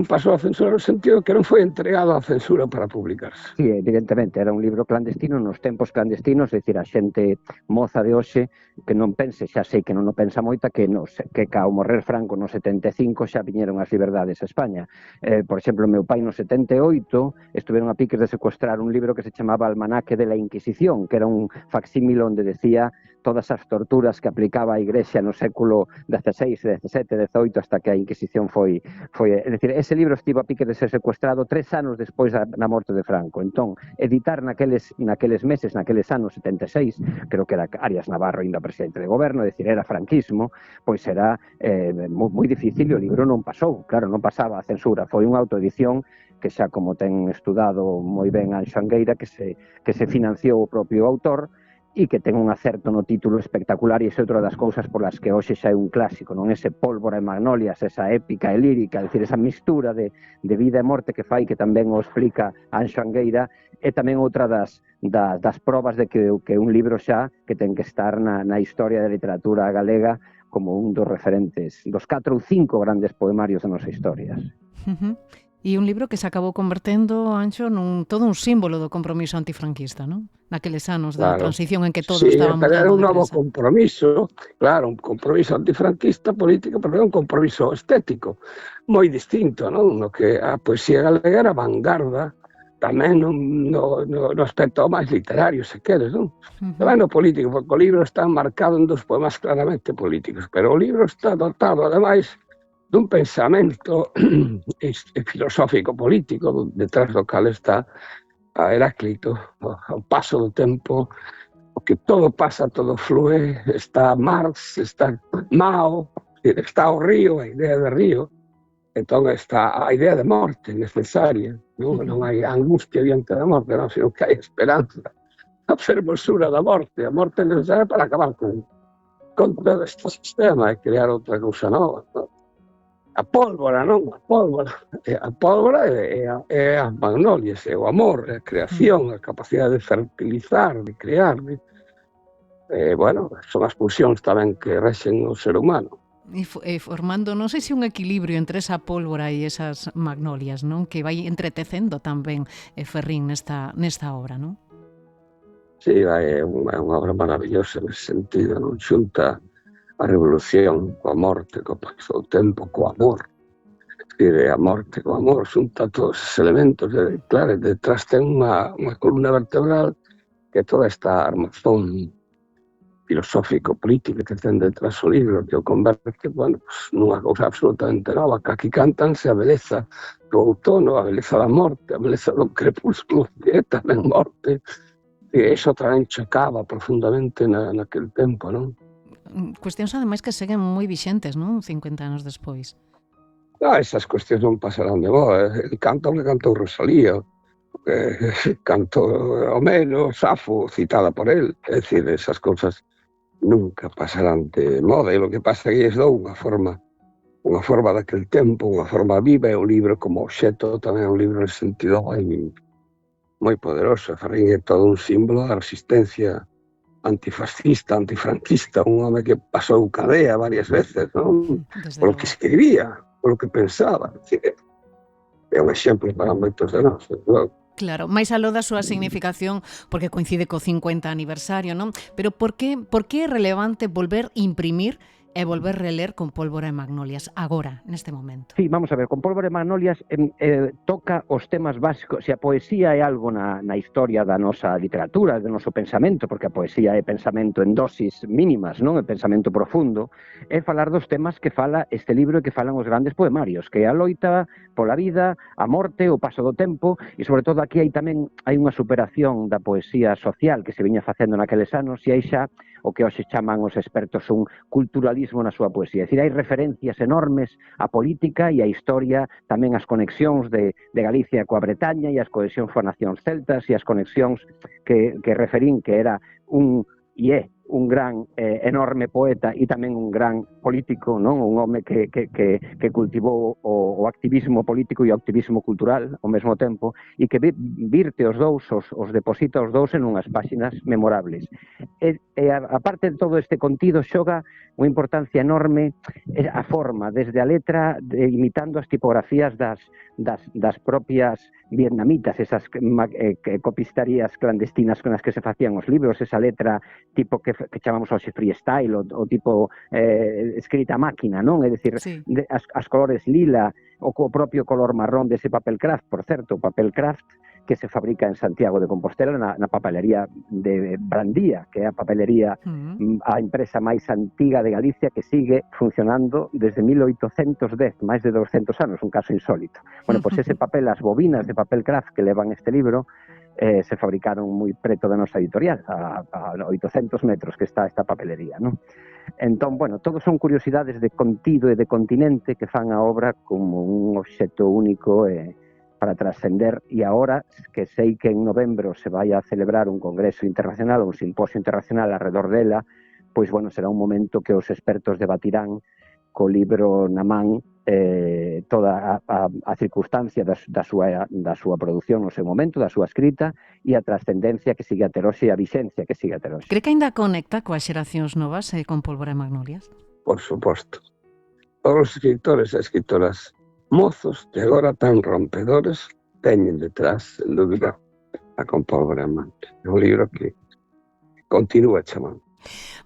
S7: pasou a censura no sentido que non foi entregado á censura para publicarse.
S6: Sí, evidentemente, era un libro clandestino nos tempos clandestinos, é dicir, a xente moza de hoxe que non pense, xa sei que non o pensa moita, que ao morrer Franco no 75 xa viñeron as liberdades a España. Por exemplo, meu pai no 78 estuveron a piques de secuestrar un libro que se chamaba Almanaque de la Inquisición, que era un facsímil onde decía todas as torturas que aplicaba a Igrexa no século XVI, XVII, XVIII, hasta que a Inquisición foi... É dicir, ese libro estivo a pique de ser secuestrado 3 anos despois da morte de Franco. Entón, editar naqueles meses, naqueles anos 76, creo que era Arias Navarro ainda presidente de goberno, é dicir, era franquismo, pois era moi difícil e o libro non pasou. Claro, non pasaba a censura, foi unha autoedición que xa como ten estudado moi ben Anxo Angueira, que se financiou o propio autor, e que ten un acerto no título espectacular, e esa é outra das cousas polas que hoxe xa é un clásico, non? Ese Pólvora e Magnolias, esa épica e lírica, é dicir, esa mistura de vida e morte que fai, que tamén o explica Anxo Angueira, é tamén outra das probas de que un libro xa que ten que estar na historia da literatura galega como un dos referentes, dos 4 ou 5 grandes poemarios da nosa historia.
S1: E un libro que se acabou convertendo, Anxo, todo un símbolo do compromiso antifranquista, non? Naqueles anos da transición en que todos estábamos...
S7: Sí, era un novo compromiso, claro, un compromiso antifranquista político, pero un compromiso estético, moi distinto, non? No que a poesía galega era vanguarda, tamén no aspecto máis literario, se queres, non? Tamén no político, porque o libro está marcado en 2 poemas claramente políticos, pero o libro está dotado, ademais, dun pensamento filosófico político detrás do cal está a Heráclito, ao paso do tempo, o que todo pasa, todo flúe, está Marx, está Mao, está o río, a idea de río, entón está a idea de morte necesaria, non hai angustia diante da morte, non, sino que hai esperanza, a fermosura da morte, a morte necesaria para acabar con todo este sistema e crear outra cousa nova, non? A pólvora, non? A pólvora é as magnolias, é o amor, é a creación, a capacidade de fertilizar, de crear. Bueno, son as pulsións tamén que rexen o ser humano.
S1: E formando, non sei se un equilibrio entre esa pólvora e esas magnolias, non? Que vai entretecendo tamén Ferrín nesta obra, non?
S7: Sí, é unha obra maravillosa nesse sentido, non? Xunta a revolución coa morte, co paso do tempo, co amor. A morte co amor, xunta todos os elementos. Claro, detrás ten unha columna vertebral que toda esta armazón filosófico-política que ten detrás o libro, que o converte, bueno, pues, nunha cousa absolutamente nova, que aquí cántanse a beleza do outono, a beleza da morte, a beleza do crepúsculo, que é tamén morte, E iso tamén chocaba profundamente naquele tempo, non?
S1: Cuestións ademais que seguen moi vixentes, non? 50 anos despois.
S7: Esas cuestións non pasarán de moda. El canta o que cantou Rosalía, cantou Homero, Safo, citada por él. É dicir, esas cousas nunca pasarán de moda. E o que pasa é que lles dou unha forma daquele tempo, unha forma viva, e o libro como obxecto tamén é un libro en sentido moi poderoso. Ferrín é todo un símbolo da resistencia antifascista, antifranquista, un home que pasou cadea varias veces, non? Polo que escribía, polo que pensaba. É un exemplo para moitos de nós, non?
S1: Claro, máis aló da súa significación, porque coincide co 50 aniversario, non? Pero por que é relevante volver a imprimir e volver reler Con pólvora e magnolias agora, neste momento?
S6: Sí, vamos a ver, Con pólvora e magnolias toca os temas básicos. Se a poesía é algo na historia da nosa literatura, do noso pensamento, porque a poesía é pensamento en dosis mínimas, non? É pensamento profundo, é falar dos temas que fala este libro e que falan os grandes poemarios, que é a loita pola vida, a morte, o paso do tempo, e sobre todo aquí hai unha superación da poesía social que se viña facendo naqueles anos, e hai xa o que hoxe chaman os expertos un culturalismo na súa poesía. É dicir, hai referencias enormes á política e á historia, tamén as conexións de Galicia coa Bretaña e as conexións coas nacións celtas e as conexións que referín que era un gran enorme poeta e tamén un gran político, non? Un home que cultivou o activismo político e o activismo cultural ao mesmo tempo, e que virte os dous, os deposita os dous en unhas páxinas memorables. E a parte de todo este contido xoga unha importancia enorme a forma, desde a letra, imitando as tipografías das propias vietnamitas, esas copistarías clandestinas con as que se facían os libros, esa letra tipo que chamamos hoxe freestyle, o tipo escrita a máquina, non? É dicir, sí, as colores lila, o propio color marrón dese papel craft, por certo, o papel craft que se fabrica en Santiago de Compostela na papelería de Brandía, que é a papelería, a empresa máis antiga de Galicia, que sigue funcionando desde 1810, máis de 200 anos, un caso insólito. Bueno, pois ese papel, as bobinas de papel craft que levan este libro, se fabricaron moi preto da nosa editorial, a 800 metros que está esta papelería, non? Entón, bueno, todos son curiosidades de contido e de continente que fan a obra como un obxecto único para trascender, e agora que sei que en novembro se vai a celebrar un congreso internacional, un simposio internacional alrededor dela, pois, bueno, será un momento que os expertos debatirán co libro na man toda a circunstancia da súa produción no seu momento, da súa escrita, e a trascendencia que sigue a ter hoxe e a vixencia que sigue a ter hoxe.
S1: Cree que ainda conecta coas xeracións novas Con pólvora e magnolias?
S7: Por suposto. Todos os escritores e escritoras mozos de agora tan rompedores teñen detrás, en dúbida, a Con pólvora e magnolias. É un libro que continúa chamando.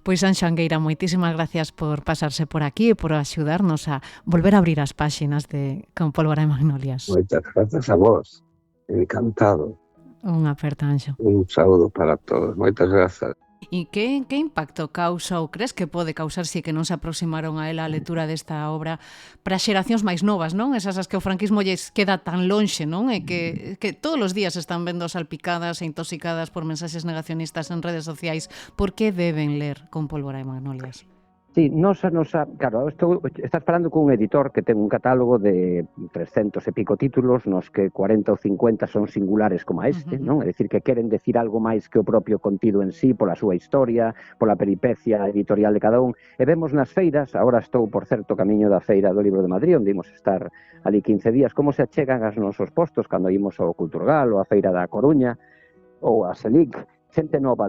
S1: Pois Anxo Angueira, moitísimas gracias por pasarse por aquí e por axudarnos a volver a abrir as páxinas de Con pólvora e magnolias.
S7: Moitas grazas a vos. Encantado.
S1: Unha aperta, Anxo.
S7: Un saúdo para todos. Moitas grazas.
S1: E que impacto causa ou crees que pode causar se que non se aproximaron a ela a lectura desta obra para xeracións máis novas, non? Esas as que o franquismo lles queda tan lonxe, non? E que todos os días están vendo salpicadas e intoxicadas por mensaxes negacionistas en redes sociais. Por que deben ler Con pólvora e magnolias?
S6: Sí, claro, estás falando cun editor que ten un catálogo de 300 e pico títulos, nos que 40 ou 50 son singulares como este, non? É dicir, que queren decir algo máis que o propio contido en sí, pola súa historia, pola peripecia editorial de cada un. E vemos nas feiras, agora estou, por certo, camiño da Feira do Libro de Madrid, onde imos estar ali 15 días, como se achegan aos nosos postos cando imos ao Culturgal ou a Feira da Coruña ou a Selic, xente nova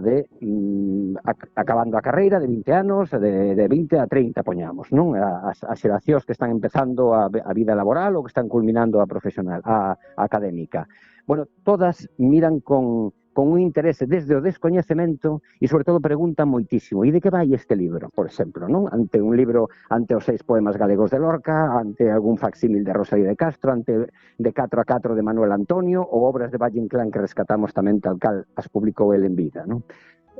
S6: acabando a carreira de 20 anos, de 20 a 30, poñamos, non? As xeracións que están empezando a vida laboral ou que están culminando a profesional, a académica. Bueno, todas miran con un interese desde o descoñecemento e, sobre todo, preguntan moitísimo. E de que vai este libro, por exemplo, non? Ante un libro, ante os 6 poemas galegos de Lorca, ante algún facsímil de Rosalía de Castro, ante de 4 a 4 de Manuel Antonio, ou obras de Valle Inclán que rescatamos tamén tal cal as publicou el en vida, non?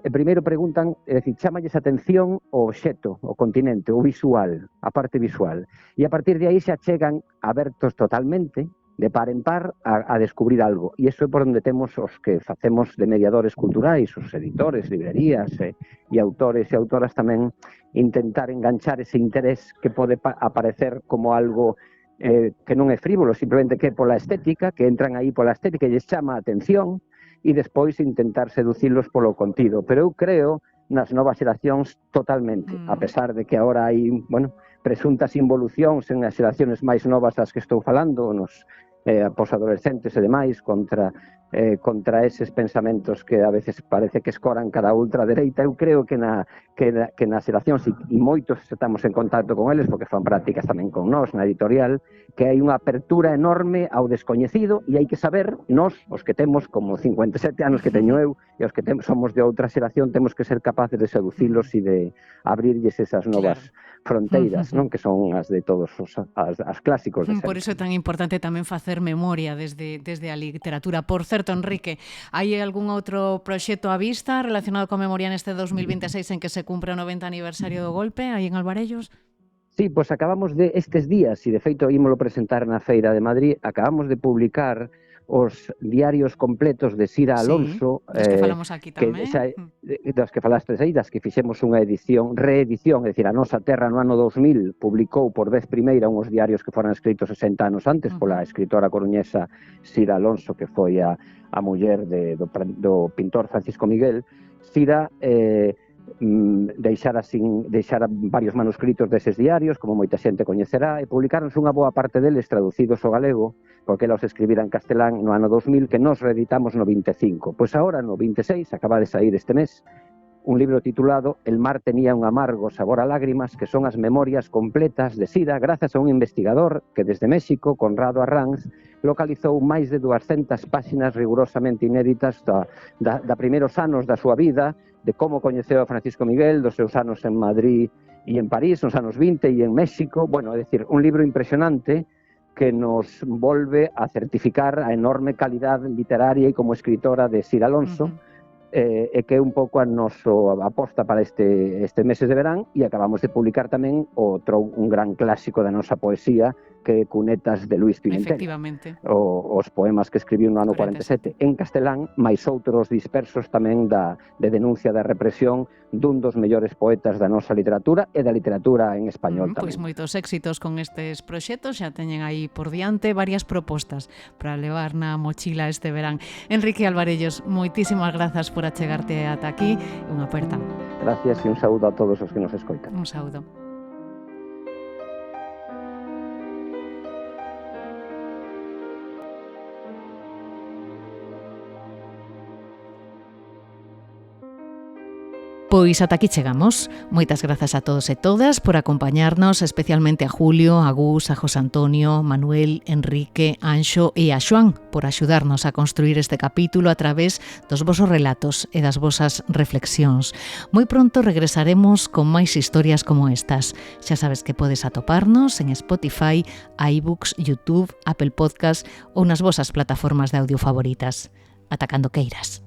S6: E primeiro preguntan, é dicir, chámalles atención o obxecto, o continente, o visual, a parte visual. E a partir de aí se achegan abertos totalmente de par en par a descubrir algo. E iso é por onde temos os que facemos de mediadores culturais, os editores, librerías e autores e autoras tamén intentar enganchar ese interés que pode aparecer como algo que non é frívolo, simplemente que é pola estética, que entran aí pola estética e lles chama a atención, e despois intentar seducilos polo contido. Pero eu creo nas novas xeracións totalmente, a pesar de que agora hai, presuntas involucións en as xeracións máis novas das que estou falando, nos posadolescentes e demais, contra eses pensamentos que a veces parece que escoran cada ultradereita. Eu creo que nas xeracións, e moitos estamos en contacto con eles, porque fan prácticas tamén con nós na editorial, que hai unha apertura enorme ao descoñecido, e hai que saber, nós, os que temos como 57 anos que teño eu, e os que somos de outra xeración, temos que ser capaces de seducilos e de abrirlles esas novas fronteiras, non, que son as de todos as clásicos de sempre.
S1: Por iso é tan importante tamén facer memoria desde a literatura. Por certo, Enrique, hai algún outro proxecto á vista relacionado coa memoria neste 2026 en que se cumpre o 90 aniversario do golpe aí en Alvarellos?
S6: Sí, pois acabamos de estes días, e de feito ímolo presentar na Feira de Madrid, acabamos de publicar os diarios completos de Sira Alonso,
S1: dos que falamos aquí tamén.
S6: Das que falastes aí, das que fixemos unha reedición, é dicir, a Nosa Terra no ano 2000 publicou por vez primeira unhos diarios que foran escritos 60 anos antes pola escritora coruñesa Sira Alonso, que foi a muller do pintor Francisco Miguel. Sira deixara varios manuscritos deses diarios, como moita xente coñecerá, e publicaronse unha boa parte deles traducidos ao galego, porque ela os escribira en castelán no ano 2000, que nos reeditamos no 25. Pois agora, no 26, acaba de sair este mes, un libro titulado El mar tenía un amargo sabor a lágrimas, que son as memorias completas de Sira, grazas a un investigador que desde México, Conrado Arranz, localizou máis de 200 páxinas rigurosamente inéditas da primeiros anos da súa vida, de como coñeceu a Francisco Miguel, dos seus anos en Madrid e en París, nos anos 20 e en México. Bueno, é dicir, un libro impresionante que nos volve a certificar a enorme calidad literaria e como escritora de Sira Alonso, e que é un pouco a nosa aposta para este meses de verán, e acabamos de publicar tamén un gran clásico da nosa poesía, que é Cunetas de Luis Pimentel.
S1: Efectivamente.
S6: Os poemas que escribiu no ano 47 en castelán, máis outros dispersos tamén de denuncia da represión dun dos mellores poetas da nosa literatura e da literatura en español tamén.
S1: Pois moitos éxitos con estes proxectos, xa teñen aí por diante varias propostas para levar na mochila este verán. Enrique Alvarellos, moitísimas grazas por achegarte ata aquí, unha aperta.
S6: Gracias e un saúdo a todos os que nos escoitan.
S1: Un saúdo. Pois ata aquí chegamos. Moitas grazas a todos e todas por acompañarnos, especialmente a Julio, a Gus, a José Antonio, Manuel, Enrique, Anxo e a Xoán por axudarnos a construir este capítulo a través dos vosos relatos e das vosas reflexións. Moi pronto regresaremos con máis historias como estas. Xa sabes que podes atoparnos en Spotify, iBooks, YouTube, Apple Podcast ou nas vosas plataformas de audio favoritas. Ata cando queiras.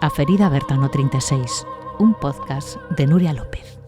S1: A ferida aberta no 36, un podcast de Nuria López.